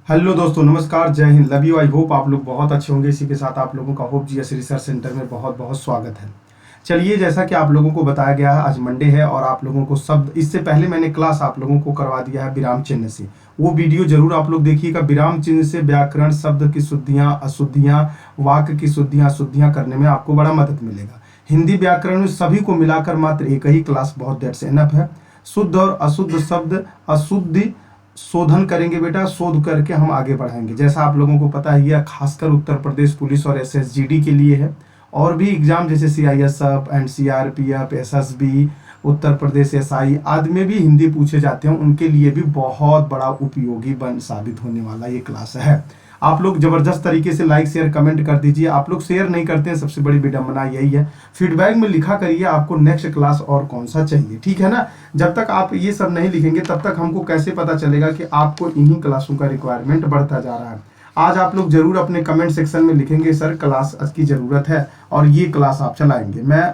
Hello दोस्तों, नमस्कार, जय हिंद, लव यू। आई होप आप लोग बहुत अच्छे होंगे। इसी के साथ आप लोगों का होप जीएस रिसर्च सेंटर में बहुत बहुत स्वागत है। चलिए, जैसा कि आप लोगों को बताया गया है, आज मंडे है और आप लोगों को शब्द, इससे पहले मैंने क्लास आप लोगों को करवा दिया है विराम चिन्ह से। वो वीडियो जरूर आप लोग देखिएगा। विराम चिन्ह से व्याकरण, शब्द की शुद्धियाँ, अशुद्धियाँ, वाक्य की शुद्धियाँ अशुद्धियाँ करने में आपको बड़ा मदद मिलेगा। हिंदी व्याकरण में सभी को मिलाकर मात्र एक ही क्लास बहुत दैट्स एनफ है। शुद्ध और अशुद्ध शब्द अशुद्धि शोधन करेंगे बेटा, शोध करके हम आगे बढ़ाएंगे। जैसा आप लोगों को पता ही है, खासकर उत्तर प्रदेश पुलिस और एसएसजीडी के लिए है। और भी एग्जाम जैसे CISF, एनसीआरपीएफ, SSB, Uttar Pradesh SI आदि में भी हिंदी पूछे जाते हैं, उनके लिए भी बहुत बड़ा उपयोगी बन साबित होने वाला ये क्लास है। आप लोग जबरदस्त तरीके से लाइक शेयर कमेंट कर दीजिए। आप लोग शेयर नहीं करते हैं, सबसे बड़ी विडंबना यही है। फीडबैक में लिखा करिए आपको नेक्स्ट क्लास और कौन सा चाहिए, ठीक है ना। जब तक आप ये सब नहीं लिखेंगे तब तक हमको कैसे पता चलेगा कि आपको इन्हीं क्लासों का रिक्वायरमेंट बढ़ता जा रहा है। आज आप लोग जरूर अपने कमेंट सेक्शन में लिखेंगे सर क्लास की जरूरत है और ये क्लास आप चलाएंगे। मैं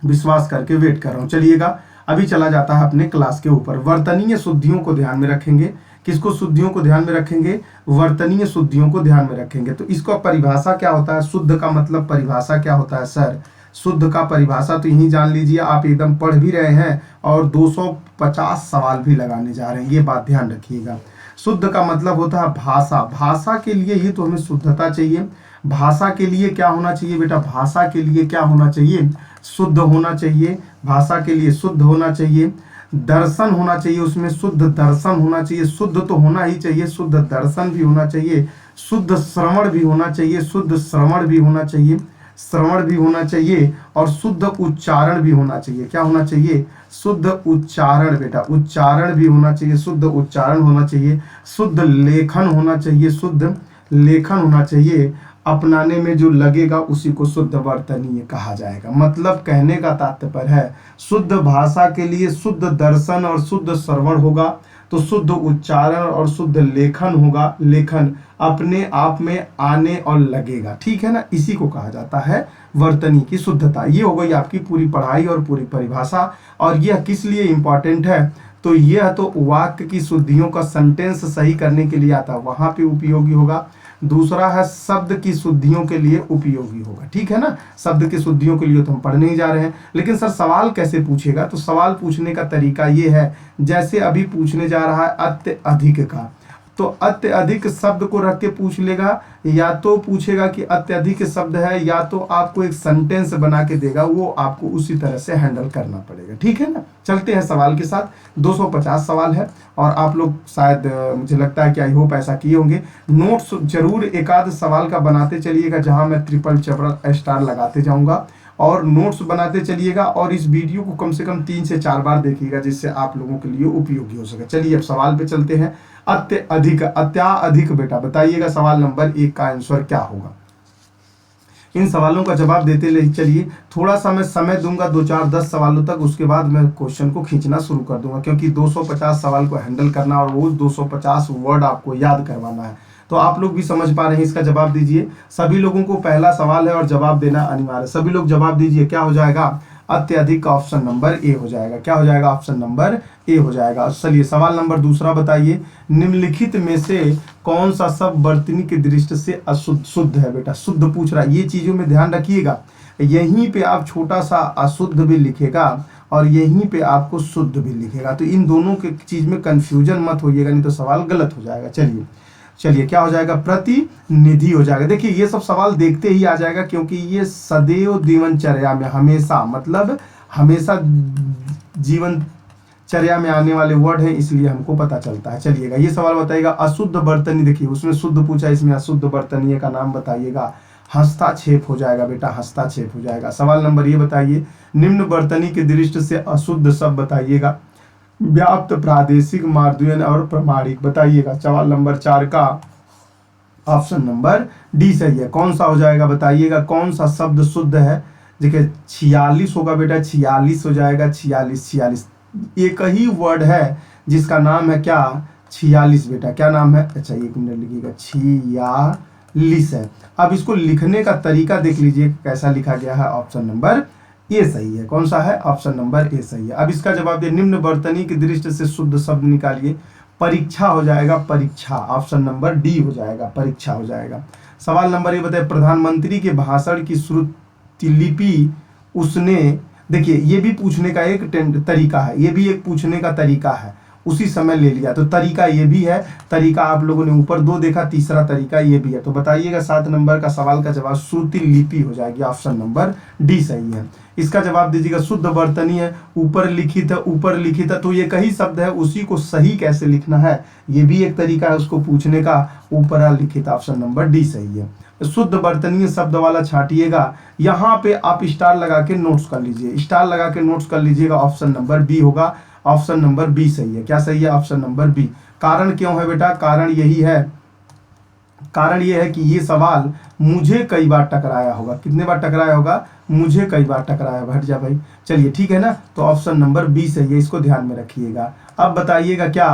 विश्वास करके वेट कर रहा हूँ। चलिएगा, अभी चला जाता है अपने क्लास के ऊपर। वर्तनीय शुद्धियों को ध्यान में रखेंगे। किसको शुद्धियों को ध्यान में रखेंगे? वर्तनीय शुद्धियों को ध्यान में रखेंगे। तो इसका परिभाषा क्या होता है? शुद्ध का मतलब परिभाषा क्या होता है सर? शुद्ध का परिभाषा तो यही जान लीजिए, आप एकदम पढ़ भी रहे हैं और 250 सवाल भी लगाने जा रहे हैं, ये बात ध्यान रखिएगा। शुद्ध का मतलब होता है भाषा। भाषा के लिए ही तो हमें शुद्धता चाहिए। भाषा के लिए क्या होना चाहिए बेटा? भाषा के लिए क्या होना चाहिए? शुद्ध होना चाहिए। भाषा के लिए शुद्ध होना चाहिए। दर्शन होना चाहिए, उसमें शुद्ध दर्शन होना चाहिए। शुद्ध तो होना ही चाहिए, शुद्ध दर्शन भी होना चाहिए, शुद्ध श्रवण भी होना चाहिए, शुद्ध श्रवण भी होना चाहिए, श्रवण भी होना चाहिए और शुद्ध उच्चारण भी होना चाहिए। क्या होना चाहिए? शुद्ध उच्चारण बेटा, उच्चारण भी होना चाहिए, शुद्ध उच्चारण होना चाहिए, शुद्ध लेखन होना चाहिए, शुद्ध लेखन होना चाहिए। अपनाने में जो लगेगा उसी को शुद्ध वर्तनीय कहा जाएगा। मतलब कहने का तात्पर्य है, शुद्ध भाषा के लिए शुद्ध दर्शन और शुद्ध श्रवण होगा तो शुद्ध उच्चारण और शुद्ध लेखन होगा। लेखन अपने आप में आने और लगेगा, ठीक है ना। इसी को कहा जाता है वर्तनी की शुद्धता। ये हो गई आपकी पूरी पढ़ाई और पूरी परिभाषा। और यह किस लिए इंपॉर्टेंट है? तो यह तो वाक्य की शुद्धियों का सेंटेंस सही करने के लिए आता है, वहां पे उपयोगी होगा। दूसरा है शब्द की शुद्धियों के लिए उपयोगी होगा, ठीक है ना। शब्द की शुद्धियों के लिए तो हम पढ़ने ही जा रहे हैं, लेकिन सर सवाल कैसे पूछेगा? तो सवाल पूछने का तरीका ये है, जैसे अभी पूछने जा रहा है अत्यधिक का, तो अत्यधिक शब्द को रख के पूछ लेगा, या तो पूछेगा कि अत्यधिक शब्द है, या तो आपको एक सेंटेंस बना के देगा, वो आपको उसी तरह से हैंडल करना पड़ेगा, ठीक है ना। चलते हैं सवाल के साथ। 250 सवाल है और आप लोग शायद मुझे लगता है कि आई होप ऐसा किए होंगे। नोट्स जरूर एक आध सवाल का बनाते चलिएगा, जहां मैं ट्रिपल चपल स्टार लगाते जाऊंगा, और नोट्स बनाते चलिएगा। और इस वीडियो को कम से कम 3 से 4 बार देखिएगा, जिससे आप लोगों के लिए उपयोगी हो सके। चलिए अब सवाल पे चलते हैं। अत्यधिक, अत्याधिक बेटा बताइएगा सवाल नंबर 1 का आंसर क्या होगा। इन सवालों का जवाब देते चलिए। थोड़ा सा मैं समय दूंगा, 2 4 10 सवालों तक, उसके बाद मैं क्वेश्चन को खींचना शुरू कर दूंगा, क्योंकि 250 सवाल को हैंडल करना और वो 250 वर्ड आपको याद करवाना है। तो आप लोग भी समझ पा रहे हैं, इसका जवाब दीजिए। सभी लोगों को पहला सवाल है और जवाब देना अनिवार्य है। सभी लोग जवाब दीजिए। क्या हो जाएगा? अत्यधिक का ऑप्शन नंबर ए हो जाएगा। क्या हो जाएगा? ऑप्शन नंबर ए हो जाएगा। चलिए सवाल नंबर दूसरा बताइए। निम्नलिखित में से कौन सा शब्द वर्तनी की दृष्टि से अशुद्ध शुद्ध है? बेटा शुद्ध पूछ रहा है, ये चीजों में ध्यान रखिएगा। यहीं पे आप छोटा सा अशुद्ध भी लिखेगा और यहीं पे आपको शुद्ध भी लिखेगा, तो इन दोनों के चीज में कंफ्यूजन मत होइएगा, नहीं तो सवाल गलत हो जाएगा। चलिए क्या हो जाएगा? प्रतिनिधि हो जाएगा। देखिए ये सब सवाल देखते ही आ जाएगा, क्योंकि ये सदैव जीवनचर्या में, हमेशा मतलब हमेशा जीवनचर्या में आने वाले वर्ड है, इसलिए हमको पता चलता है। चलिएगा ये सवाल बताइएगा। अशुद्ध वर्तनी, देखिए उसमें शुद्ध पूछा, इसमें अशुद्ध वर्तनीय का नाम बताइएगा। हस्तक्षेप हो जाएगा बेटा, हस्तक्षेप हो जाएगा। सवाल नंबर ये बताइए, निम्न वर्तनी की दृष्टि से अशुद्ध शब्द बताइएगा। व्याप्त, प्रादेशिक, मार्दुयन और प्रमाणिक बताइएगा। सवाल नंबर 4 का ऑप्शन नंबर डी सही है। कौन सा हो जाएगा बताइएगा? कौन सा शब्द शुद्ध है? देखिए 46 होगा बेटा, 46 हो जाएगा। 46 एक ही वर्ड है जिसका नाम है क्या? 46 बेटा। क्या नाम है? अच्छा एक मिनट लिखिएगा, 46 है। अब इसको लिखने का तरीका देख लीजिए कैसा लिखा गया है। ऑप्शन नंबर ए सही है। कौन सा है? ऑप्शन नंबर ए सही है। अब इसका जवाब दे। निम्न वर्तनी की दृष्टि से शुद्ध शब्द निकालिए। परीक्षा हो जाएगा, परीक्षा। ऑप्शन नंबर डी हो जाएगा, परीक्षा हो जाएगा। सवाल नंबर ये बताए, प्रधानमंत्री के भाषण की श्रुतिलिपि उसने, देखिए ये भी पूछने का एक तरीका है, ये भी एक पूछने का तरीका है, उसी समय ले लिया तो तरीका ये भी है। तरीका आप लोगों ने ऊपर 2 देखा, तीसरा तरीका ये भी है। तो बताइएगा 7 नंबर का सवाल का जवाब श्रुति लिपि हो जाएगी, ऑप्शन नंबर डी सही है। इसका जवाब दीजिएगा, शुद्ध वर्तनी है, ऊपर लिखित है, ऊपर लिखित है, तो ये कई शब्द है, उसी को सही कैसे लिखना है ये भी एक तरीका है उसको पूछने का, ऊपर लिखित, ऑप्शन नंबर डी सही है। शुद्ध वर्तनीय शब्द वाला छांटिएगा, यहाँ पे आप स्टार लगा के नोट्स कर लीजिए, स्टार लगा के नोट्स कर लीजिएगा, ऑप्शन नंबर बी होगा, ऑप्शन नंबर बी सही है। क्या सही है? Option number B. कारण क्यों है बेटा? कारण यही है, कारण ये है कि ये सवाल मुझे कई बार टकराया होगा। कितने बार टकराया होगा? मुझे कई बार टकराया। हट जा भाई, चलिए ठीक है ना, तो ऑप्शन नंबर बी सही है, इसको ध्यान में रखिएगा। अब बताइएगा क्या,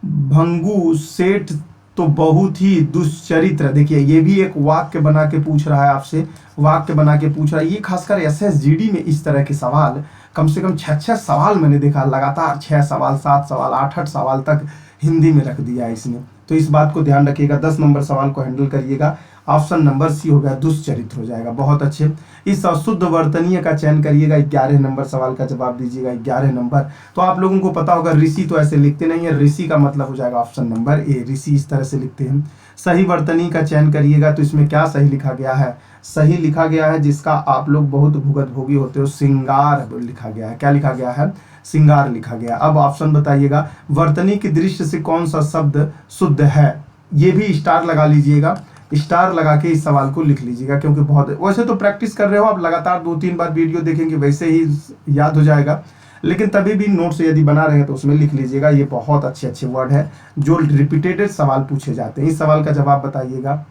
भंगू सेठ तो बहुत ही दुष्चरित्र, देखिए ये भी एक वाक्य बना के पूछ रहा है आपसे, वाक्य बना के पूछ रहा है। ये खासकर एसएसजीडी में इस तरह के सवाल कम से कम 6 सवाल मैंने देखा लगातार, 6 सवाल, 7 सवाल, 8 सवाल तक हिंदी में रख दिया है इसने, तो इस बात को ध्यान रखिएगा। 10 नंबर सवाल को हैंडल करिएगा, ऑप्शन नंबर सी हो गया, दुष्चरित्र हो जाएगा। बहुत अच्छे। इस अशुद्ध वर्तनीय का चयन करिएगा, 11 नंबर सवाल का जवाब दीजिएगा, 11 नंबर। तो आप लोगों को पता होगा ऋषि तो ऐसे लिखते नहीं है, ऋषि का मतलब हो जाएगा ऑप्शन नंबर ए, ऋषि इस तरह से लिखते हैं। सही वर्तनी का चयन करिएगा, तो इसमें क्या सही लिखा गया है? सही लिखा गया है, जिसका आप लोग बहुत भुगत भोगी होते हो, श्रृंगार लिखा गया है। क्या लिखा गया है? श्रृंगार लिखा गया। अब ऑप्शन बताइएगा, वर्तनी की दृष्टि से कौन सा शब्द शुद्ध है? ये भी स्टार लगा लीजिएगा, स्टार लगा के इस सवाल को लिख लीजिएगा, क्योंकि बहुत, वैसे तो प्रैक्टिस कर रहे हो आप, लगातार 2-3 बार वीडियो देखेंगे वैसे ही याद हो जाएगा, लेकिन तभी भी नोट्स यदि बना रहे हैं तो उसमें लिख लीजिएगा। ये बहुत अच्छे अच्छे वर्ड है जो रिपीटेड सवाल पूछे जाते हैं। इस सवाल का जवाब बताइएगा,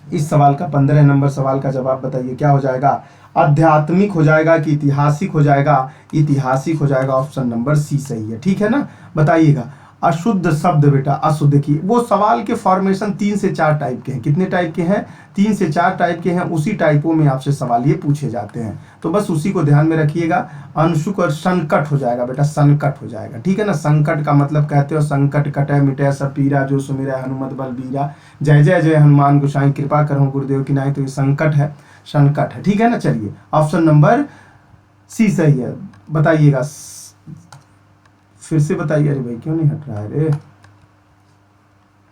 इस सवाल का 15 नंबर सवाल का जवाब बताइए, क्या हो जाएगा? आध्यात्मिक हो जाएगा कि ऐतिहासिक हो जाएगा? ऐतिहासिक हो जाएगा, ऑप्शन नंबर सी सही है। ठीक है ना, बताइएगा। अशुद्ध शब्द बेटा, अशुद्ध, देखिए वो सवाल के फॉर्मेशन 3 से 4 टाइप के हैं। कितने टाइप के हैं? 3 से 4 टाइप के हैं, उसी टाइपों में आपसे सवाल ये पूछे जाते हैं, तो बस उसी को ध्यान में रखिएगा। अंशुक और संकट हो जाएगा बेटा, संकट हो जाएगा। ठीक है ना, संकट का मतलब कहते हो संकट कटे मिटे सब पीरा, जो सुमिरै हनुमत बलबीरा, जय जय जय हनुमान गोसाई कृपा करो गुरुदेव की नाई, तो ये संकट है, संकट है। ठीक है ना, चलिए ऑप्शन नंबर सी सही है। बताइएगा, फिर से बताइए। अरे भाई क्यों नहीं हट रहा है रे?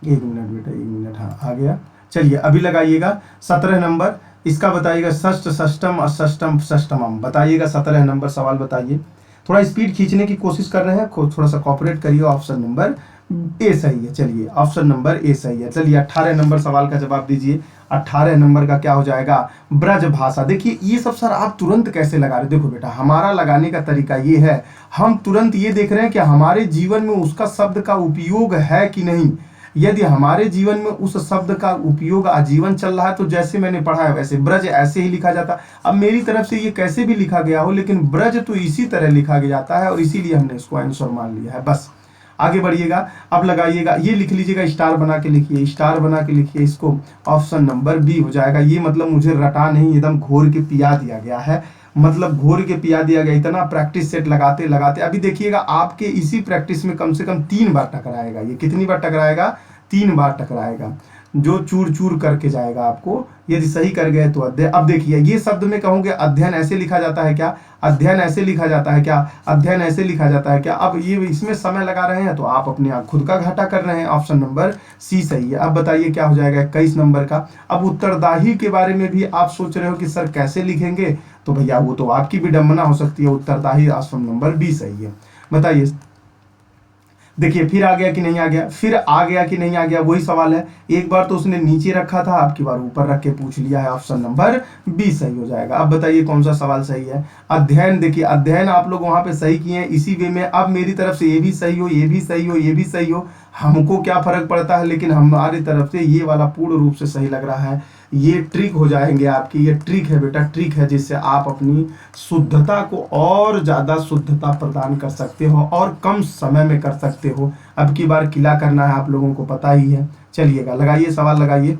1 मिनट बेटा, 1 मिनट, हाँ आ गया। चलिए अभी लगाइएगा 17 नंबर, इसका बताइएगा, षष्ठ षष्टम अष्टम षष्टमम, बताइएगा 17 नंबर सवाल बताइए। थोड़ा स्पीड खींचने की कोशिश कर रहे हैं, थोड़ा सा कॉपरेट करिए। ऑप्शन नंबर ए सही है, चलिए ऑप्शन नंबर ए सही है। चलिए 18 नंबर सवाल का जवाब दीजिए। 18 नंबर का क्या हो जाएगा? ब्रज भाषा। देखिए ये सब सर आप तुरंत कैसे लगा रहे? देखो बेटा, हमारा लगाने का तरीका ये है, हम तुरंत ये देख रहे हैं कि हमारे जीवन में उसका शब्द का उपयोग है कि नहीं। यदि हमारे जीवन में उस शब्द का उपयोग आजीवन चल रहा है, तो जैसे मैंने पढ़ा है वैसे ब्रज ऐसे ही लिखा जाता। अब मेरी तरफ से ये कैसे भी लिखा गया हो, लेकिन ब्रज तो इसी तरह लिखा गया जाता है, और इसीलिए हमने इसको आंसर मान लिया है। बस आगे बढ़िएगा, अब लगाइएगा, ये लिख लीजिएगा, स्टार बना के लिखिए, स्टार बना के लिखिए इसको, ऑप्शन नंबर बी हो जाएगा। ये मतलब मुझे रटा नहीं, एकदम घोर के पिया दिया गया है, मतलब घोर के पिया दिया गया। इतना प्रैक्टिस सेट लगाते लगाते अभी देखिएगा आपके इसी प्रैक्टिस में कम से कम 3 बार टकराएगा। ये कितनी बार टकराएगा? 3 बार टकराएगा, जो चूर चूर करके जाएगा आपको। यदि सही कर गए तो अध्ययन। अब देखिए ये शब्द में कहूँगे अध्ययन ऐसे लिखा जाता है क्या? अध्ययन ऐसे लिखा जाता है क्या? अध्ययन ऐसे लिखा जाता है क्या? अब ये इसमें समय लगा रहे हैं तो आप अपने आप खुद का घाटा कर रहे हैं। ऑप्शन नंबर सी सही है। अब बताइए क्या हो जाएगा 21 नंबर का। अब उत्तरदाही के बारे में भी आप सोच रहे हो कि सर कैसे लिखेंगे, तो भैया वो तो आपकी विडंबना हो सकती है। उत्तरदाही ऑप्शन नंबर बी सही है। बताइए, देखिए फिर आ गया कि नहीं आ गया, फिर आ गया कि नहीं आ गया, वही सवाल है। एक बार तो उसने नीचे रखा था, अब की बार ऊपर रख के पूछ लिया है। ऑप्शन नंबर बी सही हो जाएगा। अब बताइए कौन सा सवाल सही है? अध्ययन। देखिए अध्ययन आप लोग वहां पे सही किए हैं, इसी वे में अब मेरी तरफ से ये भी सही हो, ये भी सही हो, ये भी सही हो, हमको क्या फर्क पड़ता है, लेकिन हमारी तरफ से ये वाला पूर्ण रूप से सही लग रहा है। ये ट्रिक हो जाएंगे आपकी, ये ट्रिक है बेटा, ट्रिक है जिससे आप अपनी शुद्धता को और ज़्यादा शुद्धता प्रदान कर सकते हो और कम समय में कर सकते हो। अब की बार किला करना है, आप लोगों को पता ही है। चलिएगा लगाइए सवाल, लगाइए।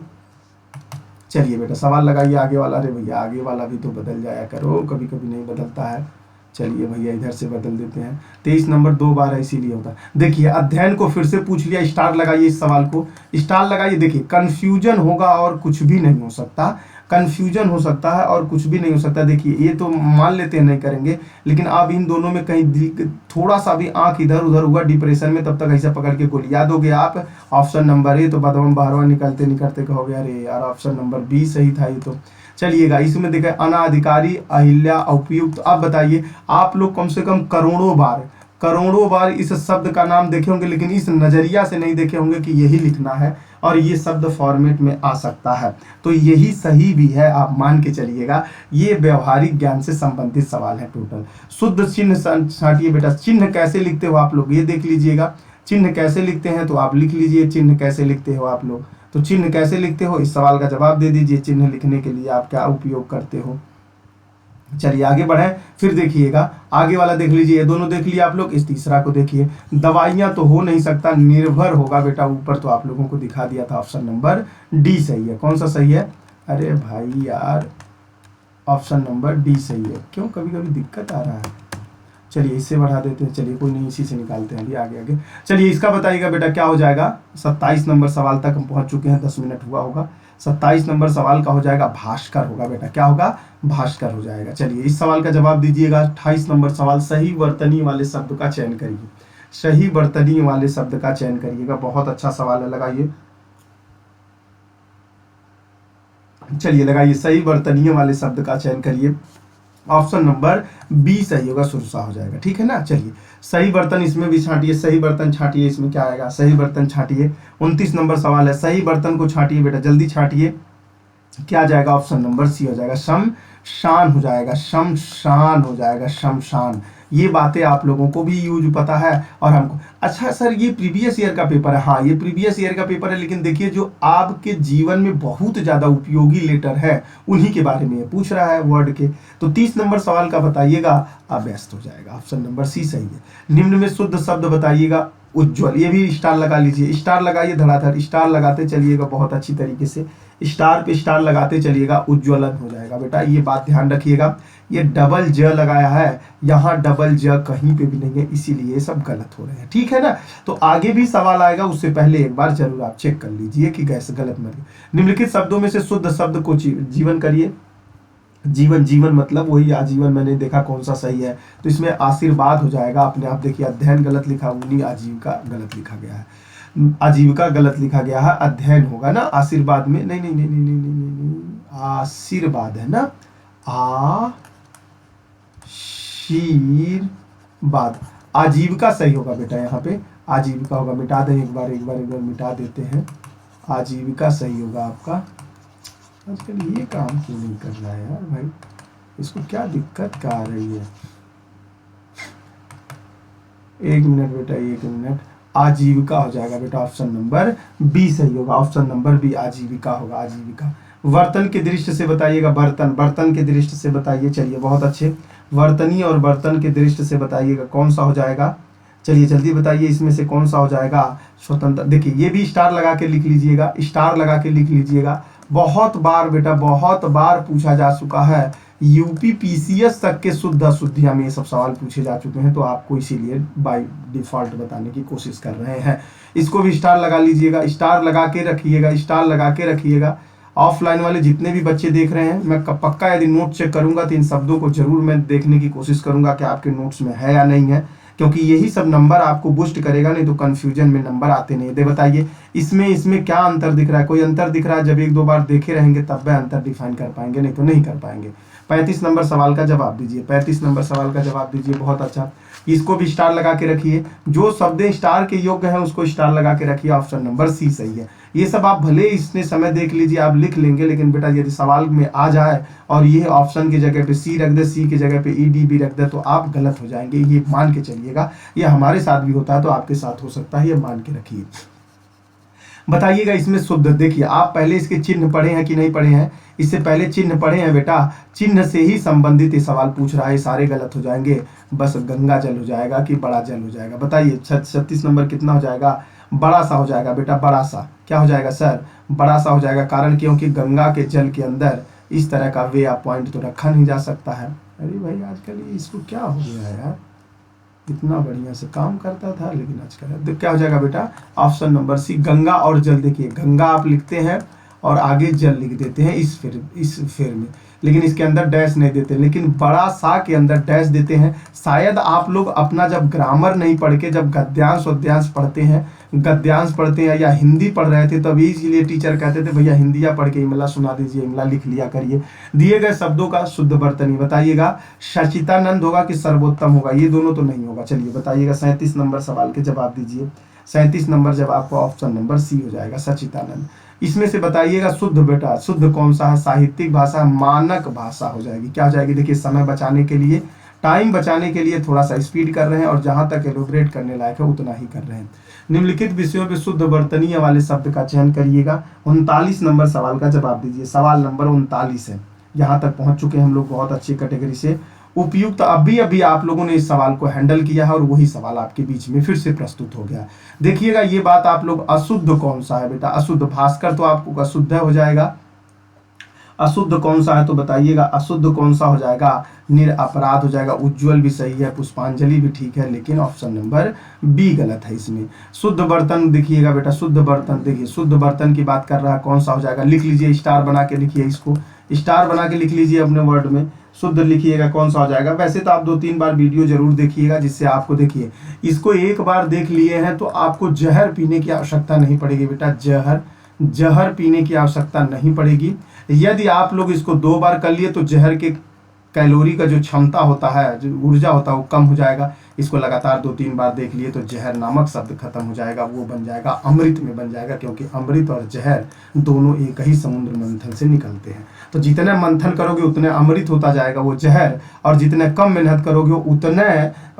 चलिए बेटा सवाल लगाइए आगे वाला। अरे भैया आगे वाला भी तो बदल जाया करो, कभी कभी नहीं बदलता है। चलिए भैया इधर से बदल देते हैं। 23 नंबर 2 बार है इसीलिए होता है। देखिए अध्ययन को फिर से पूछ लिया, स्टार लगाइए, इस सवाल को स्टार लगाइए। देखिए कंफ्यूजन होगा और कुछ भी नहीं हो सकता, कंफ्यूजन हो सकता है और कुछ भी नहीं हो सकता। देखिए ये तो मान लेते हैं नहीं करेंगे, लेकिन अब इन दोनों में कहीं थोड़ा सा भी आंख इधर उधर हुआ डिप्रेशन में, तब तक ऐसा पकड़ के गोलियां दोगे आप। ऑप्शन नंबर ए, तो बाद में 12वां निकलते निकलते कहोगे अरे यार ऑप्शन नंबर बी सही था ये तो। चलिएगा इसमें देखा अनाधिकारी अहिल्या उपयुक्त। अब बताइए आप लोग कम से कम करोड़ों बार इस शब्द का नाम देखे होंगे, लेकिन इस नजरिया से नहीं देखे होंगे कि यही लिखना है और ये शब्द फॉर्मेट में आ सकता है, तो यही सही भी है, आप मान के चलिएगा। ये व्यवहारिक ज्ञान से संबंधित सवाल है टोटल। शुद्ध चिन्ह छांटिए बेटा। चिन्ह कैसे लिखते हो आप लोग ये देख लीजिएगा। चिन्ह कैसे लिखते हैं तो आप लिख लीजिए, चिन्ह कैसे लिखते हो आप लोग, तो चिन्ह कैसे लिखते हो इस सवाल का जवाब दे दीजिए। चिन्ह लिखने के लिए आप क्या उपयोग करते हो। चलिए आगे बढ़े, फिर देखिएगा आगे वाला देख लीजिए। ये दोनों देख लिया आप लोग, इस तीसरा को देखिए। दवाइयां तो हो नहीं सकता, निर्भर होगा बेटा ऊपर, तो आप लोगों को दिखा दिया था ऑप्शन नंबर डी सही है। कौन सा सही है? अरे भाई यार ऑप्शन नंबर डी सही है। क्यों कभी कभी दिक्कत आ रहा है। चलिए इससे बढ़ा देते हैं, चलिए कोई नहीं इसी से निकालते हैं अभी आगे आगे। चलिए इसका बताइएगा बेटा क्या हो जाएगा। 27 नंबर सवाल तक हम पहुंच चुके हैं, 10 मिनट हुआ होगा। 27 नंबर सवाल का हो जाएगा भास्कर होगा बेटा। क्या होगा? भास्कर हो जाएगा। चलिए इस सवाल का जवाब दीजिएगा। 28 नंबर सवाल, सही वर्तनी वाले शब्द का चयन करिए। सही वर्तनी वाले शब्द का चयन करिएगा। बहुत अच्छा सवाल है, लगाइए। चलिए लगाइए, सही वर्तनीय वाले शब्द का चयन करिए। ऑप्शन नंबर बी सही होगा, सुरसा हो जाएगा। ठीक है ना। चलिए सही बर्तन इसमें भी छांटिए, सही बर्तन छांटिए। इसमें क्या आएगा? सही बर्तन छांटिए। 29 नंबर सवाल है, सही बर्तन को छांटिए बेटा, जल्दी छांटिए। क्या जाएगा? ऑप्शन नंबर सी हो जाएगा, शमशान हो जाएगा, शमशान हो जाएगा, शमशान। ये बातें आप लोगों को भी यूज पता है और हमको। अच्छा सर ये प्रीवियस ईयर का पेपर है। हाँ ये प्रीवियस ईयर का पेपर है, लेकिन देखिए जो आपके जीवन में बहुत ज्यादा उपयोगी लेटर है उन्हीं के बारे में पूछ रहा है वर्ड के। तो 30 नंबर सवाल का बताइएगा, अव्यस्त हो जाएगा। ऑप्शन नंबर सी सही है। निम्न में शुद्ध शब्द बताइएगा। उज्ज्वल, ये भी स्टार लगा लीजिए, स्टार लगाइए धड़ाधड़, स्टार लगाते चलिएगा बहुत अच्छी तरीके से, स्टार पे स्टार लगाते चलिएगा, उज्ज्वलन हो जाएगा बेटा। ये बात ध्यान रखिएगा। ये डबल ज लगाया है, यहाँ डबल ज कहीं पे भी नहीं है, इसीलिए सब गलत हो रहे हैं। ठीक है ना। तो आगे भी सवाल आएगा, उससे पहले एक बार जरूर आप चेक कर लीजिए कि कैसे गलत मत। निम्नलिखित शब्दों में से शुद्ध शब्द को जीवन करिए। जीवन, जीवन मतलब वही आजीवन, मैंने देखा कौन सा सही है, तो इसमें आशीर्वाद हो जाएगा अपने आप। देखिए अध्ययन गलत लिखा, उन्हीं आजीविका गलत लिखा गया है, आजीविका गलत लिखा गया है, अध्ययन होगा ना आशीर्वाद में। नहीं नहीं नहीं नहीं नहीं नहीं, नहीं, नहीं। आशीर्वाद है ना, आशीर्वाद। आजीविका सही होगा बेटा, यहाँ पे आजीविका होगा। मिटा दें एक बार मिटा देते हैं। आजीविका सही होगा आपका। आजकल ये काम क्यों नहीं कर रहा है यार भाई, इसको क्या दिक्कत क्या आ रही है। 1 मिनट बेटा, 1 मिनट। आजीविका हो जाएगा बेटा, ऑप्शन नंबर बी सही होगा। ऑप्शन नंबर बी आजीविका होगा, आजीविका। वर्तन के दृष्टि से बताइएगा, बर्तन, बर्तन के दृष्टि से बताइए। चलिए बहुत अच्छे, वर्तनी और बर्तन के दृष्टि से बताइएगा कौन सा हो जाएगा। चलिए जल्दी बताइए इसमें से कौन सा हो जाएगा। स्वतंत्र, देखिए ये भी स्टार लगा के लिख लीजिएगा, स्टार लगा के लिख लीजिएगा। बहुत बार बेटा, बहुत बार पूछा जा चुका है। यूपी पीसीएस तक के शुद्ध अशुद्धियां में ये सब सवाल पूछे जा चुके हैं, तो आपको इसीलिए बाय डिफॉल्ट बताने की कोशिश कर रहे हैं। इसको भी स्टार लगा लीजिएगा, स्टार लगा के रखिएगा, स्टार लगा के रखिएगा। ऑफलाइन वाले जितने भी बच्चे देख रहे हैं, मैं पक्का यदि नोट चेक करूंगा तो इन शब्दों को जरूर मैं देखने की कोशिश करूंगा कि आपके नोट्स में है या नहीं है, क्योंकि यही सब नंबर आपको बूस्ट करेगा, नहीं तो कंफ्यूजन में नंबर आते नहीं। दे बताइए इसमें क्या अंतर दिख रहा है? कोई अंतर दिख रहा है? जब 1-2 बार देखे रहेंगे तब वह अंतर डिफाइन कर पाएंगे, नहीं तो नहीं कर पाएंगे। 35 नंबर सवाल का जवाब दीजिए, 35 नंबर सवाल का जवाब दीजिए। बहुत अच्छा, इसको भी स्टार लगा के रखिए। जो शब्द स्टार के योग्य हैं उसको स्टार लगा के रखिए। ऑप्शन नंबर सी सही है। ये सब आप भले इसने समय देख लीजिए, आप लिख लेंगे, लेकिन बेटा यदि सवाल में आ जाए और ये ऑप्शन की जगह पे सी रख दे, सी की जगह पे EDB रख दे, तो आप गलत हो जाएंगे। ये मान के चलिएगा, ये हमारे साथ भी होता है तो आपके साथ हो सकता है, ये मान के रखिए। बताइएगा इसमें शुद्ध, देखिए आप पहले इसके चिन्ह पढ़े हैं कि नहीं पढ़े हैं? इससे पहले चिन्ह पढ़े हैं बेटा, चिन्ह से ही संबंधित ये सवाल पूछ रहा है, सारे गलत हो जाएंगे। बस गंगा जल हो जाएगा कि बड़ा जल हो जाएगा? बताइए 36 नंबर कितना हो जाएगा? बड़ा सा हो जाएगा बेटा, बड़ा सा। क्या हो जाएगा सर? बड़ा सा हो जाएगा। कारण क्योंकि गंगा के जल के अंदर इस तरह का वे या पॉइंट तो रखा नहीं जा सकता है, अरे भाई आजकल ये इसको क्या हो गया है यार, इतना बढ़िया से काम करता था लेकिन आजकल तो क्या हो जाएगा बेटा, ऑप्शन नंबर सी गंगा और जल। देखिए गंगा आप लिखते हैं और आगे जल लिख देते हैं इस फेर में, लेकिन इसके अंदर डैश नहीं देते, लेकिन बड़ा सा के अंदर डैश देते हैं। शायद आप लोग अपना जब ग्रामर नहीं पढ़ के जब गद्यांश पढ़ते हैं या हिंदी पढ़ रहे थे तभी इसलिए टीचर कहते थे भैया हिंदिया पढ़ के इमला सुना दीजिए, इमला लिख लिया करिए। दिए गए शब्दों का शुद्ध वर्तनी बताइएगा, सचितानंद होगा कि सर्वोत्तम होगा, ये दोनों तो नहीं होगा। चलिए बताइएगा 37 नंबर सवाल के जवाब दीजिए। 37 नंबर जवाब आपको ऑप्शन नंबर सी हो जाएगा, सचितानंद। इसमें से बताइएगा शुद्ध बेटा, शुद्ध कौन सा है, साहित्यिक भाषा, मानक भाषा हो जाएगी। क्या हो जाएगी, देखिए समय बचाने के लिए, टाइम बचाने के लिए थोड़ा सा स्पीड कर रहे हैं और जहां तक एलोबरेट करने लायक है उतना ही कर रहे हैं। निम्नलिखित विषयों पे शुद्ध वर्तनीय वाले शब्द का चयन करिएगा। 39 नंबर सवाल का जवाब दीजिए। सवाल नंबर 39 है, यहाँ तक पहुंच चुके हैं हम लोग बहुत अच्छी कैटेगरी से। उपयुक्त अभी आप लोगों ने इस सवाल को हैंडल किया है और वही सवाल आपके बीच में फिर से प्रस्तुत हो गया। देखिएगा ये बात आप लोग, अशुद्ध कौन सा है बेटा, अशुद्ध, भास्कर तो आपको अशुद्ध हो जाएगा। अशुद्ध कौन सा है तो बताइएगा, अशुद्ध कौन सा हो जाएगा, निरपराध हो जाएगा। उज्जवल भी सही है, पुष्पांजलि भी ठीक है, लेकिन ऑप्शन नंबर बी गलत है इसमें। शुद्ध बर्तन देखिएगा बेटा, शुद्ध बर्तन, देखिए शुद्ध बर्तन की बात कर रहा है, कौन सा हो जाएगा, लिख लीजिए, स्टार बना के लिखिए, इसको स्टार बना के लिख लीजिए अपने वर्ड में, शुद्ध लिखिएगा कौन सा हो जाएगा। वैसे तो आप 2-3 बार वीडियो जरूर देखिएगा, जिससे आपको, देखिए इसको एक बार देख लिए हैं तो आपको जहर पीने की आवश्यकता नहीं पड़ेगी बेटा, जहर पीने की आवश्यकता नहीं पड़ेगी। यदि आप लोग इसको 2 बार कर लिए तो जहर के कैलोरी का जो क्षमता होता है, जो ऊर्जा होता है वो कम हो जाएगा। इसको लगातार 2-3 बार देख लिए तो जहर नामक शब्द खत्म हो जाएगा, वो बन जाएगा अमृत में बन जाएगा, क्योंकि अमृत और जहर दोनों एक ही समुद्र मंथन से निकलते हैं। तो जितने मंथन करोगे उतने अमृत होता जाएगा वो जहर, और जितने कम मेहनत करोगे उतने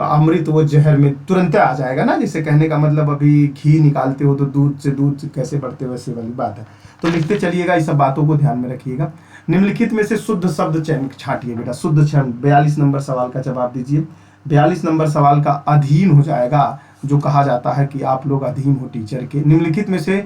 अमृत वो जहर में तुरंत आ जाएगा ना। जिसे कहने का मतलब अभी घी निकालते हो तो दूध से दूध कैसे बढ़ते हो, वैसे वाली बात है। तो लिखते चलिएगा, इस सब बातों को ध्यान में रखिएगा। निम्नलिखित में से शुद्ध शब्द चयन छांटिए बेटा, शुद्ध शब्द। 42 नंबर सवाल का जवाब दीजिए। 42 नंबर सवाल का अधीन हो जाएगा, जो कहा जाता है कि आप लोग अधीन हो टीचर के। निम्नलिखित में से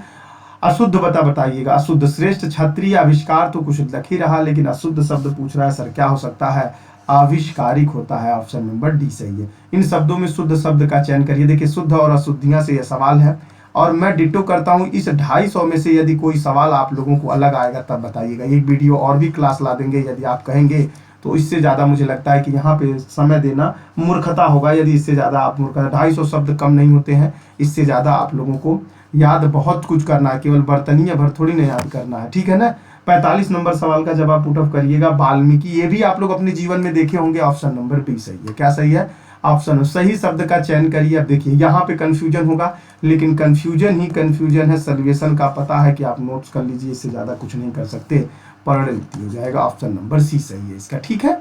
अशुद्ध बताइएगा। अशुद्ध, श्रेष्ठ क्षत्रिय आविष्कार तो कुछ लग ही रहा, लेकिन अशुद्ध शब्द पूछ रहा है सर, क्या हो सकता है, आविष्कारिक होता है, ऑप्शन नंबर डी सही है। इन शब्दों में शुद्ध शब्द का चयन करिए। देखिए शुद्ध और अशुद्धियां से यह सवाल है, और मैं डिटो करता हूं इस 250 में से यदि कोई सवाल आप लोगों को अलग आएगा तब बताइएगा। एक वीडियो और भी क्लास ला देंगे यदि आप कहेंगे, तो इससे ज़्यादा मुझे लगता है कि यहाँ पे समय देना मूर्खता होगा। यदि इससे ज़्यादा आप मूर्खता, 250 शब्द कम नहीं होते हैं, इससे ज़्यादा आप लोगों को याद बहुत कुछ करना है, केवल बर्तनीय भर थोड़ी ना याद करना है, ठीक है ना। 45 नंबर सवाल का जवाब पुट ऑफ करिएगा, वाल्मीकि। ये भी आप लोग अपने जीवन में देखे होंगे, ऑप्शन नंबर बी सही है। क्या सही है, ऑप्शन सही शब्द का चयन करिए। अब देखिए यहाँ पे कंफ्यूजन होगा, लेकिन कंफ्यूजन ही कंफ्यूजन है, सॉल्यूशन का पता है कि आप नोट्स कर लीजिए, इससे ज्यादा कुछ नहीं कर सकते, परिणति हो जाएगा, ऑप्शन नंबर सी सही है इसका, ठीक है।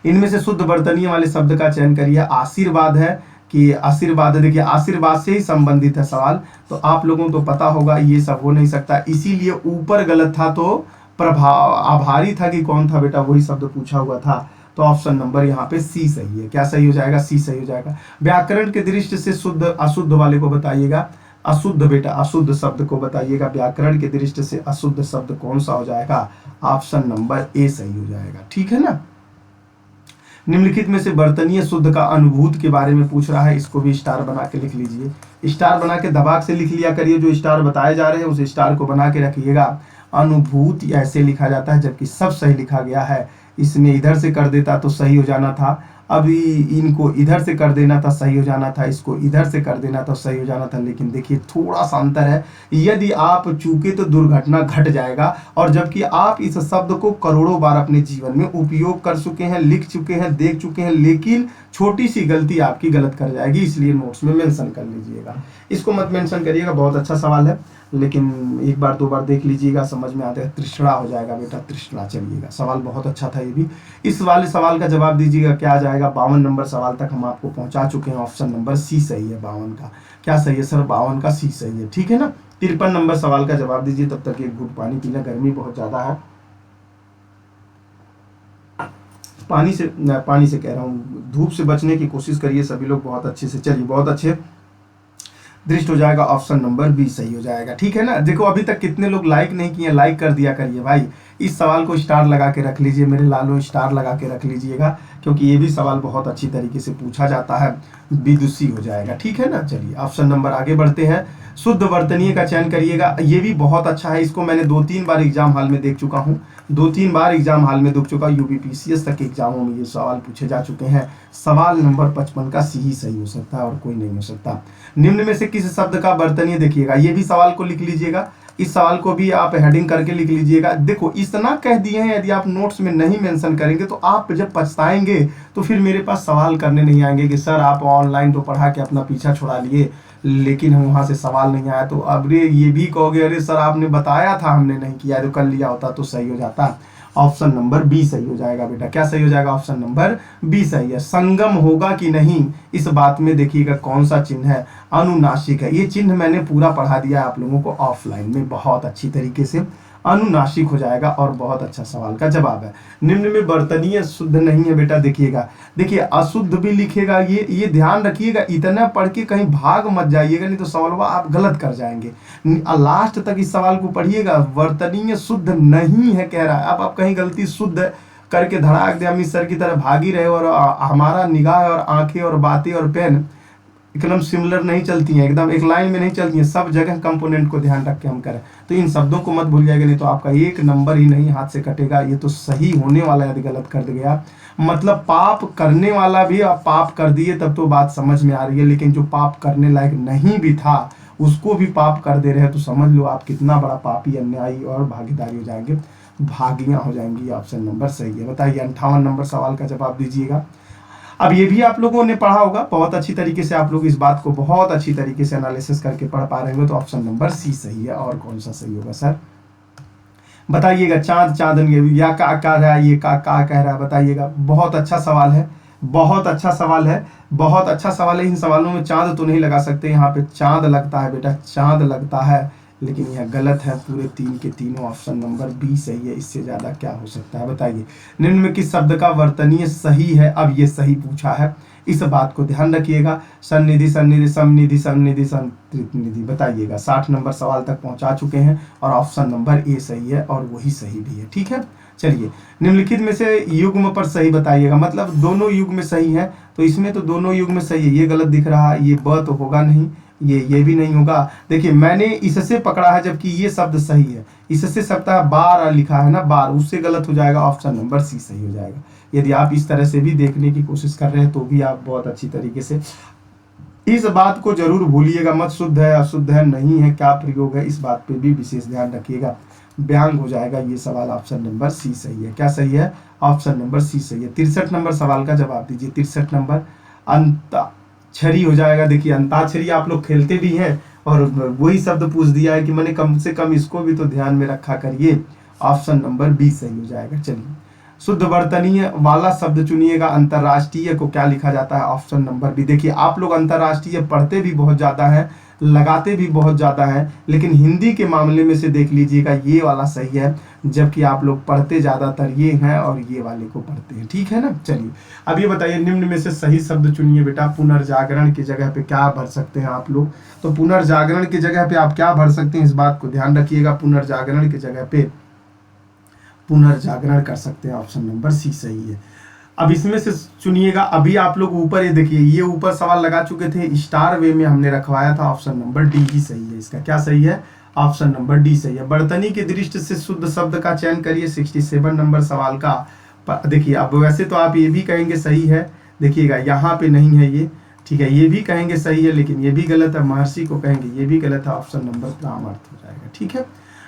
इनमें से शुद्ध वर्तनीय वाले शब्द का चयन करिए। आशीर्वाद है कि आशीर्वाद है, देखिए आशीर्वाद से ही संबंधित है सवाल, तो आप लोगों को पता होगा ये सब हो नहीं सकता, इसीलिए ऊपर गलत था तो प्रभाव, आभारी था कि कौन था बेटा, वही शब्द पूछा हुआ था, तो ऑप्शन नंबर यहाँ पे सी सही है। क्या सही हो जाएगा, सी सही हो जाएगा। व्याकरण के दृष्टि से शुद्ध अशुद्ध वाले को बताइएगा, अशुद्ध बेटा, अशुद्ध शब्द को बताइएगा। व्याकरण के दृष्टि से अशुद्ध शब्द कौन सा हो जाएगा, ऑप्शन नंबर ए सही हो जाएगा, ठीक है ना। निम्नलिखित में से वर्तनीय शुद्ध का अनुभूत के बारे में पूछ रहा है, इसको भी स्टार बना के लिख लीजिए। स्टार बना के दबाक से लिख लिया करिए, जो स्टार बताए जा रहे हैं उस स्टार को बना के रखिएगा। अनुभूत ऐसे लिखा जाता है, जबकि सब सही लिखा गया है। इसमें इधर से कर देता तो सही हो जाना था, अभी इनको इधर से कर देना था, सही हो जाना था, इसको इधर से कर देना था, सही हो जाना था, लेकिन देखिए थोड़ा सा अंतर है। यदि आप चूके तो दुर्घटना घट जाएगा, और जबकि आप इस शब्द को करोड़ों बार अपने जीवन में उपयोग कर चुके हैं, लिख चुके हैं, देख चुके हैं, लेकिन छोटी सी गलती आपकी गलत कर जाएगी, इसलिए नोट्स में मेंशन कर लीजिएगा। इसको मत मेंशन करिएगा, बहुत अच्छा सवाल है, लेकिन 1 बार 2 बार देख लीजिएगा, समझ में आता है, तृष्णा हो जाएगा बेटा, तृष्णा। चलिएगा, सवाल बहुत अच्छा था ये भी। इस वाले सवाल का जवाब दीजिएगा, क्या आ जाएगा। 52 नंबर सवाल तक हम आपको पहुंचा चुके हैं, ऑप्शन नंबर सी सही है। 52 का क्या सही है सर, 52 का सी सही है, ठीक है ना। 53 नंबर सवाल का जवाब दीजिए, तब तक एक घूंट पानी पीना, गर्मी बहुत ज्यादा है। पानी से कह रहा हूँ, धूप से बचने की कोशिश करिए सभी लोग बहुत अच्छे से। चलिए, बहुत अच्छे, दृष्ट हो जाएगा, ऑप्शन नंबर बी सही हो जाएगा, ठीक है ना। देखो अभी तक कितने लोग लाइक नहीं किए, लाइक कर दिया करिए भाई, इस सवाल को स्टार लगा के रख लीजिए मेरे लालो, स्टार लगा के रख लीजिएगा, क्योंकि ये भी सवाल बहुत अच्छी तरीके से पूछा जाता है, विदुषी हो जाएगा। ठीक है ना। चलिए ऑप्शन नंबर आगे बढ़ते हैं। शुद्ध वर्तनीय का चयन करिएगा। ये भी बहुत अच्छा है, इसको मैंने 2-3 बार एग्जाम हॉल में देख चुका हूँ, 2-3 बार एग्जाम हॉल में देख चुका। यूपीपीसीएस तक के एग्जामों में ये सवाल पूछे जा चुके हैं। सवाल नंबर 55 का सी ही सही हो सकता है और कोई नहीं हो सकता। निम्न में से किस शब्द का वर्तनीय, देखिएगा ये भी सवाल को लिख लीजिएगा, इस सवाल को भी आप हेडिंग करके लिख लीजिएगा। देखो इतना कह दिए हैं, यदि आप नोट्स में नहीं मेंशन करेंगे तो आप जब पछताएंगे तो फिर मेरे पास सवाल करने नहीं आएंगे कि सर आप ऑनलाइन तो पढ़ा के अपना पीछा छुड़ा लिए, लेकिन हम वहां से सवाल नहीं आया। तो अब ये भी कहोगे अरे सर आपने बताया था हमने नहीं किया, तो कर लिया होता तो सही हो जाता। ऑप्शन नंबर बी सही हो जाएगा बेटा। क्या सही हो जाएगा? ऑप्शन नंबर बी सही है। संगम होगा कि नहीं, इस बात में देखिएगा कौन सा चिन्ह है, अनुनासिक है। ये चिन्ह मैंने पूरा पढ़ा दिया आप लोगों को ऑफलाइन में बहुत अच्छी तरीके से, अनुनासिक हो जाएगा और बहुत अच्छा सवाल का जवाब है। निम्न में वर्तनीय शुद्ध नहीं है बेटा, देखिएगा, देखिए अशुद्ध भी लिखेगा, ये ध्यान रखिएगा, इतना पढ़ के कहीं भाग मत जाइएगा, नहीं तो सवाल आप गलत कर जाएंगे। लास्ट तक इस सवाल को पढ़िएगा। वर्तनीय शुद्ध नहीं है कह रहा है, अब आप कहीं गलती शुद्ध करके धड़ाक दे अमित सर की तरह भागी रहे और हमारा निगाह और आंखें और बातें और पेन एकदम सिमिलर नहीं चलती हैं, एकदम एक लाइन में नहीं चलती हैं, सब जगह कंपोनेंट को ध्यान रख के हम करें। तो इन शब्दों को मत भूल जाएगा, नहीं तो आपका 1 नंबर ही नहीं हाथ से कटेगा। ये तो सही होने वाला यदि गलत कर गया, मतलब पाप करने वाला भी आप पाप कर दिए तब तो बात समझ में आ रही है, लेकिन जो पाप करने लायक नहीं भी था उसको भी पाप कर दे रहे हैं, तो समझ लो आप कितना बड़ा पापी, अन्यायी और भागीदारी हो जाएंगे, भागियां हो जाएंगी। ऑप्शन नंबर सही है। बताइए 58 नंबर सवाल का जवाब दीजिएगा। अब ये भी आप लोगों ने पढ़ा होगा बहुत अच्छी तरीके से, आप लोग इस बात को बहुत अच्छी तरीके से एनालिसिस करके पढ़ पा रहे होंगे, तो ऑप्शन नंबर सी सही है। और कौन सा सही होगा सर बताइएगा? चांद चांदन या का कह रहा है, ये का कह रहा है, बताइएगा। बहुत अच्छा सवाल है, बहुत अच्छा सवाल है, बहुत अच्छा सवाल है। इन सवालों में चांद तो नहीं लगा सकते, यहाँ पे चांद लगता है बेटा, चांद लगता है, लेकिन यह गलत है। पूरे 3 के तीनों ऑप्शन नंबर बी सही है, इससे ज्यादा क्या हो सकता है बताइए? निम्न में किस शब्द का वर्तनीय सही है? अब ये सही पूछा है, इस बात को ध्यान रखिएगा। सन्निधि, सन्निधि, समनिधि, समनिधि, संतृप्ति, बताइएगा। 60 नंबर सवाल तक पहुंचा चुके हैं और ऑप्शन नंबर ए सही है और वही सही भी है। ठीक है, चलिए निम्नलिखित में से युग्म पर सही बताइएगा, मतलब दोनों युग में सही है, तो इसमें तो दोनों युग में सही है। ये गलत दिख रहा है, ये ब तो होगा नहीं, ये भी नहीं होगा। देखिए मैंने इससे पकड़ा है, जबकि ये शब्द सही है, इससे सकता है बार लिखा है ना, बार, उससे गलत हो जाएगा। ऑप्शन नंबर सी सही हो जाएगा। यदि आप इस तरह से भी देखने की कोशिश कर रहे हैं तो भी आप बहुत अच्छी तरीके से इस बात को जरूर भूलिएगा मत, शुद्ध है अशुद्ध है नहीं है, क्या प्रयोग है, इस बात पे भी विशेष ध्यान रखिएगा। व्यंग हो जाएगा ये सवाल। ऑप्शन नंबर सी सही है। क्या सही है? ऑप्शन नंबर सी सही है। 63 नंबर सवाल का जवाब दीजिए। 63 नंबर अंताक्षरी हो जाएगा। देखिए अंताक्षरी आप लोग खेलते भी हैं और वही शब्द पूछ दिया है कि मैंने कम से कम इसको भी तो ध्यान में रखा करिए। ऑप्शन नंबर बी सही हो जाएगा। चलिए शुद्ध वर्तनीय वाला शब्द चुनिएगा। अंतर्राष्ट्रीय को क्या लिखा जाता है? Option number B. देखिए आप लोग अंतर्राष्ट्रीय पढ़ते भी बहुत ज्यादा है, लगाते भी बहुत ज्यादा है, लेकिन हिंदी के मामले में से देख लीजिएगा ये वाला सही है, जबकि आप लोग पढ़ते ज्यादातर ये हैं और ये वाले को पढ़ते हैं। ठीक है ना। चलिए अब ये बताइए निम्न में से सही शब्द चुनिए बेटा। पुनर्जागरण की जगह पे क्या भर सकते हैं आप लोग? तो पुनर्जागरण की जगह पे आप क्या भर सकते हैं, इस बात को ध्यान रखिएगा। पुनर्जागरण की जगह पे पुनर्जागरण कर सकते हैं। ऑप्शन नंबर सी सही है। अब इसमें से चुनिएगा। अभी आप लोग ऊपर ये देखिए, ये ऊपर सवाल लगा चुके थे, स्टार वे में हमने रखवाया था। ऑप्शन नंबर डी ही सही है। इसका क्या सही है? ऑप्शन नंबर डी सही है। वर्तनी की दृष्टि से शुद्ध शब्द का चयन करिए। 67 नंबर सवाल का देखिए। अब वैसे तो आप ये भी कहेंगे सही है, देखिएगा यहाँ पे नहीं है ये, ठीक है, ये भी कहेंगे सही है, लेकिन ये भी गलत है। महर्षि को कहेंगे ये भी गलत है। ऑप्शन नंबर प्रामर्थ हो जाएगा। ठीक है,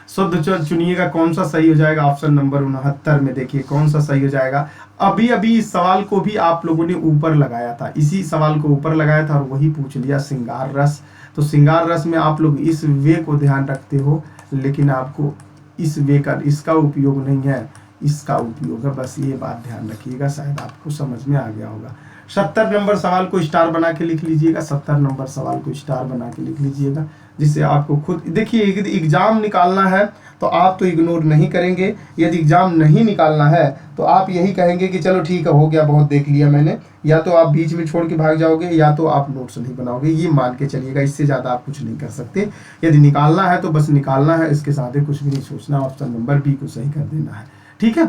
शुद्ध चुनिएगा कौन सा सही हो जाएगा। ऑप्शन नंबर 69 में देखिए कौन सा सही हो जाएगा। अभी अभी इस सवाल को भी आप लोगों ने ऊपर लगाया था, इसी सवाल को ऊपर लगाया था और वही पूछ लिया, श्रृंगार रस। तो श्रृंगार रस में आप लोग इस वे को ध्यान रखते हो, लेकिन आपको इस वे का इसका उपयोग नहीं है, इसका उपयोग है, बस ये बात ध्यान रखिएगा। शायद आपको समझ में आ गया होगा। 70 नंबर सवाल को स्टार बना के लिख लीजिएगा। 70 नंबर सवाल को स्टार बना के लिख लीजिएगा, जिससे आपको खुद देखिए एग्जाम निकालना है तो आप तो इग्नोर नहीं करेंगे। यदि एग्ज़ाम नहीं निकालना है तो आप यही कहेंगे कि चलो ठीक है, हो गया, बहुत देख लिया मैंने, या तो आप बीच में छोड़ के भाग जाओगे या तो आप नोट्स नहीं बनाओगे। ये मान के चलिएगा, इससे ज़्यादा आप कुछ नहीं कर सकते। यदि निकालना है तो बस निकालना है, इसके साथ ही कुछ भी नहीं सोचना, ऑप्शन नंबर बी को सही कर देना है। ठीक है,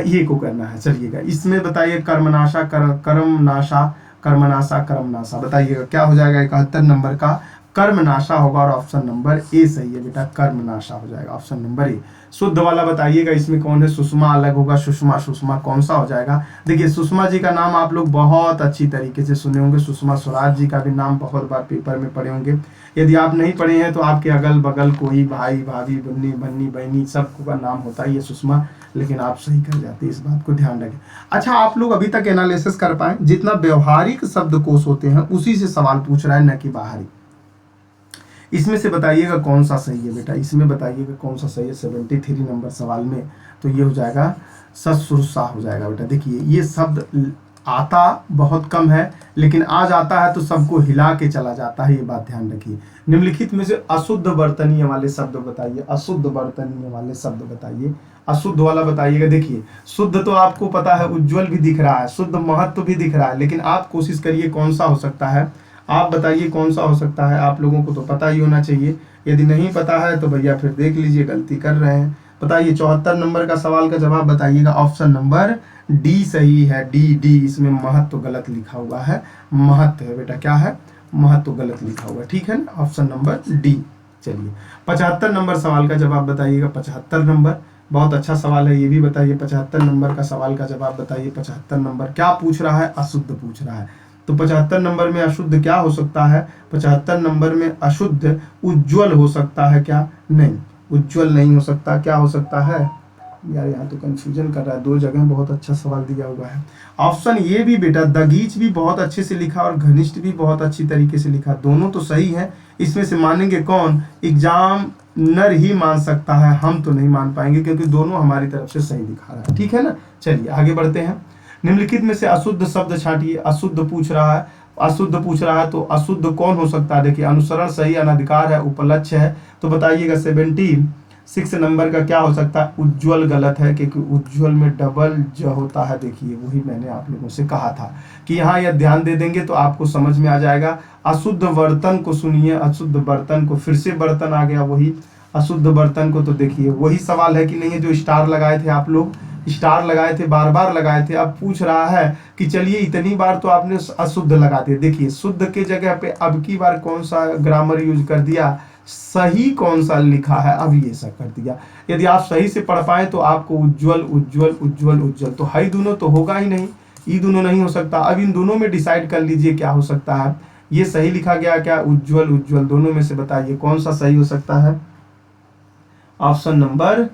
ये को करना है। चलिएगा, इसमें बताइए कर्मनाशा कर्मनाशा कर्मनाशा कर्मनाशा बताइएगा क्या हो जाएगा। 71 नंबर का कर्मनाशा होगा और ऑप्शन नंबर ए सही है बेटा, कर्मनाशा हो जाएगा ऑप्शन नंबर ए। शुद्ध वाला बताइएगा इसमें कौन है, सुषमा अलग होगा, सुषमा सुषमा कौन सा हो जाएगा। देखिए सुषमा जी का नाम आप लोग बहुत अच्छी तरीके से सुने होंगे, सुषमा स्वराज जी का भी नाम बहुत बार पेपर में पढ़े होंगे। यदि आप नहीं पढ़े हैं तो आपके अगल बगल कोई भाई भाभी बन्नी बन्नी बहनी सबका नाम होता है ये सुषमा, लेकिन आप सही कर जाते हैं, इस बात को ध्यान रखें। अच्छा, आप लोग अभी तक एनालिसिस कर पाए, जितना व्यवहारिक शब्दकोश होते हैं उसी से सवाल पूछ रहा है, न कि बाहरी। इसमें से बताइएगा कौन सा सही है बेटा, इसमें बताइएगा कौन सा सही है 73 नंबर सवाल में। तो ये हो जाएगा ससुरसा हो जाएगा बेटा। देखिए ये शब्द आता बहुत कम है, लेकिन आ जाता है तो सबको हिला के चला जाता है, ये बात ध्यान रखिए। निम्नलिखित में से अशुद्ध वर्तनीय वाले शब्द बताइए, अशुद्ध वर्तनीय वाले शब्द बताइए। अशुद्ध वाला बताइएगा। देखिए शुद्ध तो आपको पता है, उज्ज्वल भी दिख रहा है, शुद्ध महत्व भी दिख रहा है, लेकिन आप कोशिश करिए कौन सा हो सकता है, आप बताइए कौन सा हो सकता है। आप लोगों को तो पता ही होना चाहिए, यदि नहीं पता है तो भैया फिर देख लीजिए गलती कर रहे हैं। बताइए 74 नंबर का सवाल का जवाब बताइएगा, ऑप्शन नंबर डी सही है, डी डी। इसमें महत्व गलत लिखा हुआ है, महत्व है बेटा, क्या है, महत्व गलत लिखा हुआ है, ठीक है ना, ऑप्शन नंबर डी। चलिए 75 नंबर सवाल का जवाब बताइएगा, 75 नंबर बहुत अच्छा सवाल है, ये भी बताइए। 75 नंबर का सवाल का जवाब बताइए। 75 नंबर क्या पूछ रहा है, अशुद्ध पूछ रहा है। तो 75 नंबर में अशुद्ध क्या हो सकता है, 75 नंबर में अशुद्ध उज्ज्वल हो सकता है क्या, नहीं, उज्ज्वल नहीं हो सकता। क्या हो सकता है यार, यहाँ तो कंफ्यूजन कर रहा है, दो जगह बहुत अच्छा सवाल दिया हुआ है। ऑप्शन ये भी बेटा, दगीच भी बहुत अच्छे से लिखा और घनिष्ठ भी बहुत अच्छी तरीके से लिखा, दोनों तो सही है। इसमें से मानेंगे कौन, एग्जाम नर ही मान सकता है, हम तो नहीं मान पाएंगे क्योंकि दोनों हमारी तरफ से सही दिखा रहा है, ठीक है ना। चलिए आगे बढ़ते हैं। निम्नलिखित में से अशुद्ध शब्द छांटिए। अशुद्ध पूछ रहा है, अशुद्ध पूछ रहा है तो अशुद्ध कौन हो सकता है। देखिए अनुसरण सही, अनधिकार है, उपलक्ष्य है। तो बताइएगा 76 नंबर का क्या हो सकता है, उज्ज्वल गलत है, क्योंकि उज्ज्वल में डबल ज होता है। देखिए वही मैंने आप लोगों से कहा था कि यहाँ यह ध्यान दे देंगे तो आपको समझ में आ जाएगा। अशुद्ध बर्तन को सुनिए, अशुद्ध बर्तन को, फिर से बर्तन आ गया वही, अशुद्ध बर्तन को। तो देखिए वही सवाल है कि नहीं है, जो स्टार लगाए थे आप लोग, स्टार लगाए थे, बार बार लगाए थे। अब पूछ रहा है कि चलिए इतनी बार तो आपने अशुद्ध लगा दिया, देखिए शुद्ध के जगह पे अब की बार कौन सा ग्रामर यूज कर दिया, सही कौन सा लिखा है, अब ये सब कर दिया। यदि आप सही से पढ़ पाए तो आपको उज्ज्वल उज्ज्वल उज्ज्वल उज्ज्वल, तो है दोनों तो होगा ही नहीं, ये दोनों नहीं हो सकता। अब इन दोनों में डिसाइड कर लीजिए क्या हो सकता है। ये सही लिखा गया क्या, उज्ज्वल उज्ज्वल, दोनों में से बताइए कौन सा सही हो सकता है। ऑप्शन नंबर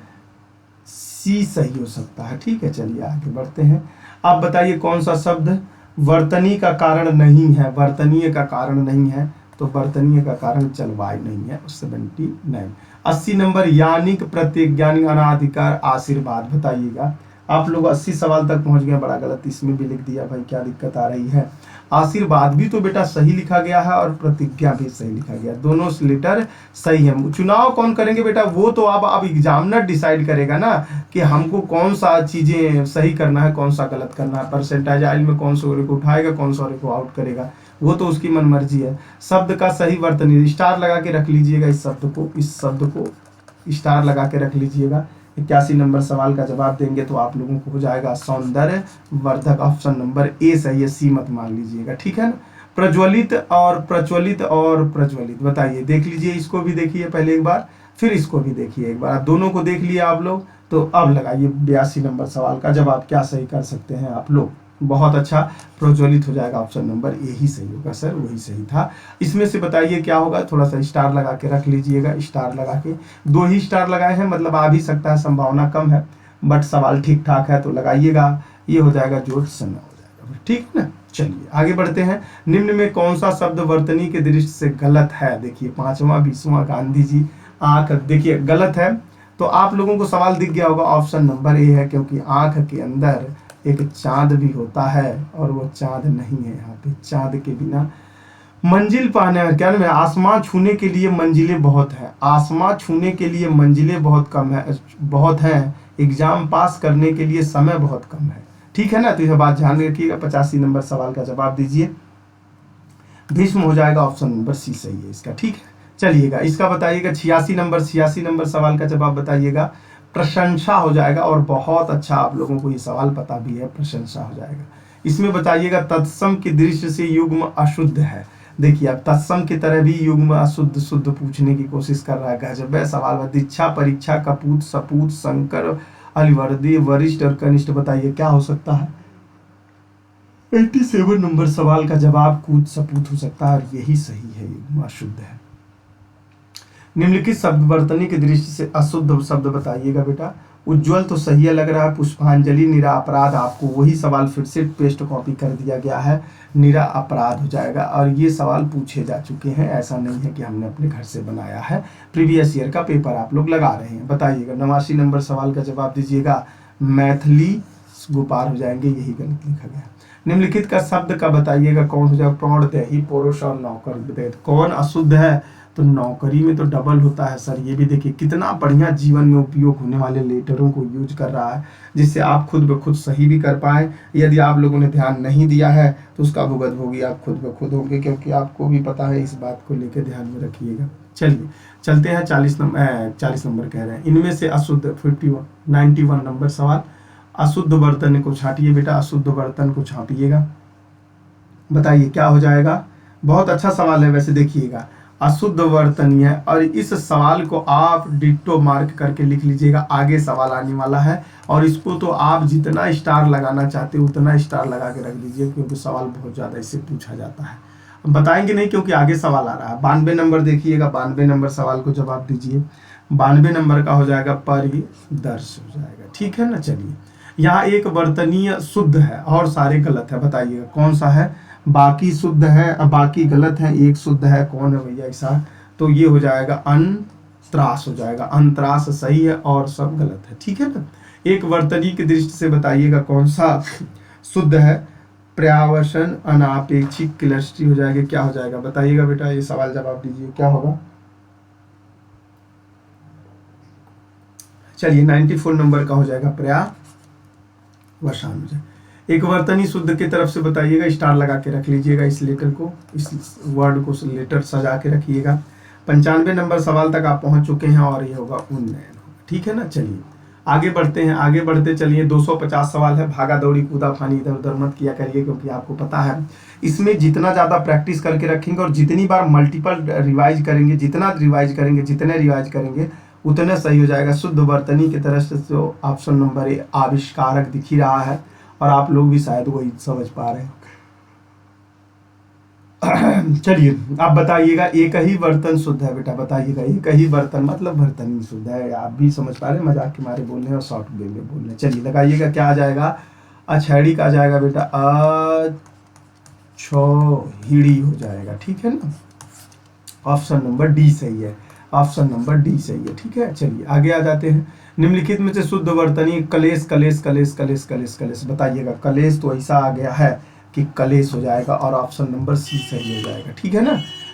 सी सही हो सकता है, ठीक है। चलिए आगे बढ़ते हैं। आप बताइए कौन सा शब्द वर्तनी का कारण नहीं है, वर्तनीय का कारण नहीं है। तो वर्तनीय का कारण जलवायु नहीं है। 79 80 नंबर यानिक प्रतिज्ञानिक अनाधिकार आशीर्वाद बताइएगा। आप लोग 80 सवाल तक पहुंच गए, बड़ा गलत इसमें भी लिख दिया भाई, क्या दिक्कत आ रही है। आशीर्वाद भी तो बेटा सही लिखा गया है और प्रतिज्ञा भी सही लिखा गया, दोनों लेटर सही है। चुनाव कौन करेंगे बेटा, वो तो अब एग्जामिनर डिसाइड करेगा ना कि हमको कौन सा चीजें सही करना है, कौन सा गलत करना है। परसेंटाइज आइल में कौन सा को उठाएगा, कौन सा को आउट करेगा, वो तो उसकी मन मर्जी है। शब्द का सही वर्तनी, स्टार लगा के रख लीजिएगा, इस शब्द को स्टार लगा के रख लीजिएगा। 81 नंबर सवाल का जवाब देंगे तो आप लोगों को हो जाएगा सौंदर्य वर्धक, ऑप्शन नंबर ए सही है, सी मत मान लीजिएगा, ठीक है ना। प्रज्वलित और प्रज्वलित और प्रज्वलित बताइए, देख लीजिए, इसको भी देखिए पहले एक बार, फिर इसको भी देखिए एक बार, दोनों को देख लिया आप लोग। तो अब लगाइए 82 नंबर सवाल का जवाब, क्या सही कर सकते हैं आप लोग। बहुत अच्छा, प्रज्वलित हो जाएगा, ऑप्शन नंबर ए ही सही होगा सर, वही सही था। इसमें से बताइए क्या होगा, थोड़ा सा स्टार लगा के रख लीजिएगा, स्टार लगा के, 2 ही स्टार लगाए हैं, मतलब आ भी सकता है, संभावना कम है, बट सवाल ठीक ठाक है तो लगाइएगा। ये हो जाएगा जो समय हो जाएगा, ठीक है ना। चलिए आगे बढ़ते हैं। निम्न में कौन सा शब्द वर्तनी के दृष्टि से गलत है। देखिए 5वां 20वां गांधी जी आंख, देखिए गलत है। तो आप लोगों को सवाल दिख गया होगा, ऑप्शन नंबर ए है, क्योंकि आंख के अंदर एक चांद भी होता है और वो चांद नहीं है। यहाँ पे चांद के बिना मंजिल पाने क्या नाम है, आसमां छूने के लिए मंजिलें बहुत हैं, आसमां छूने के लिए मंजिलें बहुत कम है, बहुत हैं, एग्जाम पास करने के लिए समय बहुत कम है। ठीक है ना, तो यह बात ध्यान रखिएगा। 85 नंबर सवाल का जवाब दीजिए। भीष्म हो जाएगा, ऑप्शन नंबर सी सही है इसका। ठीक है, चलिएगा इसका बताइएगा। 86 नंबर सवाल का जवाब बताइएगा। प्रशंसा हो जाएगा, और बहुत अच्छा आप लोगों को ये सवाल पता भी है, प्रशंसा हो जाएगा। इसमें बताइएगा तत्सम की दृष्टि से युग्म अशुद्ध है। देखिए अब तत्सम की तरह भी युग्म अशुद्ध शुद्ध पूछने की कोशिश कर रहा है। गजब है सवाल। दीक्षा परीक्षा कपूत सपूत संकर अलिवर्दी वरिष्ठ और कनिष्ठ, बताइए क्या हो सकता है। 87 नंबर सवाल का जवाब कूद सपूत हो सकता है, और यही सही है, युग्म अशुद्ध है। निम्नलिखित शब्द वर्तनी की दृष्टि से अशुद्ध शब्द बताइएगा बेटा। उज्ज्वल तो सही है लग रहा है, पुष्पांजलि निरा अपराध, आपको वही सवाल फिर से पेस्ट कॉपी कर दिया गया है, निरा अपराध हो जाएगा। और ये सवाल पूछे जा चुके हैं, ऐसा नहीं है कि हमने अपने घर से बनाया है, प्रीवियस ईयर का पेपर आप लोग लगा रहे हैं। बताइएगा 89 नंबर सवाल का जवाब दीजिएगा। मैथिली गुपार हो जाएंगे, यही गलत लिखा गया। निम्नलिखित का शब्द का बताइएगा कौन हो जाएगा। प्रौढ़ पुरुष और नौकर, कौन अशुद्ध है, तो नौकरी में तो डबल होता है सर। ये भी देखिए कितना बढ़िया जीवन में उपयोग होने वाले लेटरों को यूज कर रहा है, जिससे आप खुद ब खुद सही भी कर पाए। यदि आप लोगों ने ध्यान नहीं दिया है तो उसका भुगतभोगी आप खुद ब खुद होंगे, क्योंकि आपको भी पता है, इस बात को लेकर ध्यान में रखिएगा। चलिए चलते हैं 40 नंबर कह रहे हैं। इनमें से अशुद्ध 91 नंबर सवाल। अशुद्ध बर्तन को छाटिए बेटा, अशुद्ध बर्तन को छापिएगा, बताइए क्या हो जाएगा। बहुत अच्छा सवाल है वैसे, देखिएगा अशुद्ध वर्तनीय है, और इस सवाल को आप डिट्टो मार्क करके लिख लीजिएगा। आगे सवाल आने वाला है, और इसको तो आप जितना स्टार लगाना चाहते हो उतना स्टार लगा के रख दीजिए, क्योंकि सवाल बहुत ज़्यादा इससे पूछा जाता है। बताएंगे नहीं क्योंकि आगे सवाल आ रहा है। 92 नंबर देखिएगा, 92 नंबर सवाल को जवाब दीजिए। 92 नंबर का हो जाएगा परिदर्श हो जाएगा। ठीक है ना, चलिए यहाँ एक वर्तनीय शुद्ध है और सारे गलत है, बताइएगा कौन सा है। बाकी शुद्ध है, बाकी गलत है, एक शुद्ध है, कौन है भैया ऐसा, तो ये हो जाएगा अंतरास हो जाएगा। अंतरास सही है और सब गलत है। ठीक है ना, एक वर्तनी की दृष्टि से बताइएगा कौन सा शुद्ध है। पर्यावरण अनापेक्षिक क्लस्टरी हो जाएगा, क्या हो जाएगा बताइएगा बेटा, ये सवाल जवाब दीजिए क्या होगा। चलिए 94 नंबर का हो जाएगा पर्यावरण हो जाए। एक वर्तनी शुद्ध की तरफ से बताइएगा, स्टार लगा के रख लीजिएगा इस लेटर को, इस वर्ड को लेटर सजा के रखिएगा। 95 नंबर सवाल तक आप पहुंच चुके हैं, और ये होगा उन्नयन। ठीक है ना, चलिए आगे बढ़ते हैं, आगे बढ़ते चलिए। 250 सवाल है। भागा दौड़ी कूदा फानी इधर उधर मत किया करिए, क्योंकि आपको पता है इसमें जितना ज़्यादा प्रैक्टिस करके रखेंगे और जितनी बार मल्टीपल रिवाइज करेंगे, जितना रिवाइज करेंगे, जितने रिवाइज करेंगे उतने सही हो जाएगा। शुद्ध वर्तनी की तरफ से जो ऑप्शन नंबर ए आविष्कारक दिख ही रहा है, और आप लोग भी शायद वही समझ पा रहे हैं। चलिए आप बताइएगा, एक ही बर्तन शुद्ध है बेटा, बताइएगा एक ही बर्तन मतलब बर्तन ही शुद्ध है। आप भी समझ पा रहे हैं, मजाक के मारे बोल रहे हैं और शॉर्ट वे में बोल रहे हैं। चलिए लगाइएगा, क्या आ जाएगा। अछैड़ी का आ जाएगा बेटा, अछौहिड़ी हो जाएगा। ठीक है ना, ऑप्शन नंबर डी सही है, ऑप्शन नंबर डी सही है। ठीक है, चलिए आगे आ जाते हैं। निम्नलिखित में से शुद्ध वर्तनी कलेश कलेश कलेश कलेश कलेश कलेश, बताइएगा। कलेश तो ऐसा आ गया है कि कलेश हो जाएगा, और ऑप्शन नंबर सी सही हो जाएगा। ठीक है ना,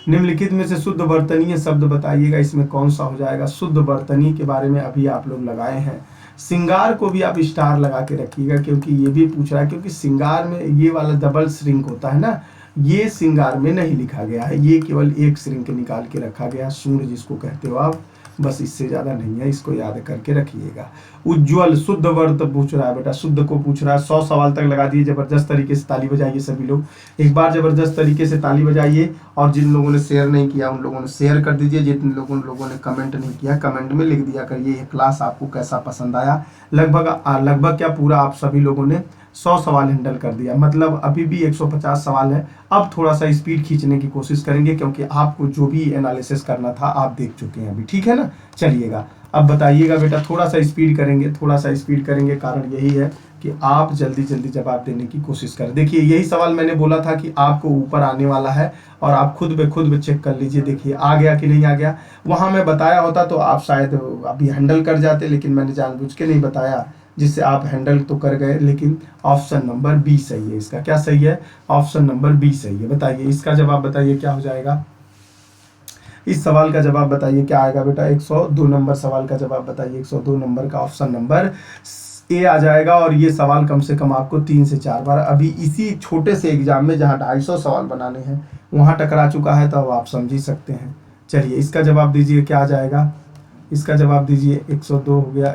निम्नलिखित में से शुद्ध वर्तनीय शब्द बताइएगा, इसमें कौन सा हो जाएगा। शुद्ध वर्तनी के बारे में अभी आप लोग लगाए हैं। श्रृंगार को भी आप स्टार लगा के रखिएगा, क्योंकि ये भी पूछ रहा है, क्योंकि श्रृंगार में ये वाला डबल श्रिंक होता है ना, ये श्रृंगार में नहीं लिखा गया है, ये केवल एक श्रिंक निकाल के रखा गया, शून्य जिसको कहते हो आप, बस इससे ज्यादा नहीं है, इसको याद करके रखिएगा। उज्ज्वल शुद्ध वर्त पूछ रहा है बेटा, शुद्ध को पूछ रहा है। 100 सवाल तक लगा दिए, जबरदस्त तरीके से ताली बजाइए सभी लोग, एक बार जबरदस्त तरीके से ताली बजाइए। और जिन लोगों ने शेयर नहीं किया उन लोगों ने शेयर कर दीजिए, जिन लोगों ने कमेंट नहीं किया कमेंट में लिख दिया करिए ये क्लास आपको कैसा पसंद आया। लगभग क्या पूरा आप सभी लोगों ने 100 सवाल हैंडल कर दिया, मतलब अभी भी 150 सवाल है। अब थोड़ा सा स्पीड खींचने की कोशिश करेंगे, क्योंकि आपको जो भी एनालिसिस करना था आप देख चुके हैं अभी। ठीक है ना, चलिएगा अब बताइएगा बेटा, थोड़ा सा स्पीड करेंगे, थोड़ा सा स्पीड करेंगे, कारण यही है कि आप जल्दी जल्दी जवाब देने की कोशिश करें। देखिए यही सवाल मैंने बोला था कि आपको ऊपर आने वाला है, और आप खुद ब चेक कर लीजिए, देखिए आ गया कि नहीं आ गया। वहाँ मैं बताया होता तो आप शायद अभी हैंडल कर जाते, लेकिन मैंने जानबूझ के नहीं बताया, जिससे आप हैंडल तो कर गए, लेकिन ऑप्शन नंबर बी सही है। इसका क्या सही है? ऑप्शन नंबर बी सही है। बताइए इसका जवाब, बताइए क्या हो जाएगा? इस सवाल का जवाब बताइए क्या आएगा बेटा? 102 नंबर सवाल का जवाब बताइए। 102 नंबर का ऑप्शन नंबर ए आ जाएगा। और ये सवाल कम से कम आपको 3 से 4 बार अभी इसी छोटे से एग्जाम में, जहाँ 250 सवाल बनाने हैं, वहाँ टकरा चुका है, तो अब आप समझ ही सकते हैं। चलिए इसका जवाब दीजिए क्या आ जाएगा? इसका जवाब दीजिए। 102 हो गया,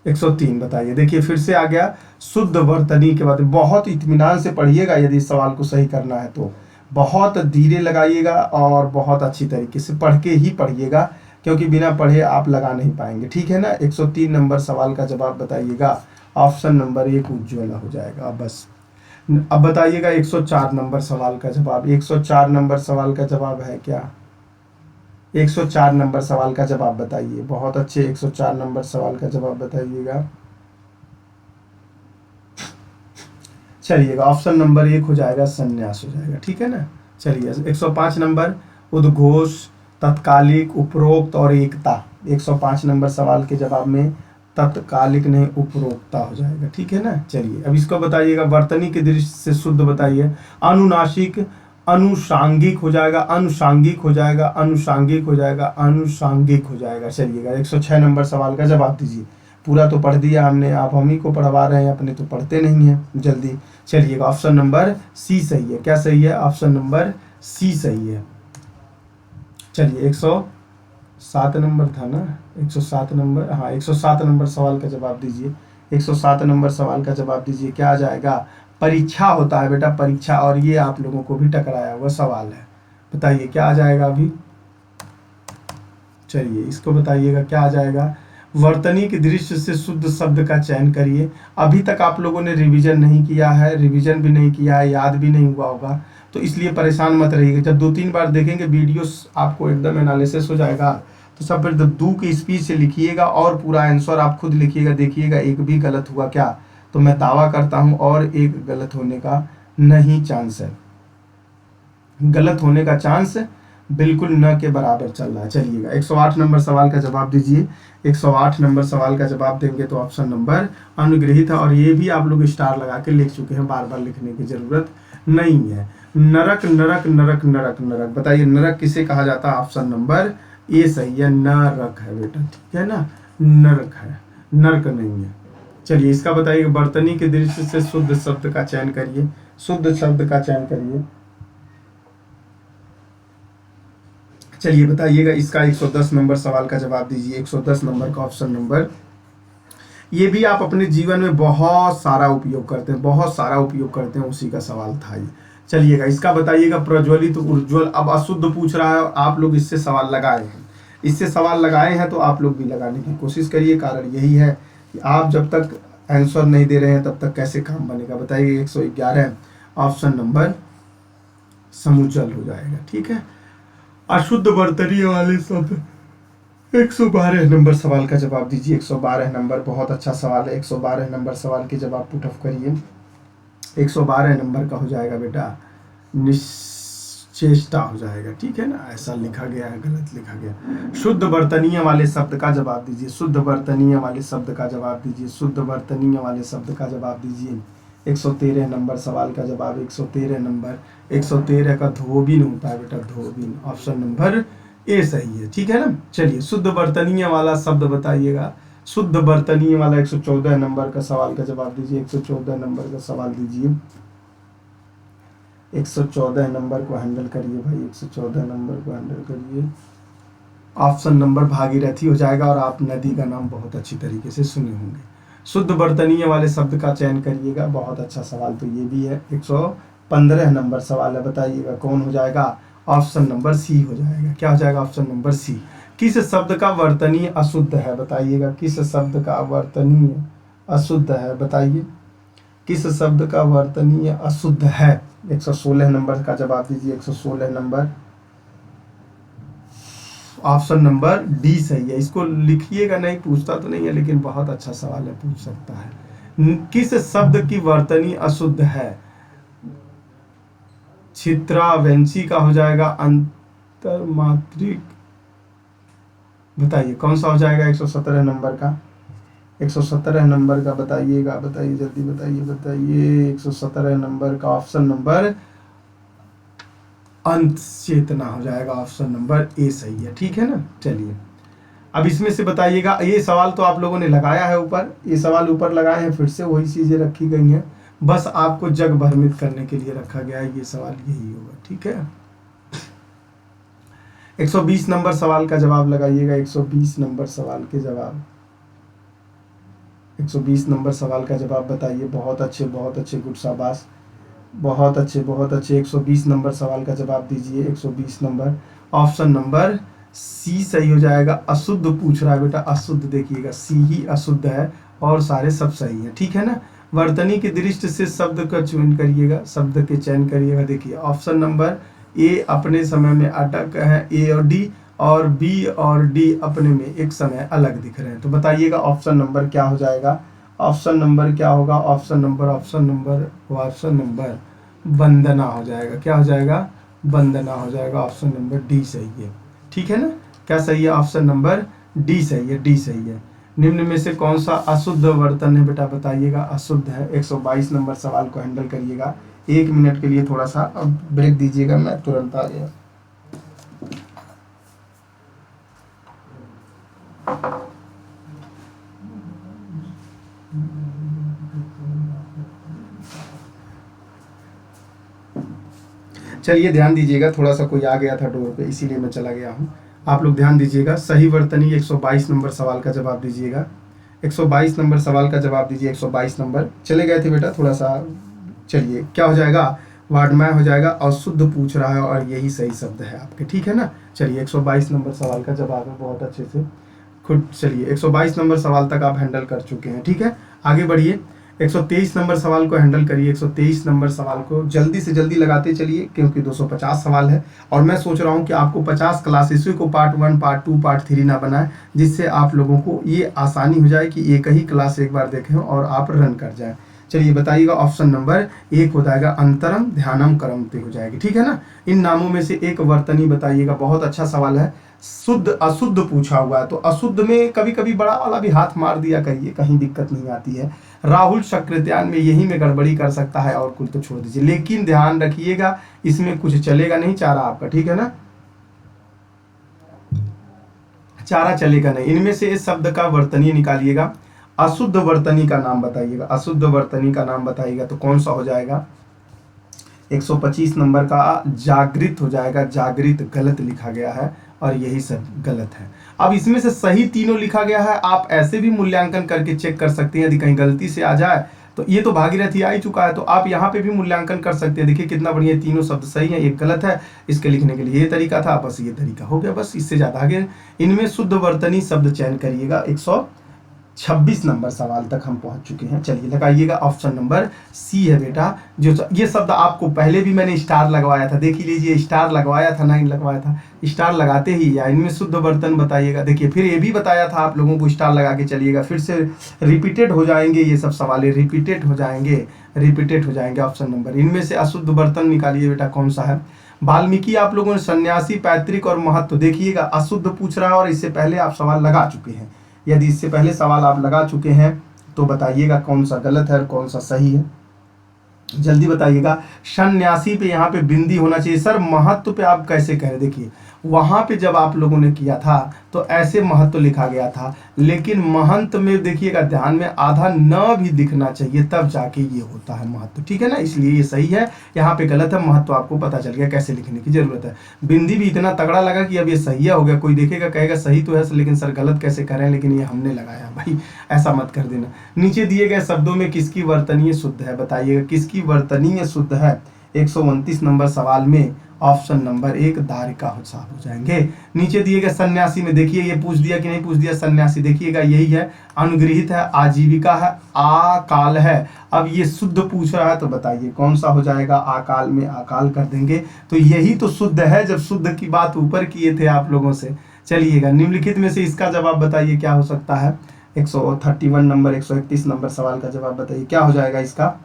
103 बताइए। देखिए फिर से आ गया शुद्ध वर्तनी के बाद। बहुत इत्मीनान से पढ़िएगा, यदि इस सवाल को सही करना है तो बहुत धीरे लगाइएगा और बहुत अच्छी तरीके से पढ़ के ही पढ़िएगा, क्योंकि बिना पढ़े आप लगा नहीं पाएंगे, ठीक है ना। 103 नंबर सवाल का जवाब बताइएगा। ऑप्शन नंबर 1 उज्ज्वल हो जाएगा। अब बस अब बताइएगा 104 नंबर सवाल का जवाब। 104 नंबर सवाल का जवाब है क्या? 104 नंबर सवाल का जवाब बताइए। बहुत अच्छे, 104 नंबर सवाल का जवाब बताइएगा। चलिएगा ऑप्शन नंबर 1 हो जाएगा, संन्यास हो जाएगा, ठीक है ना। चलिए 105 नंबर उद्घोष, तत्कालिक, उपरोक्त और एकता। 105 नंबर सवाल के जवाब में तत्कालिक नहीं उपरोक्ता हो जाएगा, ठीक है ना। चलिए अब इसको बताइएगा, वर्तनी के दृष्टि से शुद्ध बताइए। अनुनासिक, अनुषांगिक हो जाएगा, अनुषांगिक हो जाएगा, अनुषांगिक हो जाएगा, अनुषांगिक हो जाएगा। चलिएगा 106 नंबर सवाल का जवाब दीजिए। पूरा तो पढ़ दिया हमने, आप हम ही को पढ़वा रहे हैं, अपने तो पढ़ते नहीं हैं जल्दी। चलिएगा ऑप्शन नंबर सी सही है। क्या सही है? ऑप्शन नंबर सी सही है। चलिए 107 नंबर था ना, 107 नंबर, हाँ 107 नंबर सवाल का जवाब दीजिए। 107 नंबर सवाल का जवाब दीजिए। क्या आ जाएगा? परीक्षा होता है बेटा, परीक्षा। और ये आप लोगों को भी टकराया हुआ सवाल है। बताइए क्या आ जाएगा अभी? चलिए इसको बताइएगा क्या आ जाएगा? वर्तनी की दृष्टि से शुद्ध शब्द का चयन करिए। अभी तक आप लोगों ने रिवीजन नहीं किया है, रिवीजन भी नहीं किया है, याद भी नहीं हुआ होगा, तो इसलिए परेशान मत रहिएगा। जब 2-3 बार देखेंगे वीडियो आपको एकदम एनालिसिस हो जाएगा। तो सब फिर दू की स्पीड से लिखिएगा और पूरा आंसर आप खुद लिखिएगा। देखिएगा एक भी गलत हुआ क्या, तो मैं दावा करता हूँ और एक गलत होने का नहीं चांस है। गलत होने का चांस बिल्कुल न के बराबर चल रहा है। चलिएगा 108 नंबर सवाल का जवाब दीजिए। 108 नंबर सवाल का जवाब देंगे तो ऑप्शन नंबर अनुग्रहित है। और ये भी आप लोग स्टार लगा के लिख चुके हैं, बार बार लिखने की जरूरत नहीं है। नरक, नरक, नरक, नरक, नरक। बताइए नरक किसे कहा जाता है? ऑप्शन नंबर ए सही है, नरक है बेटा, ठीक है ना, नरक है, नरक नहीं है। चलिए इसका बताइए, वर्तनी के दृष्टि से शुद्ध शब्द का चयन करिए। शुद्ध शब्द का चयन करिए। चलिए बताइएगा इसका 110 नंबर सवाल का जवाब दीजिए। 110 नंबर का ऑप्शन नंबर, ये भी आप अपने जीवन में बहुत सारा उपयोग करते हैं, बहुत सारा उपयोग करते हैं, उसी का सवाल था ये। चलिएगा इसका बताइएगा, प्रज्वलित, उज्ज्वल। अब अशुद्ध पूछ रहा है, आप लोग इससे सवाल लगाए हैं, इससे सवाल लगाए हैं, तो आप लोग भी लगाने की कोशिश करिए। कारण यही है कि आप जब तक आंसर नहीं दे रहे हैं तब तक कैसे काम बनेगा। बताइए 111 ऑप्शन नंबर समुज्जल हो जाएगा, ठीक है। अशुद्ध वर्तनी वाले शब्द। 112 नंबर सवाल का जवाब दीजिए। 112 नंबर बहुत अच्छा सवाल है। 112 नंबर सवाल के जवाब पुट ऑफ करिए। 112 नंबर का हो जाएगा बेटा निश्चेष्टा हो जाएगा, ठीक है ना, ऐसा लिखा गया है, गलत लिखा गया। शुद्ध वर्तनीय वाले शब्द का जवाब दीजिए। शुद्ध वर्तनीय वाले शब्द का जवाब दीजिए। शुद्ध वर्तनीय वाले शब्द का जवाब दीजिए। 113 नंबर सवाल का जवाब। 113 नंबर, 113 का धोबिन होता है बेटा, धोबिन। ऑप्शन नंबर ए सही है, ठीक है ना। चलिए शुद्ध वर्तनीय वाला शब्द बताइएगा। शुद्ध वर्तनीय वाला 114 नंबर का सवाल का जवाब दीजिए। 114 नंबर का सवाल दीजिए। 114 नंबर को हैंडल करिए भाई, 114 नंबर को हैंडल करिए। ऑप्शन नंबर भागीरथी हो जाएगा। और आप नदी का नाम बहुत अच्छी तरीके से सुने होंगे। शुद्ध वर्तनीय वाले शब्द का चयन करिएगा। बहुत अच्छा सवाल तो ये भी है। 115 नंबर सवाल है, बताइएगा कौन हो जाएगा? ऑप्शन नंबर सी हो जाएगा। क्या हो जाएगा? Option number C. किस शब्द का वर्तनीय अशुद्ध है? बताइएगा किस शब्द का वर्तनीय अशुद्ध है? बताइए किस शब्द का वर्तनीय अशुद्ध है? 116 नंबर का जवाब दीजिए। 116 नंबर, ऑप्शन नंबर डी सही है। इसको लिखिएगा, नहीं पूछता तो नहीं है, लेकिन बहुत अच्छा सवाल है, पूछ सकता है। किस शब्द की वर्तनी अशुद्ध है? छित्रावंशी का हो जाएगा, अंतर्मात्रिक। बताइए कौन सा हो जाएगा? 117 नंबर का 117 नंबर का बताइएगा, बताइए जल्दी बताइए बताइए। 117 नंबर का ऑप्शन नंबर अंत चेतना हो जाएगा, ऑप्शन नंबर ए सही है, ठीक है ना। चलिए अब इसमें से बताइएगा, ये सवाल तो आप लोगों ने लगाया है ऊपर, ये सवाल ऊपर लगाए हैं, फिर से वही चीजें रखी गई हैं, बस आपको जग भ्रमित करने के लिए रखा गया है, ये सवाल यही होगा, ठीक है। 120 नंबर सवाल का जवाब लगाइएगा, 120 नंबर सवाल के जवाब, 120 नंबर सवाल का जवाब बताइए। बहुत अच्छे गुड शाबाश, बहुत अच्छे बहुत अच्छे। 120 नंबर सवाल का जवाब दीजिए, 120 नंबर, ऑप्शन नंबर सी सही हो जाएगा। अशुद्ध पूछ रहा है बेटा, अशुद्ध देखिएगा, सी ही अशुद्ध है और सारे सब सही है, ठीक है ना। वर्तनी की दृष्टि से शब्द का चयन करिएगा, शब्द के चयन करिएगा। देखिए ऑप्शन नंबर ए अपने समय में अटक है, ए और डी, और बी और डी अपने में एक समय अलग दिख रहे हैं। तो बताइएगा ऑप्शन नंबर क्या हो जाएगा, ऑप्शन नंबर क्या होगा, ऑप्शन नंबर वंदना हो जाएगा। क्या हो जाएगा, वंदना हो जाएगा, ऑप्शन नंबर डी सही है, ठीक है ना। क्या सही है, ऑप्शन नंबर डी सही है, डी सही है। निम्न में से कौन सा अशुद्ध वर्तन है बेटा, बताइएगा। अशुद्ध है। 122 नंबर सवाल को हैंडल करिएगा। 1 मिनट के लिए थोड़ा सा अब ब्रेक दीजिएगा, मैं तुरंत आ गया। चलिए ध्यान दीजिएगा, थोड़ा सा कोई आ गया था डोर पे, इसीलिए मैं चला गया हूँ। आप लोग ध्यान दीजिएगा, सही वर्तनी 122 नंबर सवाल का जवाब दीजिएगा। 122 नंबर सवाल का जवाब दीजिए। 122 नंबर चले गए थे बेटा, थोड़ा सा। चलिए क्या हो जाएगा, वार्डमय हो जाएगा, अशुद्ध पूछ रहा है और यही सही शब्द है आपके, ठीक है ना। चलिए 122 नंबर सवाल का जवाब है, बहुत अच्छे से खुद। चलिए 122 नंबर सवाल तक आप हैंडल कर चुके हैं, ठीक है। आगे बढ़िए, 123 नंबर सवाल को हैंडल करिए। 123 नंबर सवाल को जल्दी से जल्दी लगाते चलिए, क्योंकि 250 सवाल है और मैं सोच रहा हूँ कि आपको 50 क्लासेस को पार्ट 1 पार्ट 2 पार्ट 3 ना बनाए, जिससे आप लोगों को ये आसानी हो जाए कि एक ही क्लास एक बार देखें और आप रन कर जाएं। चलिए बताइएगा, ऑप्शन नंबर 1 हो जाएगा, अंतरम ध्यानम करमते हो जाएगी, ठीक है ना। इन नामों में से एक वर्तनी बताइएगा। बहुत अच्छा सवाल है, शुद्ध अशुद्ध पूछा हुआ है, तो अशुद्ध में कभी कभी बड़ा वाला भी हाथ मार दिया करिए, कहीं दिक्कत नहीं आती है। राहुल शक्रत्यान में यही में गड़बड़ी कर सकता है, और कुछ तो छोड़ दीजिए, लेकिन ध्यान रखिएगा इसमें कुछ चलेगा नहीं, चारा आपका, ठीक है ना, चारा चलेगा नहीं। इनमें से इस शब्द का वर्तनी निकालिएगा, अशुद्ध वर्तनी का नाम बताइएगा, अशुद्ध वर्तनी का नाम बताइएगा तो कौन सा हो जाएगा। 125 नंबर का जागृत हो जाएगा, जागृत गलत लिखा गया है और यही सब गलत है। अब इसमें से सही तीनों लिखा गया है, आप ऐसे भी मूल्यांकन करके चेक कर सकते हैं, यदि कहीं गलती से आ जाए तो ये तो भागीरथी आ ही चुका है, तो आप यहाँ पे भी मूल्यांकन कर सकते हैं। देखिए कितना बढ़िया, तीनों शब्द सही है, एक गलत है। इसके लिखने के लिए ये तरीका था, बस ये तरीका हो गया, बस इससे ज्यादा आगे। इनमें शुद्ध वर्तनी शब्द चयन करिएगा। 126 नंबर सवाल तक हम पहुंच चुके हैं। चलिए लगाइएगा, ऑप्शन नंबर सी है बेटा। जो ये शब्द आपको पहले भी मैंने स्टार लगवाया था, देख लीजिए, स्टार लगवाया था, 9 लगवाया था, स्टार लगाते ही या इनमें शुद्ध बर्तन बताइएगा। देखिए फिर ये भी बताया था आप लोगों को, स्टार लगा के चलिएगा, फिर से रिपीटेड हो जाएंगे ये सब सवाल, रिपीटेड हो जाएंगे। ऑप्शन नंबर, इनमें से अशुद्ध बर्तन निकालिए बेटा, कौन सा है। वाल्मीकि आप लोगों ने सन्यासी, पैतृक और महत्व, देखिएगा अशुद्ध पूछ रहा है और इससे पहले आप सवाल लगा चुके हैं। यदि इससे पहले सवाल आप लगा चुके हैं तो बताइएगा कौन सा गलत है और कौन सा सही है, जल्दी बताइएगा। सन्यासी पे यहाँ पे बिंदी होना चाहिए सर, महत्व पे आप कैसे कह रहे, देखिए वहां पे जब आप लोगों ने किया था तो ऐसे महत्व लिखा गया था, लेकिन महंत में देखिएगा ध्यान में आधा न भी दिखना चाहिए, तब जाके ये होता है महत्व, ठीक है ना, इसलिए ये सही है। यहाँ पे गलत है, महत्व आपको पता चल गया कैसे लिखने की जरूरत है। बिंदी भी इतना तगड़ा लगा कि अब ये सही हो गया, कोई देखेगा कहेगा सही तो है लेकिन सर गलत कैसे करें, लेकिन ये हमने लगाया, भाई ऐसा मत कर देना। नीचे दिए गए शब्दों में किसकी वर्तनीय शुद्ध है, बताइएगा किसकी वर्तनीय शुद्ध है। 129 नंबर सवाल में ऑप्शन नंबर 1 दारिका साफ हो जाएंगे। नीचे दिए गए सन्यासी में देखिए ये पूछ दिया कि नहीं पूछ दिया, सन्यासी देखिएगा यही है, अनुग्रहित है, आजीविका है, आकाल है। अब ये शुद्ध पूछ रहा है तो बताइए कौन सा हो जाएगा, आकाल में आकाल कर देंगे, तो यही तो शुद्ध है जब शुद्ध की बात ऊपर किए थे आप लोगों से। चलिएगा निम्नलिखित में से इसका जवाब बताइए क्या हो सकता है। 131 नंबर 131 नंबर सवाल का जवाब बताइए क्या हो जाएगा इसका,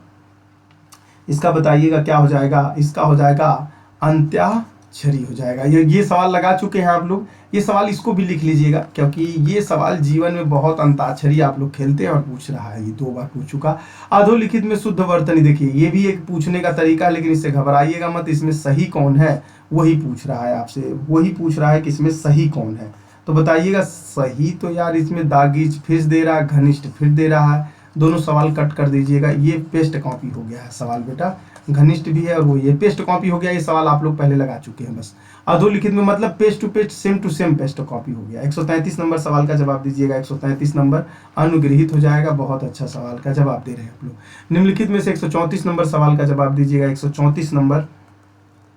इसका बताइएगा क्या हो जाएगा। इसका हो जाएगा अंत्या छरी हो जाएगा। ये सवाल लगा चुके हैं आप लोग, ये सवाल इसको भी लिख लीजिएगा, क्योंकि ये सवाल जीवन में बहुत अंताक्षरी आप लोग खेलते हैं और पूछ रहा है, ये 2 बार पूछ चुका। अधोलिखित में शुद्ध वर्तनी, देखिए ये भी एक पूछने का तरीका है, लेकिन इससे घबराइएगा मत, इसमें सही कौन है वही पूछ रहा है आपसे, वही पूछ रहा है कि इसमें सही कौन है। तो बताइएगा सही, तो यार इसमें दागीच फिर दे रहा है, घनिष्ठ फिर दे रहा है, दोनों सवाल कट कर दीजिएगा। ये पेस्ट कॉपी हो गया है सवाल बेटा, घनिष्ठ भी है और वो ये पेस्ट कॉपी हो गया। ये सवाल आप लोग पहले लगा चुके हैं बस। अधोलिखित में मतलब paste to paste, same to same paste copy हो गया। 133 नंबर सवाल का जवाब दीजिएगा, 133 नंबर अनुग्रहित हो जाएगा। बहुत अच्छा सवाल का जवाब दे रहे हैं आप लोग। निम्नलिखित में से 134 नंबर सवाल का जवाब दीजिएगा, 134 नंबर,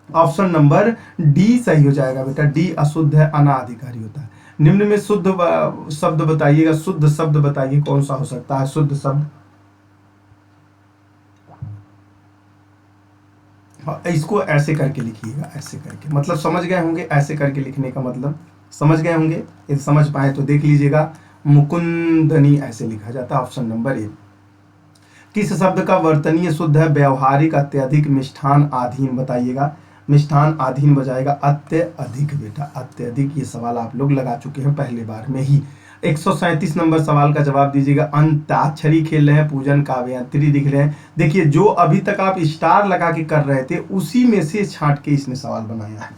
ऑप्शन नंबर डी सही हो जाएगा बेटा। डी अशुद्ध है, अनाधिकारी होता है। निम्न में शुद्ध शब्द बताइएगा, शुद्ध शब्द बताइए कौन सा हो सकता है शुद्ध शब्द। इसको ऐसे करके लिखिएगा, ऐसे करके, मतलब समझ गए होंगे, ऐसे करके लिखने का मतलब समझ गए होंगे। यदि समझ पाए तो देख लीजिएगा, मुकुंदनी ऐसे लिखा जाता है, ऑप्शन नंबर ए। किस शब्द का वर्तनीय शुद्ध है, व्यवहारिक, अत्यधिक, मिष्ठान, आधीन, बताइएगा। मिष्ठान आधीन बजाएगा अत्यधिक बेटा, अत्यधिक। ये सवाल आप लोग लगा चुके हैं पहले बार में ही। 137 नंबर सवाल का जवाब दीजिएगा। अंताक्षरी खेल रहे हैं, पूजन काव्यांतरी दिख रहे हैं। देखिए जो अभी तक आप स्टार लगा के कर रहे थे उसी में से छांट के इसने सवाल बनाया है,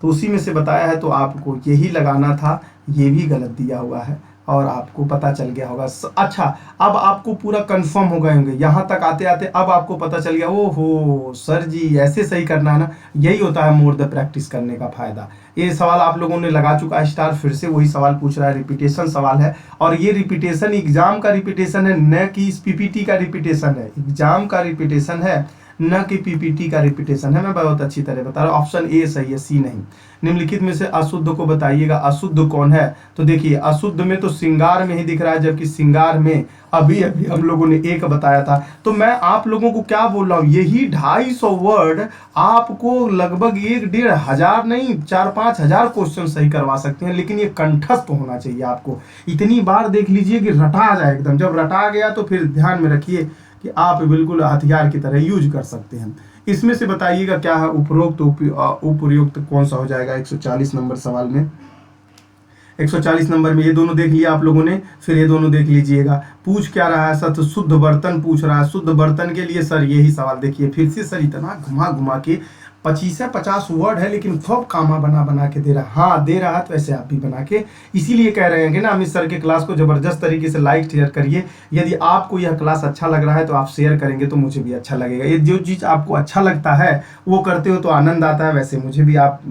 तो उसी में से बताया है, तो आपको यही लगाना था। ये भी गलत दिया हुआ है और आपको पता चल गया होगा। अच्छा, अब आपको पूरा कंफर्म हो गए होंगे यहाँ तक आते आते, अब आपको पता चल गया, ओहो सर जी ऐसे सही करना है ना। यही होता है मोर द प्रैक्टिस करने का फायदा। ये सवाल आप लोगों ने लगा चुका है स्टार, फिर से वही सवाल पूछ रहा है, रिपीटेशन सवाल है। और ये रिपीटेशन एग्जाम का रिपीटेशन है, न कि इस पीपीटी का रिपीटेशन है। एग्जाम का रिपीटेशन है, न कि पीपीटी का रिपीटेशन है। मैं बहुत अच्छी तरह बता रहा हूँ। ऑप्शन ए सही है, सी नहीं। निम्नलिखित में से अशुद्ध को बताइएगा, अशुद्ध कौन है। तो देखिए अशुद्ध में तो श्रृंगार में ही दिख रहा है, जबकि श्रृंगार में अभी अभी हम लोगों ने एक बताया था। तो मैं आप लोगों को क्या बोल रहा हूँ, यही 250 वर्ड आपको लगभग 1-1.5 नहीं 4-5 हजार क्वेश्चन सही करवा सकते हैं, लेकिन ये कंठस्थ होना चाहिए आपको। इतनी बार देख लीजिए कि रटा जाए एकदम। जब रटा गया तो फिर ध्यान में रखिए कि आप बिल्कुल हथियार की तरह यूज कर सकते हैं। इसमें से बताइएगा क्या है उपरोक्त उपयुक्त कौन सा हो जाएगा 140 नंबर सवाल में। 140 नंबर में ये दोनों देख लिया आप लोगों ने, फिर ये दोनों देख लीजिएगा। पूछ क्या रहा है सर, तो शुद्ध बर्तन पूछ रहा है। शुद्ध बर्तन के लिए सर यही सवाल देखिए, फिर से सर इतना घुमा घुमा के 25 से 50 वर्ड है, लेकिन खूब कामा बना बना के दे रहा है। हाँ दे रहा है, तो ऐसे आप भी बना के, इसीलिए कह रहे हैं कि ना अमित सर के क्लास को जबरदस्त तरीके से लाइक शेयर करिए। यदि आपको यह क्लास अच्छा लग रहा है तो आप शेयर करेंगे तो मुझे भी अच्छा लगेगा। ये जो चीज़ आपको अच्छा लगता है वो करते हो तो आनंद आता है, वैसे मुझे भी आप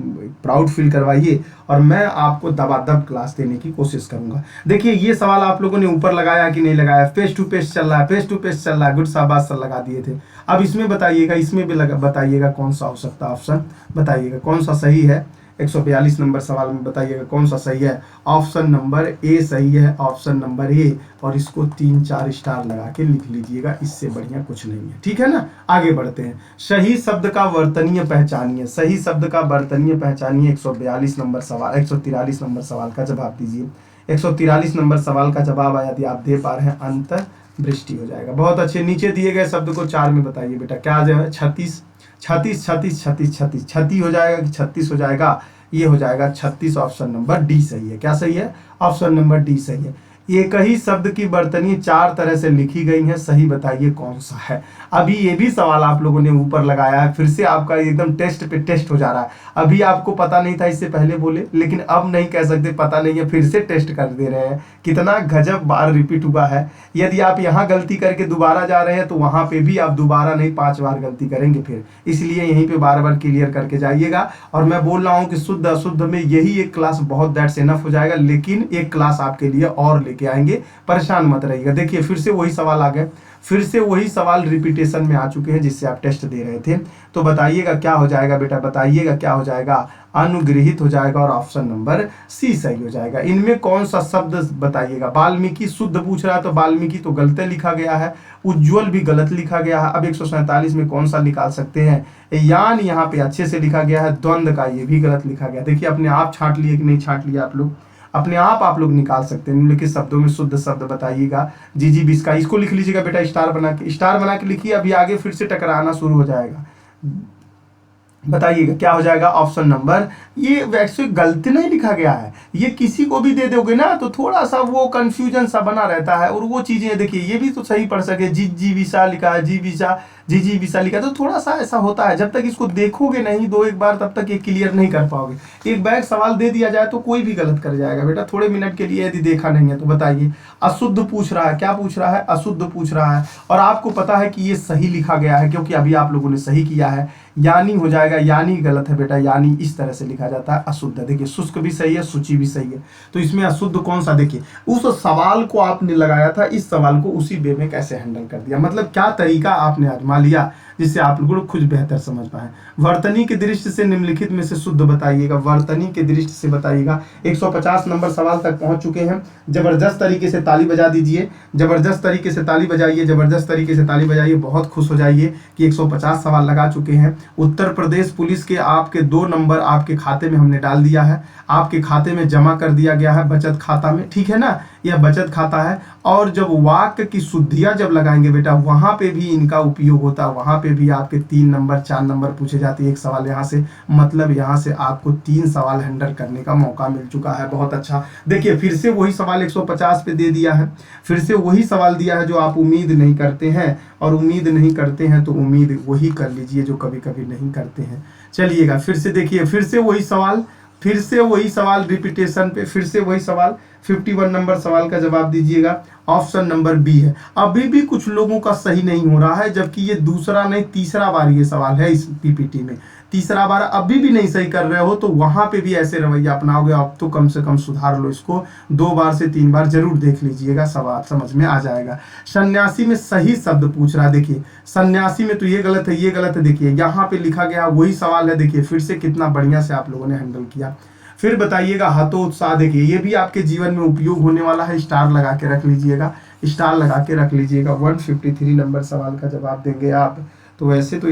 प्राउड फील करवाइए और मैं आपको दबादब क्लास देने की कोशिश करूंगा। देखिए ये सवाल आप लोगों ने ऊपर लगाया कि नहीं लगाया, फेस टू फेस चल रहा है, फेस टू फेस चल रहा है, गुड शाबाश सर लगा दिए थे। अब इसमें बताइएगा, इसमें भी बताइएगा कौन सा हो सकता है ऑप्शन, बताइएगा कौन सा सही है। 142 नंबर सवाल में बताइएगा कौन सा सही है। ऑप्शन नंबर ए सही है, ऑप्शन नंबर ए। और इसको 3-4 स्टार लगा के लिख लीजिएगा, इससे बढ़िया कुछ नहीं है, ठीक है ना। आगे बढ़ते हैं। सही शब्द का वर्तनीय पहचानिए, सही शब्द का वर्तनीय पहचानिए। 142 नंबर सवाल, 143 नंबर सवाल का जवाब दीजिए। 143 नंबर सवाल का जवाब आया, यदि आप दे पा रहे हैं अंतर्दृष्टि हो जाएगा। बहुत अच्छे। नीचे दिए गए शब्द को 4 में बताइए बेटा, क्या जो है 36 36 36 36 36 36 हो जाएगा कि 36 हो जाएगा, ये हो जाएगा 36। ऑप्शन नंबर डी सही है। क्या सही है, ऑप्शन नंबर डी सही है। एक ही शब्द की वर्तनी 4 तरह से लिखी गई है, सही बताइए कौन सा है। अभी ये भी सवाल आप लोगों ने ऊपर लगाया है, फिर से आपका एकदम टेस्ट पे टेस्ट हो जा रहा है। अभी आपको पता नहीं था इससे पहले बोले, लेकिन अब नहीं कह सकते पता नहीं है, फिर से टेस्ट कर दे रहे हैं। कितना गजब बार रिपीट हुआ है। यदि आप यहाँ गलती करके दोबारा जा रहे हैं तो वहां पे भी आप दोबारा नहीं 5 बार गलती करेंगे फिर, इसलिए यहीं पे बार बार क्लियर करके जाइएगा। और मैं बोल रहा हूँ कि शुद्ध अशुद्ध में यही एक क्लास बहुत दैट्स इनफ हो जाएगा, लेकिन एक क्लास आपके लिए और लेके आएंगे, परेशान मत रहिएगा। देखिए फिर से वही सवाल आ गए, फिर से वही सवाल रिपीटेशन में आ चुके हैं जिससे आप टेस्ट दे रहे थे। तो बताइएगा क्या हो जाएगा बेटा, बताइएगा क्या हो जाएगा, अनुग्रहित हो जाएगा और ऑप्शन नंबर सी सही हो जाएगा। इनमें कौन सा शब्द बताइएगा। वाल्मीकि शुद्ध पूछ रहा है तो वाल्मीकि तो गलत लिखा गया है, उज्ज्वल भी गलत लिखा गया है। अब 147 में कौन सा निकाल सकते हैं, यान यहाँ पे अच्छे से लिखा गया है, द्वंद्व का ये भी गलत लिखा गया। देखिए अपने आप छांट लिए कि नहीं छांट लिया, आप लोग अपने आप लोग निकाल सकते हैं। निम्नलिखित शब्दों में शुद्ध शब्द बताइएगा। जी बिस्का, इसको लिख लीजिएगा बेटा, स्टार बना के लिखिए। अभी आगे फिर से टकराना शुरू हो जाएगा। बताइएगा क्या हो जाएगा ऑप्शन नंबर। ये वैसे गलती नहीं लिखा गया है, ये किसी को भी दे दोगे ना तो थोड़ा सा वो कंफ्यूजन सा बना रहता है। और वो चीजें देखिए ये भी तो सही पढ़ सके, जी जी विसा लिखा है, जी विसा, जी जी विसा लिखा है, तो थोड़ा सा ऐसा होता है। जब तक इसको देखोगे नहीं दो एक बार तब तक ये क्लियर नहीं कर पाओगे। एक बैग सवाल दे दिया जाए तो कोई भी गलत कर जाएगा बेटा, थोड़े मिनट के लिए यदि देखा नहीं है तो। बताइए अशुद्ध पूछ रहा है, क्या पूछ रहा है, अशुद्ध पूछ रहा है। और आपको पता है कि ये सही लिखा गया है क्योंकि अभी आप लोगों ने सही किया है। यानी हो जाएगा, यानी गलत है बेटा, यानी इस तरह से लिखा जाता है अशुद्ध। देखिए शुष्क भी सही है, सूची भी सही है, तो इसमें अशुद्ध कौन सा। देखिए उस सवाल को आपने लगाया था, इस सवाल को उसी वे में कैसे हैंडल कर दिया, मतलब क्या तरीका आपने आजमा लिया जिससे आप लोग कुछ बेहतर समझ पाए। वर्तनी की दृष्टि से निम्नलिखित में से शुद्ध बताइएगा, वर्तनी की दृष्टि से बताइएगा। 150 नंबर सवाल तक पहुंच चुके हैं। जबरदस्त तरीके से ताली बजा दीजिए, जबरदस्त तरीके से ताली बजाइए, जबरदस्त तरीके से ताली बजाइए। बहुत खुश हो जाइए कि 150 सवाल लगा चुके हैं। उत्तर प्रदेश पुलिस के आपके 2 नंबर आपके खाते में हमने डाल दिया है, आपके खाते में जमा कर दिया गया है बचत खाता में, ठीक है ना, यह बचत खाता है। और जब वाक्य की शुद्धियां जब लगाएंगे बेटा वहां पे भी इनका उपयोग होता है, वहां पे भी आपके 3 नंबर 4 नंबर पूछे जाते हैं। एक सवाल यहाँ से, मतलब यहाँ से आपको 3 सवाल हैंडल करने का मौका मिल चुका है। बहुत अच्छा। देखिए फिर से वही सवाल 150 पे दे दिया है, फिर से वही सवाल दिया है जो आप उम्मीद नहीं करते हैं, और उम्मीद नहीं करते हैं तो उम्मीद वही कर लीजिए जो कभी कभी नहीं करते हैं। चलिएगा फिर से देखिए, फिर से वही सवाल, फिर से वही सवाल रिपीटेशन पे, फिर से वही सवाल। 51 नंबर सवाल का जवाब दीजिएगा, ऑप्शन नंबर बी है। अभी भी कुछ लोगों का सही नहीं हो रहा है, जबकि ये दूसरा नहीं तीसरा बार ये सवाल है इस पीपीटी में, तीसरा बार अभी भी नहीं सही कर रहे हो तो वहां पे भी ऐसे रवैया अपनाओगे। अब तो कम से कम सुधार लो इसको, 2 बार से 3 बार जरूर देख लीजिएगा, सवाल समझ में आ जाएगा। सन्यासी में सही शब्द पूछ रहा है, देखिए सन्यासी में तो ये गलत है, ये गलत है। देखिए यहाँ पे लिखा गया वही सवाल है, देखिए फिर से कितना बढ़िया से आप लोगों ने हैंडल किया। फिर बताइएगा हतोत्साह, देखिए ये भी आपके जीवन में उपयोग होने वाला है, स्टार लगा के रख लीजिएगा, स्टार लगा के रख लीजिएगा। 153 नंबर सवाल का जवाब देंगे आप। तो वैसे तो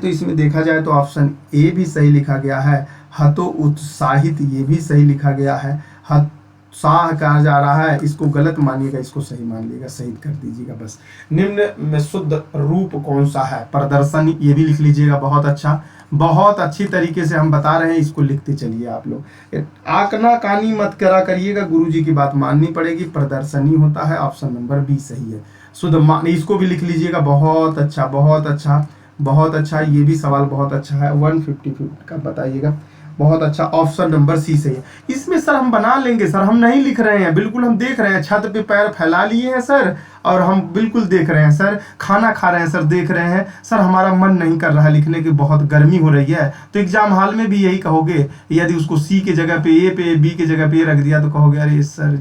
इसमें देखा जाए तो ऑप्शन ए भी सही लिखा गया है, हतो उत्साहित ये भी सही लिखा गया है, हतोत्साह कहा जा रहा है, इसको गलत मानिएगा, इसको सही मान लीजिएगा, सही कर दीजिएगा बस। निम्न में शुद्ध रूप कौन सा है, प्रदर्शन, ये भी लिख लीजिएगा। बहुत अच्छा, बहुत अच्छी तरीके से हम बता रहे हैं, इसको लिखते चलिए आप लोग। आकना कानी मत करा करिएगा, गुरुजी की बात माननी पड़ेगी, प्रदर्शनी होता है, ऑप्शन नंबर बी सही है। शुद्ध इसको भी लिख लीजिएगा। बहुत अच्छा, बहुत अच्छा, बहुत अच्छा, ये भी सवाल बहुत अच्छा है। 155 का बताइएगा, बहुत अच्छा, ऑप्शन नंबर सी सही है। इसमें सर हम बना लेंगे सर, हम नहीं लिख रहे हैं, बिल्कुल हम देख रहे हैं, छत पे पैर फैला लिए हैं सर, और हम बिल्कुल देख रहे हैं सर, खाना खा रहे हैं सर, देख रहे हैं सर, हमारा मन नहीं कर रहा लिखने की, बहुत गर्मी हो रही है। तो एग्जाम हॉल में भी यही कहोगे, यदि उसको सी के जगह पे ए पे, बी के जगह पे ए रख दिया तो कहोगे अरे सर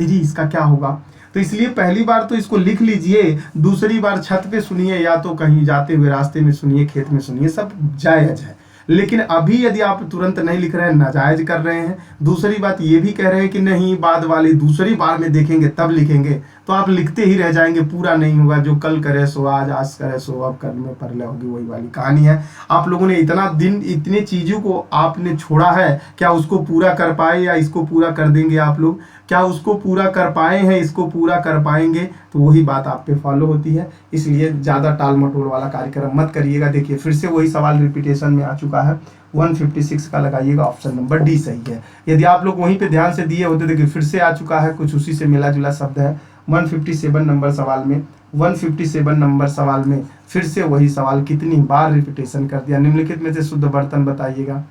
जी इसका क्या होगा। तो इसलिए पहली बार तो इसको लिख लीजिए, दूसरी बार छत पे सुनिए या तो कहीं जाते हुए रास्ते में सुनिए, खेत में सुनिए, सब जायज है। लेकिन अभी यदि आप तुरंत नहीं लिख रहे हैं, नाजायज कर रहे हैं। दूसरी बात ये भी कह रहे हैं कि नहीं बाद वाली दूसरी बार में देखेंगे तब लिखेंगे, तो आप लिखते ही रह जाएंगे, पूरा नहीं होगा। जो कल करे सो आज, आज करे सो अब, कल में परले होगी, वही वाली कहानी है। आप लोगों ने इतना दिन इतने चीजों को आपने छोड़ा है, क्या उसको पूरा कर पाए, या इसको पूरा कर देंगे आप लोग, क्या उसको पूरा कर पाए हैं, इसको पूरा कर पाएंगे, तो वही बात आप पे फॉलो होती है। इसलिए ज़्यादा टाल मटोल वाला कार्यक्रम मत करिएगा। देखिए फिर से वही सवाल रिपीटेशन में आ चुका है, 156 का लगाइएगा, ऑप्शन नंबर डी सही है। यदि आप लोग वहीं पे ध्यान से दिए होते, देखिए फिर से आ चुका है, कुछ उसी से मिला जुला शब्द है। 157 नंबर सवाल में, 157 नंबर सवाल में फिर से वही सवाल कितनी बार रिपीटेशन कर दिया। निम्नलिखित में से शुद्ध बर्तन बताइएगा,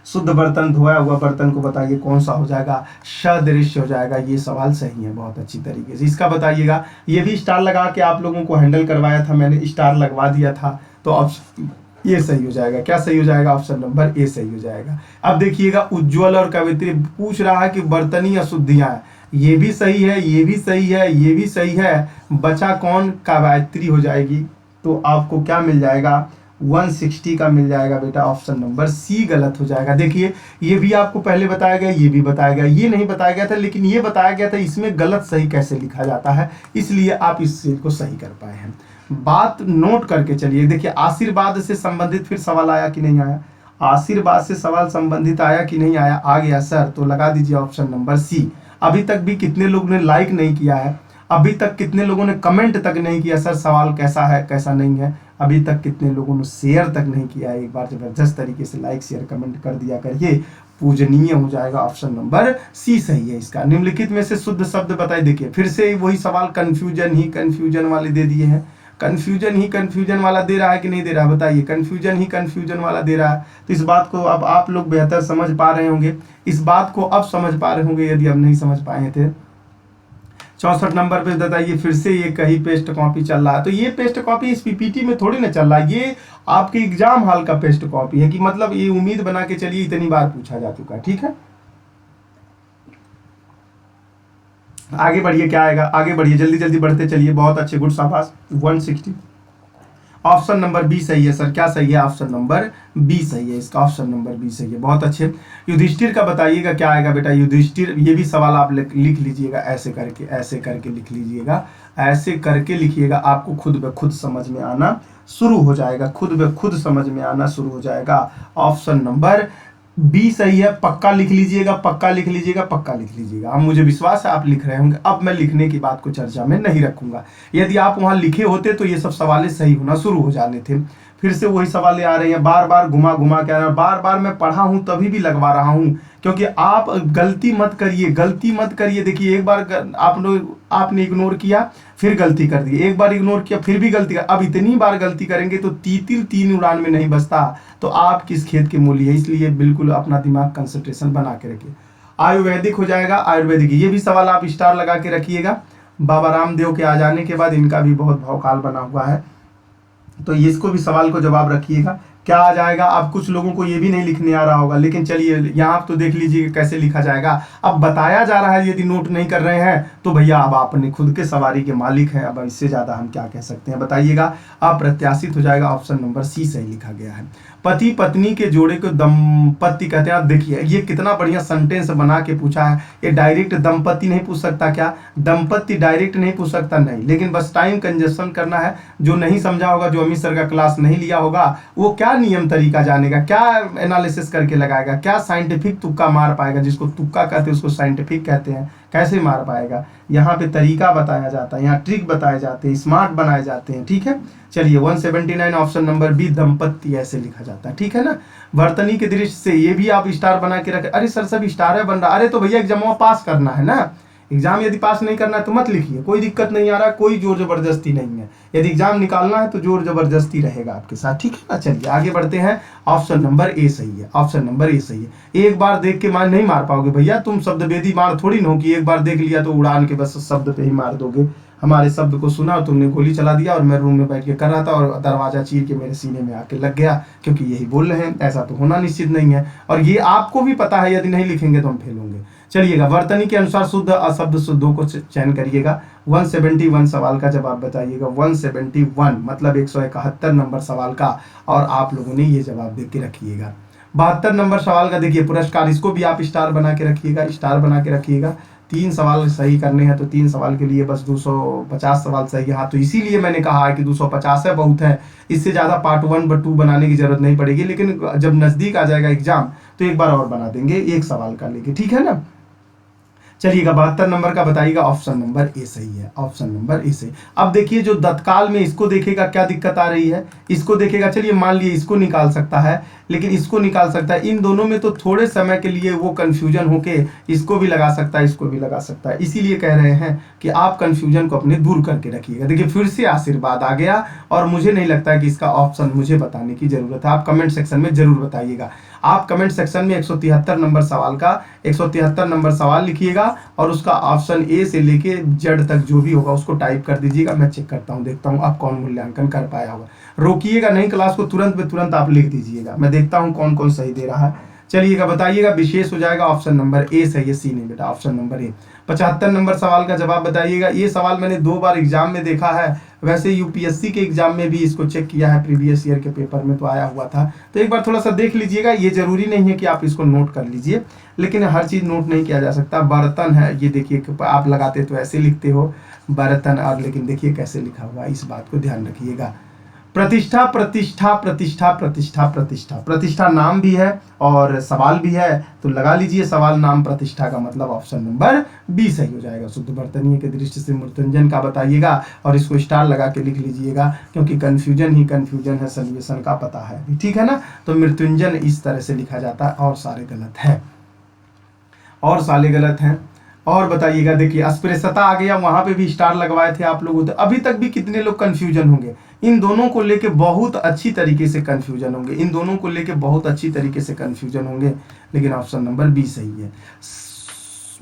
शुद्ध बर्तन, धोया हुआ बर्तन को बताइए कौन सा हो जाएगा, सदृश्य हो जाएगा। ये सवाल सही है बहुत अच्छी तरीके से, इसका बताइएगा। ये भी स्टार लगा के आप लोगों को हैंडल करवाया था मैंने, स्टार लगवा दिया था, तो ऑप्शन ये सही हो जाएगा। क्या सही हो जाएगा, ऑप्शन नंबर ए सही हो जाएगा। अब देखिएगा उज्ज्वल और कवित्री पूछ रहा है कि बर्तनी अशुद्धियां, ये भी सही है, ये भी सही है, ये भी सही है, बचा कौन, कवयत्री हो जाएगी। तो आपको क्या मिल जाएगा, 160 का मिल जाएगा बेटा, ऑप्शन नंबर सी गलत हो जाएगा। देखिए ये भी आपको पहले बताया गया, ये भी बताया गया, ये नहीं बताया गया था, लेकिन ये बताया गया था इसमें गलत सही कैसे लिखा जाता है, इसलिए आप इस चीज को सही कर पाए हैं। बात नोट करके चलिए। देखिए आशीर्वाद से संबंधित फिर सवाल आया कि नहीं आया, आशीर्वाद से सवाल संबंधित आया कि नहीं आया, आ गया सर, तो लगा दीजिए ऑप्शन नंबर सी। अभी तक भी कितने लोगों ने लाइक नहीं किया है, अभी तक कितने लोगों ने कमेंट तक नहीं किया सर सवाल कैसा है कैसा नहीं है, अभी तक कितने लोगों ने शेयर तक नहीं किया है, एक बार ज़बरदस्त तरीके से लाइक शेयर कमेंट कर दिया करिए, पूजनीय हो जाएगा। ऑप्शन नंबर सी सही है इसका। निम्नलिखित में से शुद्ध शब्द बताइए। देखिए फिर से वही सवाल, कन्फ्यूजन ही कन्फ्यूजन वाले दे दिए हैं। कन्फ्यूजन ही कन्फ्यूजन वाला दे रहा है कि नहीं दे रहा है, बताइए। कन्फ्यूजन ही कन्फ्यूजन वाला दे रहा है, तो इस बात को अब आप लोग बेहतर समझ पा रहे होंगे, इस बात को अब समझ पा रहे होंगे यदि अब नहीं समझ पाए थे। 64 नंबर पे बताइए, फिर से ये कहीं पेस्ट कॉपी चल रहा है। तो ये पेस्ट कॉपी इस पीपीटी में थोड़ी ना चल रहा है, ये आपके एग्जाम हॉल का पेस्ट कॉपी है, कि मतलब ये उम्मीद बना के चलिए इतनी बार पूछा जा चुका है। ठीक है, आगे बढ़िए, क्या आएगा, आगे बढ़िए, जल्दी जल्दी बढ़ते चलिए। बहुत अच्छे, गुड, शाबाश। 160, ऑप्शन नंबर बी सही है सर। क्या सही है? ऑप्शन नंबर बी सही है इसका, ऑप्शन नंबर बी सही है। बहुत अच्छे। युधिष्ठिर का बताइएगा क्या आएगा बेटा, युधिष्ठिर। ये भी सवाल आप लिख लीजिएगा, ऐसे करके, ऐसे करके लिख लीजिएगा, ऐसे करके लिखिएगा, आपको खुद ब खुद समझ में आना शुरू हो जाएगा, खुद ब खुद समझ में आना शुरू हो जाएगा। ऑप्शन नंबर बी सही है, पक्का लिख लीजिएगा, पक्का लिख लीजिएगा, पक्का लिख लीजिएगा। अब मुझे विश्वास है आप लिख रहे होंगे। अब मैं लिखने की बात को चर्चा में नहीं रखूंगा, यदि आप वहां लिखे होते तो ये सब सवालें सही होना शुरू हो जाने थे। फिर से वही सवालें आ रही हैं, बार बार घुमा घुमा के आ रहा है, बार बार मैं पढ़ा हूं तभी भी लगवा रहा हूं, क्योंकि आप गलती मत करिए, गलती मत करिए। देखिए एक बार आपने इग्नोर किया, फिर गलती कर दी, एक बार इग्नोर किया, फिर भी गलती कर, अब इतनी बार गलती करेंगे तो तीतिल तीन उड़ान में नहीं बसता, तो आप किस खेत के मूली है। इसलिए बिल्कुल अपना दिमाग कंसंट्रेशन बना के रखिए। आयुर्वेदिक हो जाएगा, आयुर्वेदिक। ये भी सवाल आप स्टार लगा के रखिएगा। बाबा रामदेव के आ जाने के बाद इनका भी बहुत भौकाल बना हुआ है, तो इसको भी सवाल को जवाब रखिएगा। क्या आ जाएगा? अब कुछ लोगों को ये भी नहीं लिखने आ रहा होगा, लेकिन चलिए यहाँ आप तो देख लीजिए कैसे लिखा जाएगा। अब बताया जा रहा है, यदि नोट नहीं कर रहे हैं तो भैया अब आपने खुद के सवारी के मालिक हैं, अब इससे ज्यादा हम क्या कह सकते हैं, बताइएगा। अप्रत्याशित हो जाएगा, ऑप्शन नंबर सी सही लिखा गया है। पति पत्नी के जोड़े को दंपत्ति कहते हैं। आप देखिए ये कितना बढ़िया सेंटेंस बना के पूछा है। ये डायरेक्ट दंपत्ति नहीं पूछ सकता क्या? दंपत्ति डायरेक्ट नहीं पूछ सकता, नहीं, लेकिन बस टाइम कंजप्शन करना है। जो नहीं समझा होगा, जो अमित सर का क्लास नहीं लिया होगा, वो क्या नियम तरीका जानेगा, क्या एनालिसिस करके लगाएगा, क्या साइंटिफिक तुक्का मार पाएगा। जिसको तुक्का कहते हैं उसको साइंटिफिक कहते हैं, कैसे मार पाएगा। यहाँ पे तरीका बताया जाता है, यहाँ ट्रिक बताए जाते हैं, स्मार्ट बनाए जाते हैं। ठीक है, चलिए 179 ऑप्शन नंबर बी दंपत्ति ऐसे लिखा जाता है। ठीक है ना। वर्तनी के दृष्टि से ये भी आप स्टार बना के रखें। अरे सर सब स्टार है बन रहा, अरे तो भैया एग्जाम पास करना है ना। एग्जाम यदि पास नहीं करना है तो मत लिखिए, कोई दिक्कत नहीं आ रहा, कोई जोर जबरदस्ती नहीं है। यदि एग्जाम निकालना है तो जोर जबरदस्ती रहेगा आपके साथ। ठीक है ना। चलिए आगे बढ़ते हैं। ऑप्शन नंबर ए सही है, ऑप्शन नंबर ए सही है। एक बार देख के मार नहीं मार पाओगे भैया, तुम शब्द वेदी मार थोड़ी ना हो कि एक बार देख लिया तो उड़ान के बस शब्द पे ही मार दोगे। हमारे शब्द को सुना और तुमने गोली चला दिया, और मैं रूम में बैठ के कर रहा था और दरवाजा चीर के मेरे सीने में आके लग गया, क्योंकि यही बोल रहे हैं। ऐसा तो होना निश्चित नहीं है, और ये आपको भी पता है, यदि नहीं लिखेंगे तो हम फेल होंगे। चलिएगा, वर्तनी के अनुसार शुद्ध अशब्द शुद्धों को चयन करिएगा। 171 सवाल का जवाब बताइएगा। 171 मतलब 171 नंबर सवाल का, और आप लोगों ने ये जवाब दे के रखिएगा। 72 नंबर सवाल का देखिए पुरस्कार, इसको भी आप स्टार बना के रखिएगा, स्टार बना के रखिएगा। 3 सवाल सही करने हैं, तो 3 सवाल के लिए बस 250 सवाल सही है। हाँ, तो इसीलिए मैंने कहा है कि 250 है, बहुत है, इससे ज़्यादा पार्ट 1 2 बनाने की जरूरत नहीं पड़ेगी। लेकिन जब नज़दीक आ जाएगा एग्जाम तो एक बार और बना देंगे, एक सवाल का लेके। ठीक है ना। चलिएगा 72 नंबर का बताइएगा। ऑप्शन नंबर ए सही है, ऑप्शन नंबर ए सही। अब देखिए जो तत्काल में इसको देखेगा क्या दिक्कत आ रही है, इसको देखेगा। चलिए मान लिए इसको निकाल सकता है, लेकिन इसको निकाल सकता है। इन दोनों में तो थोड़े समय के लिए वो कंफ्यूजन होके इसको भी लगा सकता है, इसको भी लगा सकता है। इसीलिए कह रहे हैं कि आप कंफ्यूजन को अपने दूर करके रखिएगा। देखिए फिर से आशीर्वाद आ गया, और मुझे नहीं लगता है कि इसका ऑप्शन मुझे बताने की जरूरत है। आप कमेंट सेक्शन में जरूर बताइएगा। आप कमेंट सेक्शन में 173 नंबर सवाल का 173 नंबर सवाल लिखिएगा, और उसका ऑप्शन ए से लेके जेड तक जो भी होगा उसको टाइप कर दीजिएगा। मैं चेक करता हूँ, देखता हूँ आप कौन मूल्यांकन कर पाया होगा। रोकिएगा नहीं क्लास को, तुरंत में तुरंत आप लिख दीजिएगा। मैं देखता हूँ कौन कौन सही दे रहा है। चलिएगा बताइएगा। विशेष हो जाएगा, ऑप्शन नंबर ए सही है, सी नहीं बेटा, ऑप्शन नंबर ए। 75 नंबर सवाल का जवाब बताइएगा। ये सवाल मैंने 2 बार एग्जाम में देखा है, वैसे यूपीएससी के एग्जाम में भी इसको चेक किया है, प्रीवियस ईयर के पेपर में तो आया हुआ था। तो एक बार थोड़ा सा देख लीजिएगा। ये जरूरी नहीं है कि आप इसको नोट कर लीजिए, लेकिन हर चीज नोट नहीं किया जा सकता। बर्तन है, ये देखिए आप लगाते तो ऐसे लिखते हो बर्तन, और लेकिन देखिए कैसे लिखा हुआ है, इस बात को ध्यान रखिएगा। प्रतिष्ठा प्रतिष्ठा प्रतिष्ठा प्रतिष्ठा प्रतिष्ठा, प्रतिष्ठा नाम भी है और सवाल भी है, तो लगा लीजिए सवाल नाम प्रतिष्ठा का मतलब ऑप्शन नंबर बी सही हो जाएगा। शुद्ध वर्तनीय के दृष्टि से मृत्युंजन का बताइएगा और इसको स्टार लगा के लिख लीजिएगा, क्योंकि कंफ्यूजन ही कंफ्यूजन है, सॉल्यूशन का पता है भी, ठीक है ना। तो मृत्युंजन इस तरह से लिखा जाता है और सारे गलत है, और सारे गलत हैं। और बताइएगा, देखिए अस्पृश्यता आ गया, वहां पे भी स्टार लगवाए थे आप लोगों, तो अभी तक भी कितने लोग कंफ्यूजन होंगे, इन दोनों को लेके बहुत अच्छी तरीके से कंफ्यूजन होंगे, इन दोनों को लेके बहुत अच्छी तरीके से कंफ्यूजन होंगे, लेकिन ऑप्शन नंबर बी सही है।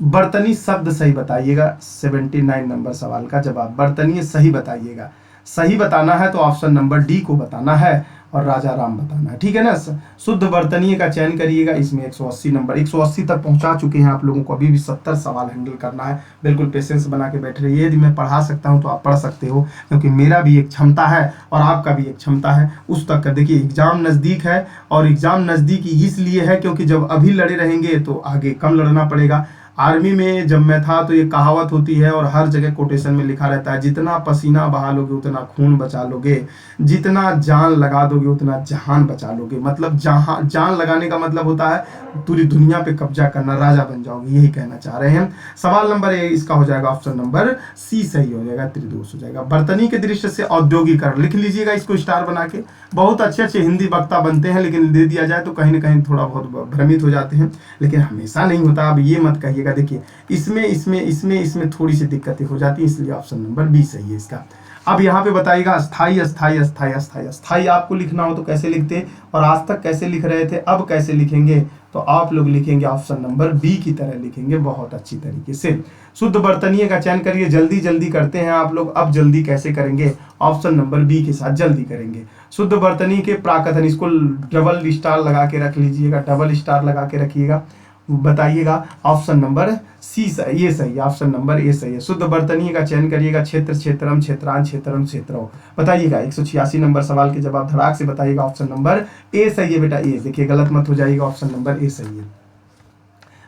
बर्तनी शब्द सही बताइएगा, 79 नंबर सवाल का जवाब बर्तनीय सही बताइएगा। सही बताना है तो ऑप्शन नंबर डी को बताना है और राजा राम बताना है, ठीक है ना। शुद्ध वर्तनीय का चयन करिएगा, इसमें 180 नंबर, 180 तक पहुंचा चुके हैं आप लोगों को, अभी भी 70 सवाल हैंडल करना है। बिल्कुल पेशेंस बना के बैठ रहिए, यदि मैं पढ़ा सकता हूं तो आप पढ़ सकते हो, क्योंकि मेरा भी एक क्षमता है और आपका भी एक क्षमता है उस तक का। देखिए एग्जाम नज़दीक है, और एग्जाम नज़दीक इसलिए है क्योंकि जब अभी लड़े रहेंगे तो आगे कम लड़ना पड़ेगा। आर्मी में जब मैं था तो ये कहावत होती है और हर जगह कोटेशन में लिखा रहता है, जितना पसीना बहा लोगे उतना खून बचा लोगे, जितना जान लगा दोगे उतना जहान बचा लोगे। मतलब जहां जान लगाने का मतलब होता है पूरी दुनिया पे कब्जा करना, राजा बन जाओगे, यही कहना चाह रहे हैं। सवाल नंबर ए इसका हो जाएगा ऑप्शन नंबर सी सही हो जाएगा, त्रिदोष हो जाएगा। बर्तनी के दृष्टि से औद्योगिकरण लिख लीजिएगा इसको स्टार बना के। बहुत अच्छे अच्छे हिंदी वक्ता बनते हैं, लेकिन दे दिया जाए तो कहीं ना कहीं थोड़ा बहुत भ्रमित हो जाते हैं, लेकिन हमेशा नहीं होता। अब ये मत कहिएगा, देखिए इसमें थोड़ी सी दिक्कतें हो जाती है, इसलिए ऑप्शन नंबर बी सही है इसका। अब यहाँ पे बताइएगा अस्थाई अस्थाई अस्थाई अस्थाई, अस्थाई आपको लिखना हो तो कैसे लिखते, और आज तक कैसे लिख रहे थे, अब कैसे लिखेंगे, तो आप लोग लिखेंगे ऑप्शन नंबर बी की तरह लिखेंगे, बहुत अच्छी तरीके से। शुद्ध वर्तनीय का चयन करिए, जल्दी जल्दी करते हैं आप लोग। अब जल्दी कैसे करेंगे, ऑप्शन नंबर बी के साथ जल्दी करेंगे। शुद्ध वर्तनीय के प्राकथन, इसको डबल स्टार लगा के रख लीजिएगा, डबल स्टार लगा के रखिएगा, बताइएगा ऑप्शन नंबर सी सही, ये सही है, ऑप्शन नंबर ए सही है। शुद्ध वर्तनीय का चयन करिएगा, क्षेत्र क्षेत्रम क्षेत्रान क्षेत्रम क्षेत्रो, बताइएगा 186 नंबर सवाल के जवाब धड़ाक से बताइएगा, ऑप्शन नंबर ए सही है बेटा, ए देखिए गलत मत हो जाइएगा, ऑप्शन नंबर ए सही है।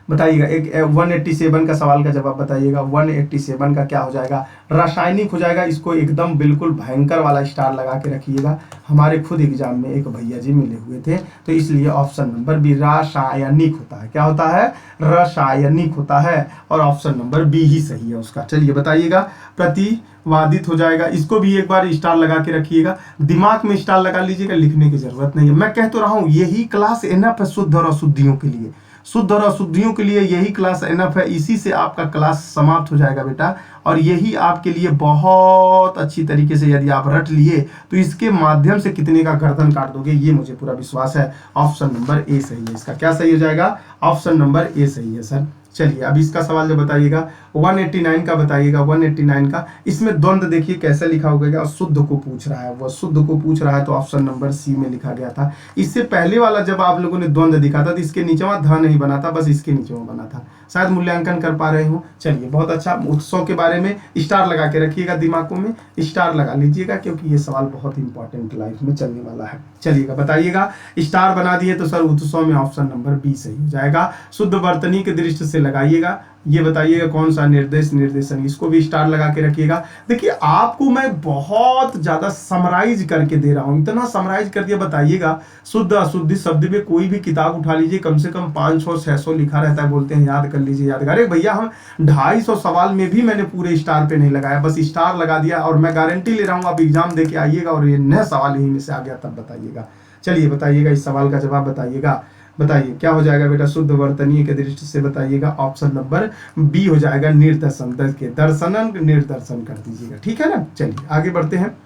बताइएगा एक 187 का सवाल का जवाब बताइएगा, 187 का क्या हो जाएगा, रासायनिक हो जाएगा। इसको एकदम बिल्कुल भयंकर वाला स्टार लगा के रखिएगा, हमारे खुद एग्जाम में एक भैया जी मिले हुए थे, तो इसलिए ऑप्शन नंबर बी रासायनिक होता है। क्या होता है, रासायनिक होता है, और ऑप्शन नंबर बी ही सही है उसका। चलिए बताइएगा प्रतिवादित हो जाएगा, इसको भी एक बार स्टार लगा के रखिएगा, दिमाग में स्टार लगा लीजिएगा, लिखने की जरूरत नहीं है। मैं कह तो रहा हूँ यही क्लास इनफ है शुद्ध और अशुद्धियों के लिए, शुद्ध और अशुद्धियों के लिए यही क्लास इनफ है, इसी से आपका क्लास समाप्त हो जाएगा बेटा। और यही आपके लिए बहुत अच्छी तरीके से यदि आप रट लिए तो इसके माध्यम से कितने का गर्दन काट दोगे, ये मुझे पूरा विश्वास है। ऑप्शन नंबर ए सही है इसका, क्या सही हो जाएगा, ऑप्शन नंबर ए सही है सर। चलिए अब इसका सवाल जो बताइएगा 189 का बताइएगा, 189 का, इसमें द्वंद्व देखिए कैसे लिखा होगा, और शुद्ध को पूछ रहा है, वो शुद्ध को पूछ रहा है, तो ऑप्शन नंबर सी में लिखा गया था। इससे पहले वाला जब आप लोगों ने द्वंद्व दिखा था तो इसके नीचे वहां ध नहीं बना था, बस इसके नीचे में बना था, शायद मूल्यांकन कर पा रहे हो। चलिए बहुत अच्छा, उत्सव के बारे में स्टार लगा के रखिएगा, दिमागों में स्टार लगा लीजिएगा, क्योंकि ये सवाल बहुत इंपॉर्टेंट लाइफ में चलने वाला है। चलिएगा बताइएगा, स्टार बना दिए तो सर उत्सव में ऑप्शन नंबर बी सही हो जाएगा। शुद्ध वर्तनी के दृष्टि से लगाइएगा, ये बताइएगा कौन सा निर्देश निर्देशन, इसको भी स्टार लगा के रखिएगा। देखिए आपको मैं बहुत ज्यादा समराइज करके दे रहा हूं, इतना समराइज कर दिया। बताइएगा शुद्ध अशुद्धि शब्द में कोई भी किताब उठा लीजिए, कम से कम 500-600 लिखा रहता है, बोलते हैं याद कर लीजिए, याद करें भैया। हम 250 सवाल में भी मैंने पूरे स्टार पे नहीं लगाया, बस स्टार लगा दिया, और मैं गारंटी ले रहा हूँ आप एग्जाम दे के आइएगा और ये नया सवाल यहीं में से आ गया तब बताइएगा। चलिए बताइएगा, इस सवाल का जवाब बताइएगा, बताइए क्या हो जाएगा बेटा, शुद्ध वर्तनीय के दृष्टि से बताइएगा, ऑप्शन नंबर बी हो जाएगा, निर्दर्शन, दर्शनन निर्दर्शन कर दीजिएगा, ठीक है ना। चलिए आगे बढ़ते हैं।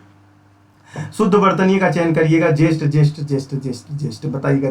शुद्ध वर्तनीय का चयन करिएगा, ज्येष्ठ ज्येष्ठ ज्येष्ठ ज्येष्ठ ज्येष्ठ, बताइएगा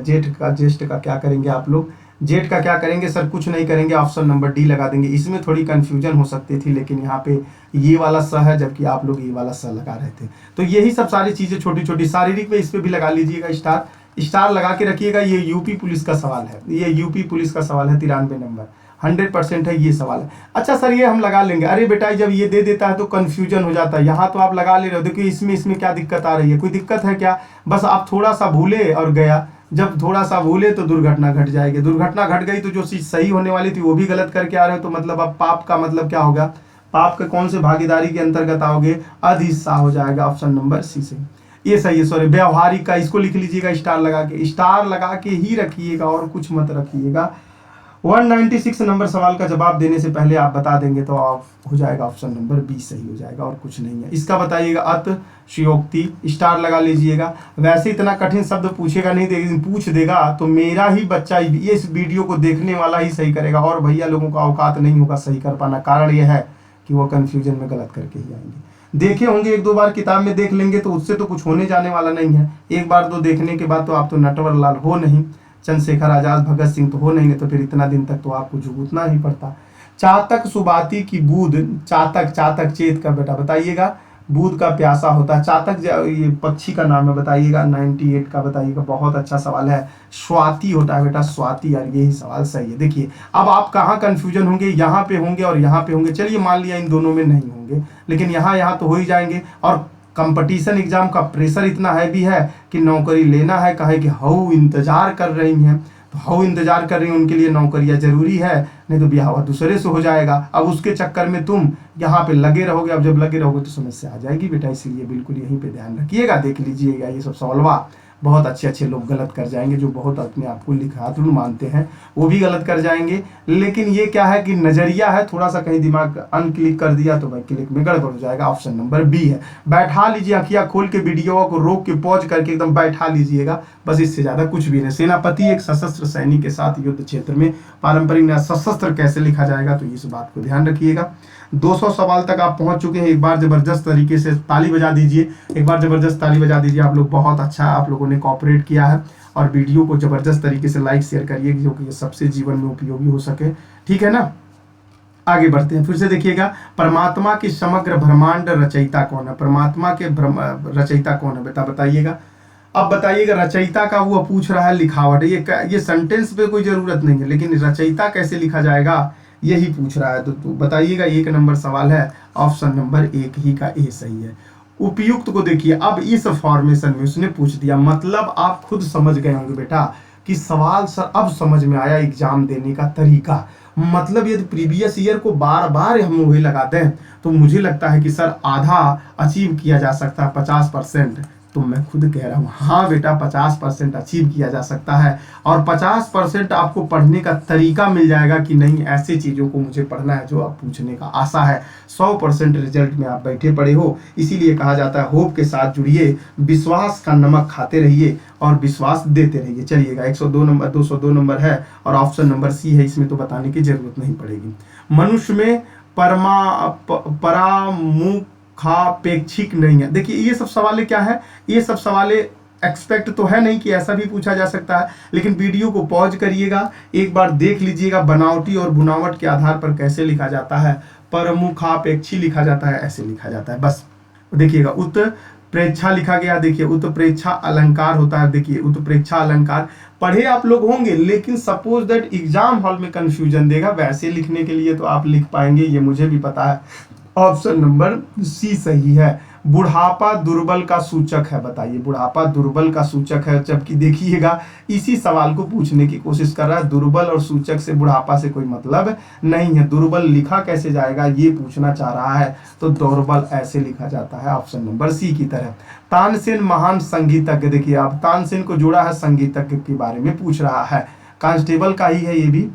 ज्येष्ठ का क्या करेंगे आप लोग, जेठ का क्या करेंगे सर, कुछ नहीं करेंगे, ऑप्शन नंबर डी लगा देंगे। इसमें थोड़ी कंफ्यूजन हो सकती थी, लेकिन यहाँ पे ये वाला स है, जबकि आप लोग ये वाला स लगा रहे थे, तो यही सब सारी चीजें छोटी छोटी, शारीरिक में इस पे भी लगा लीजिएगा स्टार, स्टार लगा के रखिएगा। ये यूपी पुलिस का सवाल है, ये यूपी पुलिस का सवाल है, 93 नंबर, 100% है ये सवाल है। अच्छा सर ये हम लगा लेंगे, अरे बेटा जब ये दे देता है तो कंफ्यूजन हो जाता है, यहाँ तो आप लगा ले रहे हो, देखिए इसमें क्या दिक्कत आ रही है, कोई दिक्कत है क्या, बस आप थोड़ा सा भूले और गया, जब थोड़ा सा भूले तो दुर्घटना घट जाएगी, दुर्घटना घट गई तो जो चीज सही होने वाली थी वो भी गलत करके आ रहे हो, तो मतलब अब पाप का मतलब क्या होगा, पाप के कौन से भागीदारी के अंतर्गत आओगे, अध हिस्सा हो जाएगा, ऑप्शन नंबर सी से। ये सही है, सॉरी, व्यवहारिक का इसको लिख लीजिएगा स्टार लगा के ही रखिएगा और कुछ मत रखिएगा। 196 नंबर सवाल का जवाब देने से पहले आप बता देंगे तो आप हो जाएगा ऑप्शन नंबर बी सही हो जाएगा और कुछ नहीं है। इसका बताइएगा अतिशयोक्ति, स्टार लगा लीजिएगा। वैसे इतना कठिन शब्द पूछेगा नहीं, लेकिन पूछ देगा तो मेरा ही बच्चा ये इस वीडियो को देखने वाला ही सही करेगा, और भैया लोगों का औकात नहीं होगा सही कर पाना। कारण यह है कि वो कन्फ्यूजन में गलत करके ही आएंगे। देखे होंगे एक दो बार किताब में देख लेंगे तो उससे तो कुछ होने जाने वाला नहीं है। एक बार दो देखने के बाद तो आप तो नटवर लाल हो नहीं, चंद्रशेखर आजाद, भगत सिंह तो हो नहीं, तो फिर इतना दिन तक तो आपको झुकना ही पड़ता। चातक सुबाती की बूंद, चातक चेत का बेटा बताइएगा, बूंद का प्यासा होता है। चातक ये पक्षी का नाम है, बताइएगा। 98 का बताइएगा, बहुत अच्छा सवाल है। स्वाति होता है बेटा, स्वाति, यार यही सवाल सही है। देखिए अब आप कहाँ कंफ्यूजन होंगे, यहाँ पे होंगे और यहाँ पे होंगे। चलिए मान लिया इन दोनों में नहीं होंगे, लेकिन यहाँ तो हो ही जाएंगे। और कंपटीशन एग्जाम का प्रेशर इतना हैवी है कि नौकरी लेना है, कहे कि हाउ इंतजार कर रही हैं, तो हाउ इंतजार कर रही हैं, उनके लिए नौकरियां जरूरी है, नहीं तो ब्याह दूसरे से हो जाएगा। अब उसके चक्कर में तुम यहाँ पे लगे रहोगे, अब जब लगे रहोगे तो समस्या आ जाएगी बेटा। इसलिए बिल्कुल यहीं पे ध्यान रखिएगा, देख लीजिएगा ये सब सवालवा। बहुत अच्छे लोग गलत कर जाएंगे, जो बहुत अपने आप को लिखातुन मानते हैं वो भी गलत कर जाएंगे। लेकिन ये क्या है कि नजरिया है, थोड़ा सा कहीं दिमाग अनक्लिक कर दिया तो भाई क्लिक में गड़बड़ हो जाएगा। ऑप्शन नंबर बी है। बैठा लीजिए, अखियां खोल के वीडियो को रोक के पॉज करके एकदम बैठा लीजिएगा, बस इससे ज्यादा कुछ भी नहीं। सेनापति एक सशस्त्र सैनिक के साथ युद्ध क्षेत्र में पारंपरिक सशस्त्र कैसे लिखा जाएगा, तो इस बात को ध्यान रखिएगा। 200 सवाल तक आप पहुंच चुके हैं। एक बार जबरदस्त तरीके से ताली बजा दीजिए, एक बार जबरदस्त ताली बजा दीजिए। आप लोग बहुत अच्छा, आप लोगों ने कोऑपरेट किया है, और वीडियो को जबरदस्त तरीके से लाइक शेयर करिए, क्योंकि ये सबसे जीवन में उपयोगी हो सके, ठीक है ना। आगे बढ़ते हैं, फिर से देखिएगा। परमात्मा की समग्र ब्रह्मांड रचयिता कौन है? परमात्मा के रचयिता कौन है बेटा, बताइएगा। अब बताइएगा, रचयिता का वो पूछ रहा है लिखावट, ये सेंटेंस पे कोई जरूरत नहीं है, लेकिन रचयिता कैसे लिखा जाएगा यही पूछ रहा है। तो बताइएगा, 1 नंबर सवाल है, ऑप्शन नंबर 1 ही का ए सही है। उपयुक्त को देखिए, अब इस फॉर्मेशन में उसने पूछ दिया, मतलब आप खुद समझ गए होंगे बेटा कि सवाल सर अब समझ में आया, एग्जाम देने का तरीका। मतलब यदि प्रीवियस ईयर को बार बार हम वही लगाते हैं तो मुझे लगता है कि सर आधा अचीव किया जा सकता है, 50%। तो मैं खुद कह रहा हूँ हाँ बेटा, 50% अचीव किया जा सकता है, और 50% आपको पढ़ने का तरीका मिल जाएगा कि नहीं ऐसे चीज़ों को मुझे पढ़ना है जो आप पूछने का आशा है। 100% रिजल्ट में आप बैठे पड़े हो, इसीलिए कहा जाता है होप के साथ जुड़िए, विश्वास का नमक खाते रहिए और विश्वास देते रहिए। चलिएगा, 102 नंबर 202 नंबर है और ऑप्शन नंबर सी है, इसमें तो बताने की जरूरत नहीं पड़ेगी। मनुष्य में परामुखापेक्षिक नहीं है। देखिए ये सब सवालें क्या है, ये सब सवालें एक्सपेक्ट तो है नहीं कि ऐसा भी पूछा जा सकता है, लेकिन वीडियो को पॉज करिएगा, एक बार देख लीजिएगा बनावटी और बुनावट के आधार पर कैसे लिखा जाता है। परमुखापेक्षी लिखा जाता है, ऐसे लिखा जाता है, बस देखिएगा। उत्प्रेक्षा लिखा गया, देखिए उत्प्रेक्षा अलंकार होता है। देखिए उत्प्रेक्षा अलंकार पढ़े आप लोग होंगे, लेकिन सपोज दैट एग्जाम हॉल में कंफ्यूजन देगा, वैसे लिखने के लिए तो आप लिख पाएंगे, ये मुझे भी पता है। ऑप्शन नंबर सी सही है। बुढ़ापा दुर्बल का सूचक है, बताइए बुढ़ापा दुर्बल का सूचक है। जबकि देखिएगा इसी सवाल को पूछने की कोशिश कर रहा है, दुर्बल और सूचक से बुढ़ापा से कोई मतलब नहीं है। दुर्बल लिखा कैसे जाएगा ये पूछना चाह रहा है, तो दुर्बल ऐसे लिखा जाता है, ऑप्शन नंबर सी की तरह। तानसेन महान संगीतज्ञ, देखिए अब तानसेन को जोड़ा है संगीतज्ञ के बारे में पूछ रहा है, कांस्टेबल का ही है ये भी।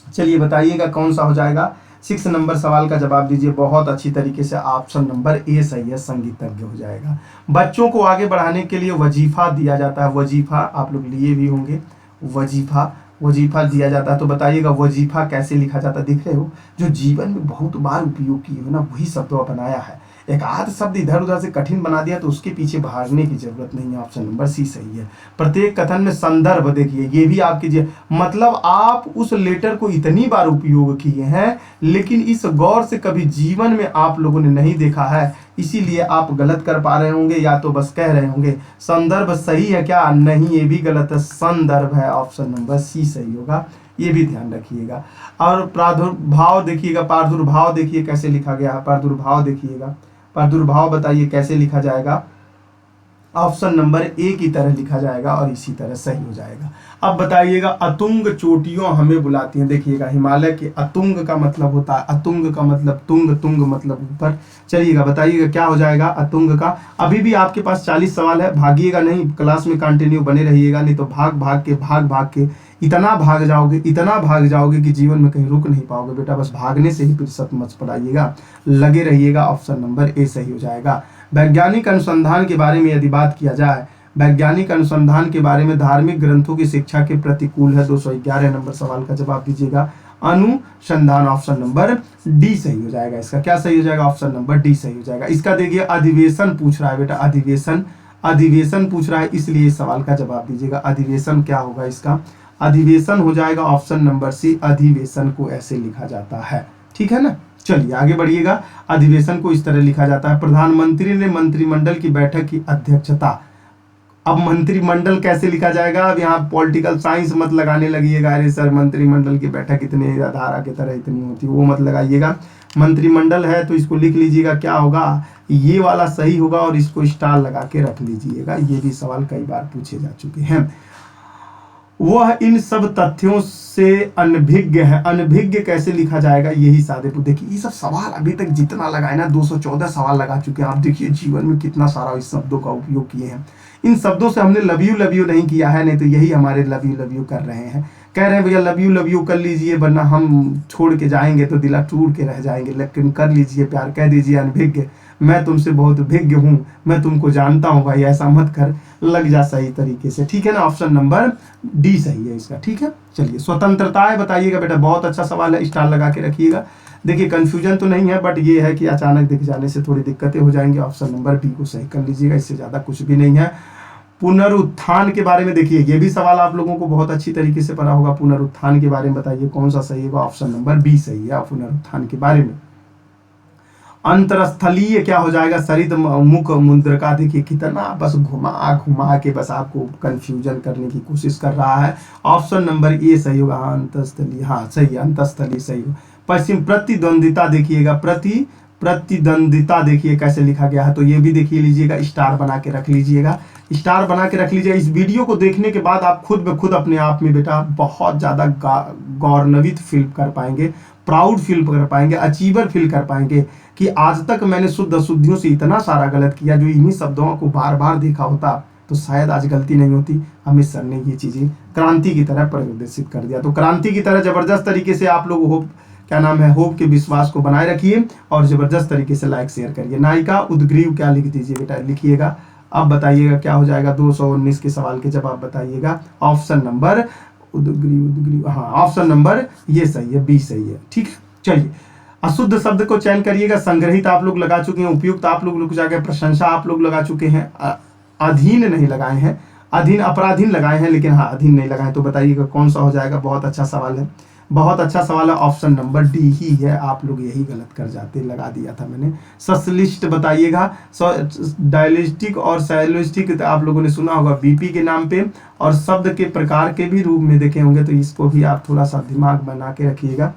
चलिए बताइएगा कौन सा हो जाएगा। 6 नंबर सवाल का जवाब दीजिए बहुत अच्छी तरीके से, ऑप्शन नंबर ए सही है, संगीतज्ञ हो जाएगा। बच्चों को आगे बढ़ाने के लिए वजीफा दिया जाता है, वजीफा आप लोग लिए भी होंगे, वजीफा दिया जाता है, तो बताइएगा वजीफा कैसे लिखा जाता है। देख रहे हो, जो जीवन में बहुत बार उपयोग किए हो ना वही शब्द बनाया है, एक आध शब्द इधर उधर से कठिन बना दिया तो उसके पीछे भागने की जरूरत नहीं है, ऑप्शन नंबर सी सही है। प्रत्येक कथन में संदर्भ देखिए, ये भी आप कीजिए, मतलब आप उस लेटर को इतनी बार उपयोग किए हैं लेकिन इस गौर से कभी जीवन में आप लोगों ने नहीं देखा है, इसीलिए आप गलत कर पा रहे होंगे या तो बस कह रहे होंगे। संदर्भ सही है क्या? नहीं, ये भी गलत है, संदर्भ है, ऑप्शन नंबर सी सही होगा, ये भी ध्यान रखिएगा। और प्रादुर्भाव देखिएगा, प्रादुर्भाव देखिए कैसे लिखा गया है, प्रादुर्भाव देखिएगा, प्रादुर्भाव बताइए कैसे लिखा जाएगा। ऑप्शन नंबर ए की तरह लिखा जाएगा और इसी तरह सही हो जाएगा। अब बताइएगा, अतुंग चोटियों हमें बुलाती हैं। देखिएगा, हिमालय के अतुंग का मतलब होता है, अतुंग का मतलब तुंग, तुंग मतलब ऊपर। चलिएगा बताइएगा क्या हो जाएगा अतुंग का। अभी भी आपके पास 40 सवाल है, भागिएगा नहीं, क्लास में कंटिन्यू बने रहिएगा, नहीं तो भाग भाग के इतना भाग जाओगे कि जीवन में कहीं रुक नहीं पाओगे बेटा। बस भागने से ही प्रतिशत मत पड़ाइएगा, लगे रहिएगा। ऑप्शन नंबर ए सही हो जाएगा। वैज्ञानिक अनुसंधान के बारे में यदि बात किया जाए, वैज्ञानिक अनुसंधान के बारे में धार्मिक ग्रंथों की शिक्षा के प्रतिकूल है। 211 नंबर सवाल का जवाब दीजिएगा अनुसंधान। ऑप्शन नंबर डी सही हो जाएगा। इसका क्या सही हो जाएगा? ऑप्शन नंबर डी सही हो जाएगा। इसका देखिए अधिवेशन पूछ रहा है बेटा, अधिवेशन पूछ रहा है, इसलिए इस सवाल का जवाब दीजिएगा। अधिवेशन क्या होगा इसका? अधिवेशन हो जाएगा ऑप्शन नंबर सी, अधिवेशन को ऐसे लिखा जाता है, ठीक है ना। चलिए आगे बढ़िएगा। अधिवेशन को इस तरह लिखा जाता है, प्रधानमंत्री ने मंत्रिमंडल की बैठक की अध्यक्षता। अब मंत्रिमंडल कैसे लिखा जाएगा? अब यहाँ पॉलिटिकल साइंस मत लगाने लगिएगा, अरे सर मंत्रिमंडल की बैठक इतने धारा की तरह इतनी होती है, वो मत लगाइएगा। मंत्रिमंडल है तो इसको लिख लीजिएगा, क्या होगा? ये वाला सही होगा और इसको स्टार लगा के रख लीजिएगा। ये भी सवाल कई बार पूछे जा चुके हैं। वह इन सब तथ्यों से अनभिज्ञ है। अनभिज्ञ कैसे लिखा जाएगा? यही सादे। देखिए ये सब सवाल अभी तक जितना लगाए ना, 214 सवाल लगा चुके हैं। आप देखिए जीवन में कितना सारा इस शब्दों का उपयोग किए हैं। इन शब्दों से हमने लव यू नहीं किया है, नहीं तो यही हमारे लव यू कर रहे हैं। कह रहे हैं भैया लव यू कर लीजिए, वरना हम छोड़ के जाएंगे तो दिला टूट के रह जाएंगे, लेकिन कर लीजिए प्यार, कह दीजिए अनभिज्ञ, मैं तुमसे बहुत भिज्ञ हूँ, मैं तुमको जानता हूँ भाई, ऐसा मत कर, लग जा सही तरीके से, ठीक है ना। ऑप्शन नंबर डी सही है इसका, ठीक है। चलिए स्वतंत्रताएं बताइएगा बेटा, बहुत अच्छा सवाल है, स्टार लगा के रखिएगा। देखिए कंफ्यूजन तो नहीं है, बट ये है कि अचानक दिख जाने से थोड़ी दिक्कतें हो जाएंगी। ऑप्शन नंबर बी को सही कर लीजिएगा, इससे ज़्यादा कुछ भी नहीं है। पुनरुत्थान के बारे में देखिए, ये भी सवाल आप लोगों को बहुत अच्छी तरीके से पता होगा। पुनरुत्थान के बारे में बताइए कौन सा सही होगा? ऑप्शन नंबर बी सही है पुनरुत्थान के बारे में। अंतरस्थलीय क्या हो जाएगा? सरित मुख मुद्रिका। देखिए कितना बस घुमा के बस आपको कंफ्यूजन करने की कोशिश कर रहा है। ऑप्शन नंबर ए सही होगा, अंतस्थलीय, हाँ सही है, अंतस्थलीय सही हो। पश्चिम प्रतिद्वंदिता देखिएगा, प्रतिद्वंदिता देखिए कैसे लिखा गया है, तो ये भी देखिए लीजिएगा, स्टार बना के रख लीजिएगा, स्टार बना के रख लीजिए। इस वीडियो को देखने के बाद आप खुद ब खुद अपने आप में बेटा बहुत ज़्यादा गौरवान्वित फील कर पाएंगे, प्राउड फील कर पाएंगे, अचीवर फील कर पाएंगे कि आज तक मैंने शुद्ध अशुद्धियों से इतना सारा गलत किया, जो इन्हीं शब्दों को बार बार देखा होता तो शायद आज गलती नहीं होती। अमित सर ने ये चीज़ें क्रांति की तरह प्रदर्शित कर दिया। तो क्रांति की तरह जबरदस्त तरीके से आप लोग होप, क्या नाम है, होप के विश्वास को बनाए रखिए और जबरदस्त तरीके से लाइक शेयर करिए। नायिका उद्ग्रीव क्या लिख दीजिए बेटा, लिखिएगा। अब बताइएगा क्या हो जाएगा? 219 के सवाल के जवाब बताइएगा। ऑप्शन नंबर उद्ग्रीव, हाँ ऑप्शन नंबर ये सही है, बी सही है, ठीक है। चलिए अशुद्ध शब्द को चयन करिएगा। संग्रहित आप लोग लगा चुके हैं, उपयुक्त आप लोग जाके, प्रशंसा आप लोग लगा चुके हैं, अधीन नहीं लगाए हैं, अधीन अपराधीन लगाए हैं, लेकिन हाँ अधीन नहीं लगाए। तो बताइएगा कौन सा हो जाएगा? बहुत अच्छा सवाल है, बहुत अच्छा सवाल है। ऑप्शन नंबर डी ही है, आप लोग यही गलत कर जाते, लगा दिया था मैंने। सस्लिस्ट बताइएगा, डायलिस्टिक और सैलोस्टिक आप लोगों ने सुना होगा बीपी के नाम पे, और शब्द के प्रकार के भी रूप में देखे होंगे, तो इसको भी आप थोड़ा सा दिमाग बना के रखिएगा,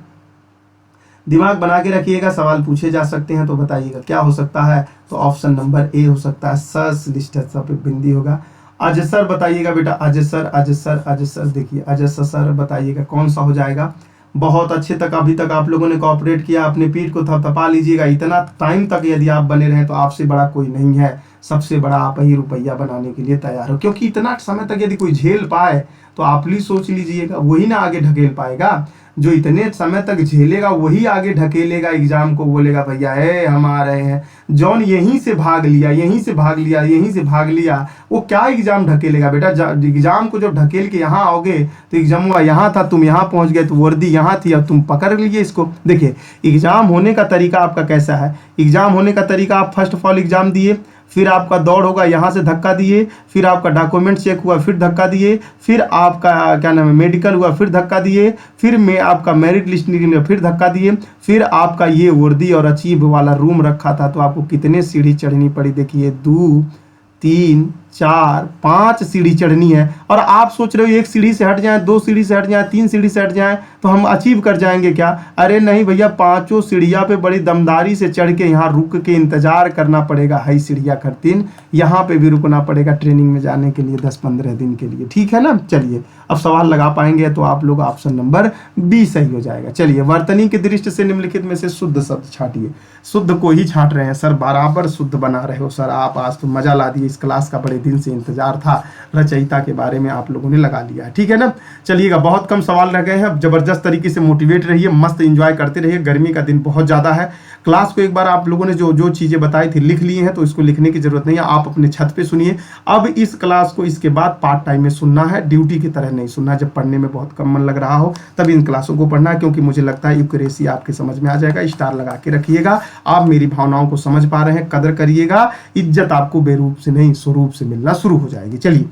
दिमाग बना के रखिएगा। सवाल पूछे जा सकते हैं, तो बताइएगा क्या हो सकता है? तो ऑप्शन नंबर ए हो सकता है, सस्लिस्ट सब बिंदी होगा। अजसर बताइएगा बेटा, अजसर अजसर अजसर, देखिए अजसर बताइएगा कौन सा हो जाएगा? बहुत अच्छे तक अभी तक आप लोगों ने कोऑपरेट किया, अपने पीठ को थपथपा लीजिएगा। इतना टाइम तक यदि आप बने रहें तो आपसे बड़ा कोई नहीं है, सबसे बड़ा आप ही रुपया बनाने के लिए तैयार हो, क्योंकि इतना समय तक यदि कोई झेल पाए तो आप प्लीज सोच लीजिएगा, वही ना आगे ढकेल पाएगा। जो इतने समय तक झेलेगा वही आगे ढकेलेगा, एग्जाम को बोलेगा भैया हम आ रहे हैं। जॉन यहीं से भाग लिया, यहीं से भाग लिया, यहीं से भाग लिया, वो क्या एग्जाम ढकेलेगा बेटा? एग्जाम को जब ढकेल के यहाँ आओगे तो एग्जाम यहाँ था, तुम यहाँ पहुँच गए, तो वर्दी यहाँ थी, अब तुम पकड़ लीजिए इसको। देखिए एग्जाम होने का तरीका आपका कैसा है? एग्जाम होने का तरीका, आप फर्स्ट ऑफ ऑल एग्जाम दिए, फिर आपका दौड़ होगा, यहाँ से धक्का दिए, फिर आपका डॉक्यूमेंट चेक हुआ, फिर धक्का दिए, फिर आपका क्या नाम है मेडिकल हुआ, फिर धक्का दिए, फिर में आपका मेरिट लिस्ट निकला, फिर धक्का दिए, फिर आपका ये वर्दी और अचीव वाला रूम रखा था, तो आपको कितने सीढ़ी चढ़नी पड़ी? देखिए 2 3 4 5 सीढ़ी चढ़नी है और आप सोच रहे हो एक सीढ़ी से हट जाए, 2 सीढ़ी से हट जाए, 3 सीढ़ी से हट जाए तो हम अचीव कर जाएंगे क्या? अरे नहीं भैया, 5 सीढ़ियाँ पे बड़ी दमदारी से चढ़ के यहाँ रुक के इंतजार करना पड़ेगा। हाई सीढ़ियाँ खरतीन, यहाँ पे भी रुकना पड़ेगा ट्रेनिंग में जाने के लिए 10-15 दिन के लिए। ठीक है ना? चलिए अब सवाल लगा पाएंगे तो आप लोग ऑप्शन नंबर बी सही हो जाएगा। चलिए, वर्तनी की दृष्टि से निम्नलिखित में से शुद्ध शब्द छाटिए। शुद्ध को ही छांट रहे हैं सर, बराबर शुद्ध बना रहे हो सर आप। आज तो मजा ला दिए, इस क्लास का बड़े दिन से इंतजार था, रचयिता के बारे में आप लोगों ने लगा लिया है। ठीक है ना? चलिएगा, बहुत कम सवाल रह गए हैं। जबरदस्त तरीके से मोटिवेट रहिए, मस्त एंजॉय करते रहिए। गर्मी का दिन बहुत ज़्यादा है। क्लास को एक बार आप लोगों ने जो जो चीज़ें बताई थी लिख ली हैं, तो इसको लिखने की जरूरत नहीं है, आप अपने छत पे सुनिए। अब इस क्लास को इसके बाद पार्ट टाइम में सुनना है, ड्यूटी की तरह नहीं सुनना। जब पढ़ने में बहुत कम मन लग रहा हो तब इन क्लासों को पढ़ना है, क्योंकि मुझे लगता है यूक्रेसी आपके समझ में आ जाएगा। स्टार लगा के रखिएगा। आप मेरी भावनाओं को समझ पा रहे हैं, कदर करिएगा। इज्जत आपको बेरूप से नहीं स्वरूप से मिलना शुरू हो जाएगी। चलिए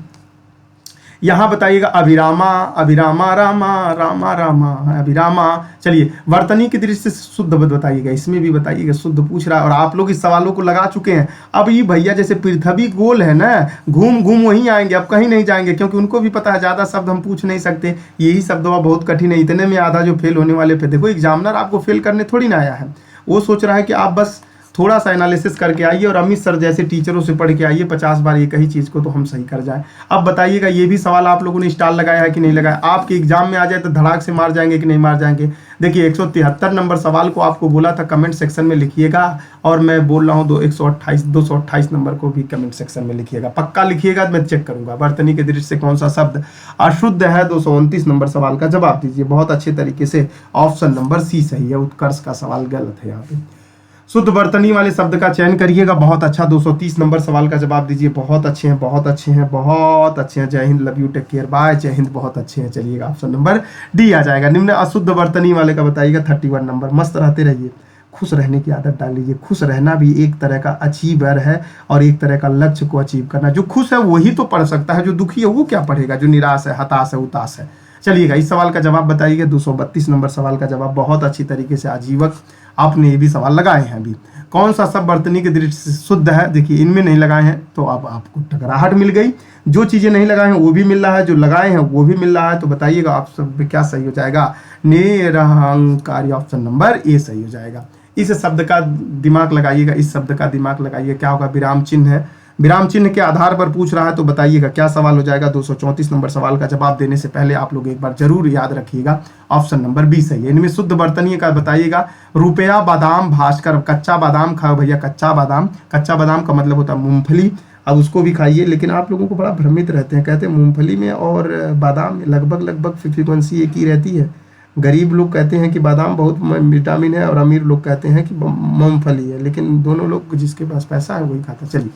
यहाँ बताइएगा, अभिरामा अभिरामा रामा रामा रामा अभिरामा। चलिए, वर्तनी की दृष्टि से शुद्ध बताइएगा, इसमें भी बताइएगा। शुद्ध पूछ रहा है और आप लोग इस सवालों को लगा चुके हैं। अब ये भैया जैसे पृथ्वी गोल है ना, घूम घूम वहीं आएंगे, अब कहीं नहीं जाएंगे, क्योंकि उनको भी पता है ज़्यादा शब्द हम पूछ नहीं सकते। यही शब्द बहुत कठिन है, इतने में आधा जो फेल होने वाले थे। देखो, एग्जामिनर आपको फेल करने थोड़ी ना आया है, वो सोच रहा है कि आप बस थोड़ा सा एनालिसिस करके आइए और अमित सर जैसे टीचरों से पढ़ के आइए 50 बार एक ही चीज़ को तो हम सही कर जाए। अब बताइएगा, ये भी सवाल आप लोगों ने स्टार लगाया है कि नहीं लगाया? आपके एग्जाम में आ जाए तो धड़ाक से मार जाएंगे कि नहीं मार जाएंगे? देखिए, 173 नंबर सवाल को आपको बोला था कमेंट सेक्शन में लिखिएगा, और मैं बोल रहा हूँ 228 नंबर को भी कमेंट सेक्शन में लिखिएगा। पक्का लिखिएगा, मैं चेक करूंगा। वर्तनी के दृष्टि से कौन सा शब्द अशुद्ध है? 229 नंबर सवाल का जवाब दीजिए बहुत अच्छे तरीके से। ऑप्शन नंबर सी सही है, उत्कर्ष का सवाल गलत है। यहाँ पे शुद्ध वर्तनी वाले शब्द का चयन करिएगा, बहुत अच्छा। 230 नंबर सवाल का जवाब दीजिए। बहुत अच्छे हैं, बहुत अच्छे हैं, बहुत अच्छे हैं। जय हिंद, love you, take care, bye. जय हिंद, बहुत अच्छे हैं। चलिएगा, ऑप्शन नंबर डी आ जाएगा। निम्न अशुद्ध वर्तनी वाले का बताइएगा 31 नंबर। मस्त रहते रहिए, खुश रहने की आदत डाल लीजिए। खुश रहना भी एक तरह का अचीवर है और एक तरह का लक्ष्य को अचीव करना। जो खुश है वही तो पढ़ सकता है, जो दुखी है वो क्या पढ़ेगा? जो निराश है, हताश है, उतास है। चलिएगा, इस सवाल का जवाब बताइएगा। 232 नंबर सवाल का जवाब बहुत अच्छी तरीके से आजीवक आपने ये भी सवाल लगाए हैं। अभी कौन सा सब वर्तनी की दृष्टि से शुद्ध है? देखिए, इनमें नहीं लगाए हैं तो अब आपको टकराहट मिल गई। जो चीज़ें नहीं लगाए हैं वो भी मिल रहा है, जो लगाए हैं वो भी मिल रहा है। तो बताइएगा आप सब क्या सही हो जाएगा? निरहंकारी, ऑप्शन नंबर ए सही हो जाएगा। इस शब्द का दिमाग लगाइएगा, इस शब्द का दिमाग लगाइए। क्या होगा? विराम चिन्ह है। विराम चिन्ह के आधार पर पूछ रहा है, तो बताइएगा क्या सवाल हो जाएगा? 234 नंबर सवाल का जवाब देने से पहले आप लोग एक बार जरूर याद रखिएगा, ऑप्शन नंबर बी सही है। इनमें शुद्ध वर्तनीय का बताइएगा। रुपया, बादाम, भास्कर। कच्चा बादाम खाओ भैया, कच्चा बादाम। कच्चा बादाम का मतलब होता है मूंगफली। अब उसको भी खाइए, लेकिन आप लोगों को बड़ा भ्रमित रहते हैं, कहते हैं मूंगफली में और बादाम में लगभग फ्रीक्वेंसी एक ही रहती है। गरीब लोग कहते हैं कि बादाम बहुत विटामिन है और अमीर लोग कहते हैं कि मूंगफली है, लेकिन दोनों लोग जिसके पास पैसा है वही खाता है। चलिए,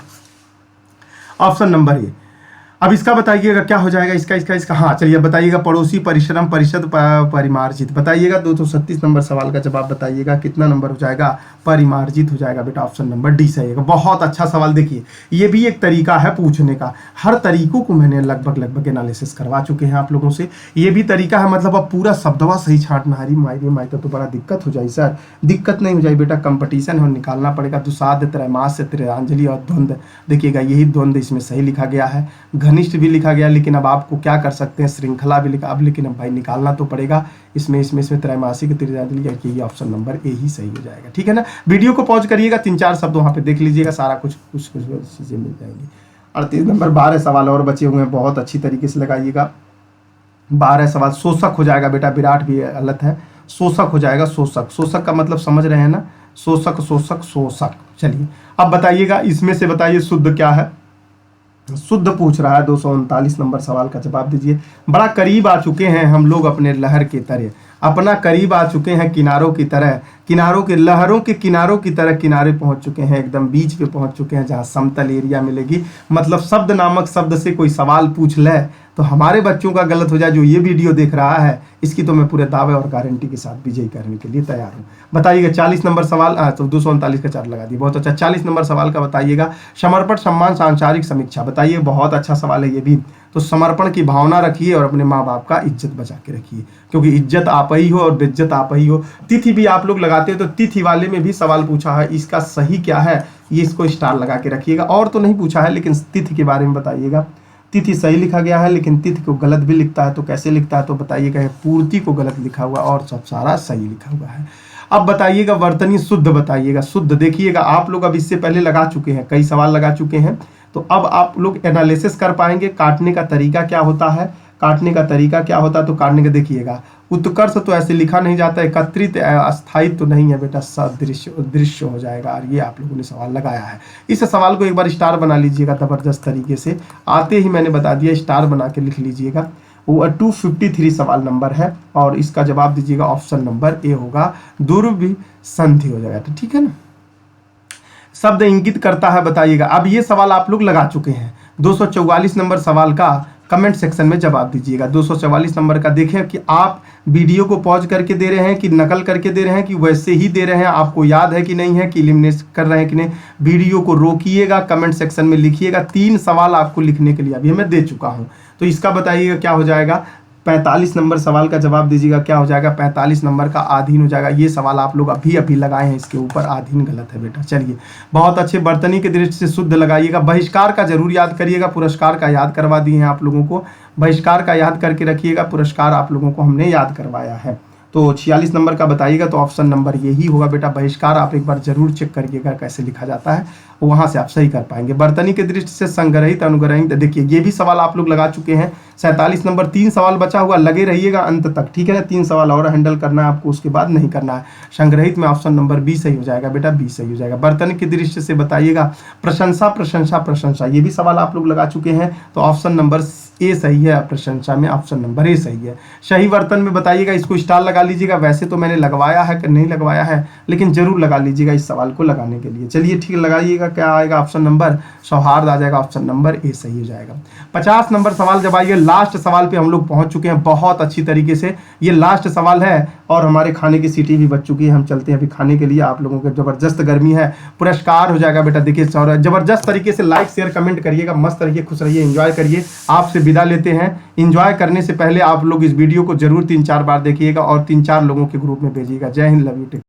ऑप्शन नंबर ए। अब इसका बताइएगा क्या हो जाएगा? इसका हाँ, चलिए बताइएगा। पड़ोसी, परिश्रम, परिषद, परिमार्जित। बताइएगा 236 नंबर सवाल का जवाब बताइएगा। कितना नंबर हो जाएगा? परिमार्जित हो जाएगा बेटा, ऑप्शन नंबर डी सही है। बहुत अच्छा सवाल। देखिए, ये भी एक तरीका है पूछने का। हर तरीकों को मैंने लगभग एनालिसिस करवा चुके हैं आप लोगों से। ये भी तरीका है, मतलब अब पूरा शब्दवा सही छांटना। हरी माई तो बड़ा दिक्कत हो जाए सर। दिक्कत नहीं हो जाए बेटा, कंपटीशन है, निकालना पड़ेगा। दुसाध, त्रैमास, त्रयांजलि और द्वंद्व। देखिएगा, यही द्वंद्व इसमें सही लिखा गया है। घनिष्ठ भी लिखा गया, लेकिन अब आपको क्या कर सकते हैं, श्रृंखला भी लिखा। अब लेकिन अब भाई निकालना तो पड़ेगा। इसमें त्रैमासिक, त्रियांजलि, यही ऑप्शन नंबर ए ही सही हो जाएगा। ठीक है ना? वीडियो को पॉज करिएगा, 3-4 शब्द वहाँ पे देख लीजिएगा, सारा कुछ चीज़ें मिल जाएंगी। 38 नंबर 12 सवाल और बचे हुए हैं, बहुत अच्छी तरीके से लगाइएगा। 12 सवाल। शोषक हो जाएगा बेटा, विराट भी गलत है, शोषक हो जाएगा। शोषक का मतलब समझ रहे हैं ना? शोषक। चलिए, अब बताइएगा, इसमें से बताइए शुद्ध क्या है? शुद्ध पूछ रहा है। 239 नंबर सवाल का जवाब दीजिए। बड़ा करीब आ चुके हैं हम लोग अपने लहर की तरह, अपना करीब आ चुके हैं किनारों की तरह, लहरों के किनारों की तरह किनारे पहुंच चुके हैं, एकदम बीच पे पहुंच चुके हैं जहां समतल एरिया मिलेगी। मतलब शब्द नामक शब्द से कोई सवाल पूछ ले तो हमारे बच्चों का गलत हो जाए, जो ये वीडियो देख रहा है, इसकी तो मैं पूरे दावे और गारंटी के साथ विजयी करने के लिए तैयार हूँ। बताइएगा 40 नंबर सवाल, तो 239 का 4 लगा दिए, बहुत अच्छा। 40 नंबर सवाल का बताइएगा। समर्पण, सम्मान, सांसारिक समीक्षा। बताइए, बहुत अच्छा सवाल है ये भी। तो समर्पण की भावना रखिए और अपने माँ बाप का इज्जत बचा के रखिए, क्योंकि इज्जत आप ही हो और बेइज्जत आप ही हो। तिथि भी आप लोग लगाते हो, तो तिथि वाले में भी सवाल पूछा है, इसका सही क्या है? ये इसको स्टार लगा के रखिएगा। और तो नहीं पूछा है, लेकिन तिथि के बारे में बताइएगा। तिथि सही लिखा गया है, लेकिन तिथि को गलत भी लिखता है, तो कैसे लिखता है तो बताइएगा। पूर्ति को गलत लिखा हुआ और सब सारा सही लिखा हुआ है। अब बताइएगा वर्तनी शुद्ध बताइएगा। शुद्ध देखिएगा, आप लोग अब इससे पहले लगा चुके हैं, कई सवाल लगा चुके हैं, तो अब आप लोग एनालिसिस कर पाएंगे। काटने का तरीका क्या होता है, काटने का तरीका क्या होता है, तो काटने का देखिएगा। उत्कर्ष तो ऐसे लिखा नहीं जाता, एकत्रित अस्थायी तो नहीं है बेटा, सदृश्य दृश्य हो जाएगा। और ये आप लोगों ने सवाल लगाया है। इस सवाल को एक बार स्टार बना लीजिएगा जबरदस्त तरीके से। आते ही मैंने बता दिया, स्टार बना के लिख लीजिएगा। वो 253 सवाल नंबर है और इसका जवाब दीजिएगा ऑप्शन नंबर ए होगा, दुर्वि संधि हो जाएगा। ठीक है ना। शब्द इंगित करता है बताइएगा। अब ये सवाल आप लोग लगा चुके हैं। 244 नंबर सवाल का कमेंट सेक्शन में जवाब दीजिएगा। 244 नंबर का देखें कि आप वीडियो को पॉज करके दे रहे हैं कि नकल करके दे रहे हैं कि वैसे ही दे रहे हैं, आपको याद है कि नहीं है, कि एलिमिनेट कर रहे हैं कि नहीं। वीडियो को रोकिएगा, कमेंट सेक्शन में लिखिएगा। 3 सवाल आपको लिखने के लिए अभी मैं दे चुका हूं, तो इसका बताइएगा क्या हो जाएगा। 45 नंबर सवाल का जवाब दीजिएगा, क्या हो जाएगा। 45 नंबर का अधीन हो जाएगा। ये सवाल आप लोग अभी अभी लगाए हैं, इसके ऊपर अधीन गलत है बेटा। चलिए, बहुत अच्छे। वर्तनी की दृष्टि से शुद्ध लगाइएगा। बहिष्कार का जरूर याद करिएगा, पुरस्कार का याद करवा दिए हैं आप लोगों को। बहिष्कार का याद करके रखिएगा, पुरस्कार आप लोगों को हमने याद करवाया है। तो 46 नंबर का बताइएगा, तो ऑप्शन नंबर यही होगा बेटा, बहिष्कार। आप एक बार जरूर चेक करिएगा कैसे लिखा जाता है, वहां से आप सही कर पाएंगे। वर्तनी की दृष्टि से संग्रहित अनुग्रहित, देखिए ये भी सवाल आप लोग लगा चुके हैं। 47 नंबर, 3 सवाल बचा हुआ, लगे रहिएगा अंत तक। ठीक है, 3 सवाल और हैंडल करना है आपको, उसके बाद नहीं करना है। संग्रहित में ऑप्शन नंबर बी सही हो जाएगा बेटा, बी सही हो जाएगा। वर्तनी की दृष्टि से बताइएगा, प्रशंसा प्रशंसा प्रशंसा, ये भी सवाल आप लोग लगा चुके हैं, तो ऑप्शन नंबर ए सही है। प्रशंसा में ऑप्शन नंबर ए सही है। सही वर्तन में बताइएगा, इसको स्टार लगा लीजिएगा। वैसे तो मैंने लगवाया है कि नहीं लगवाया है, लेकिन जरूर लगा लीजिएगा इस सवाल को लगाने के लिए। चलिए ठीक, लगाइएगा। क्या आएगा ऑप्शन नंबर, सौहार्द आ जाएगा, ऑप्शन नंबर ए सही हो जाएगा। 50 नंबर सवाल जब आइए, लास्ट सवाल पे हम लोग पहुंच चुके हैं बहुत अच्छी तरीके से। ये लास्ट सवाल है और हमारे खाने की सीटी भी बच चुकी है। हम चलते हैं अभी खाने के लिए। आप लोगों को जबरदस्त गर्मी है, पुरस्कार हो जाएगा बेटा। देखिए जबरदस्त तरीके से लाइक शेयर कमेंट करिएगा। मस्त रहिए, खुश रहिए, एंजॉय करिए। आपसे विदा लेते हैं। एंजॉय करने से पहले आप लोग इस वीडियो को जरूर 3-4 बार देखिएगा और 3-4 लोगों के ग्रुप में भेजिएगा। जय हिंद, लव यू।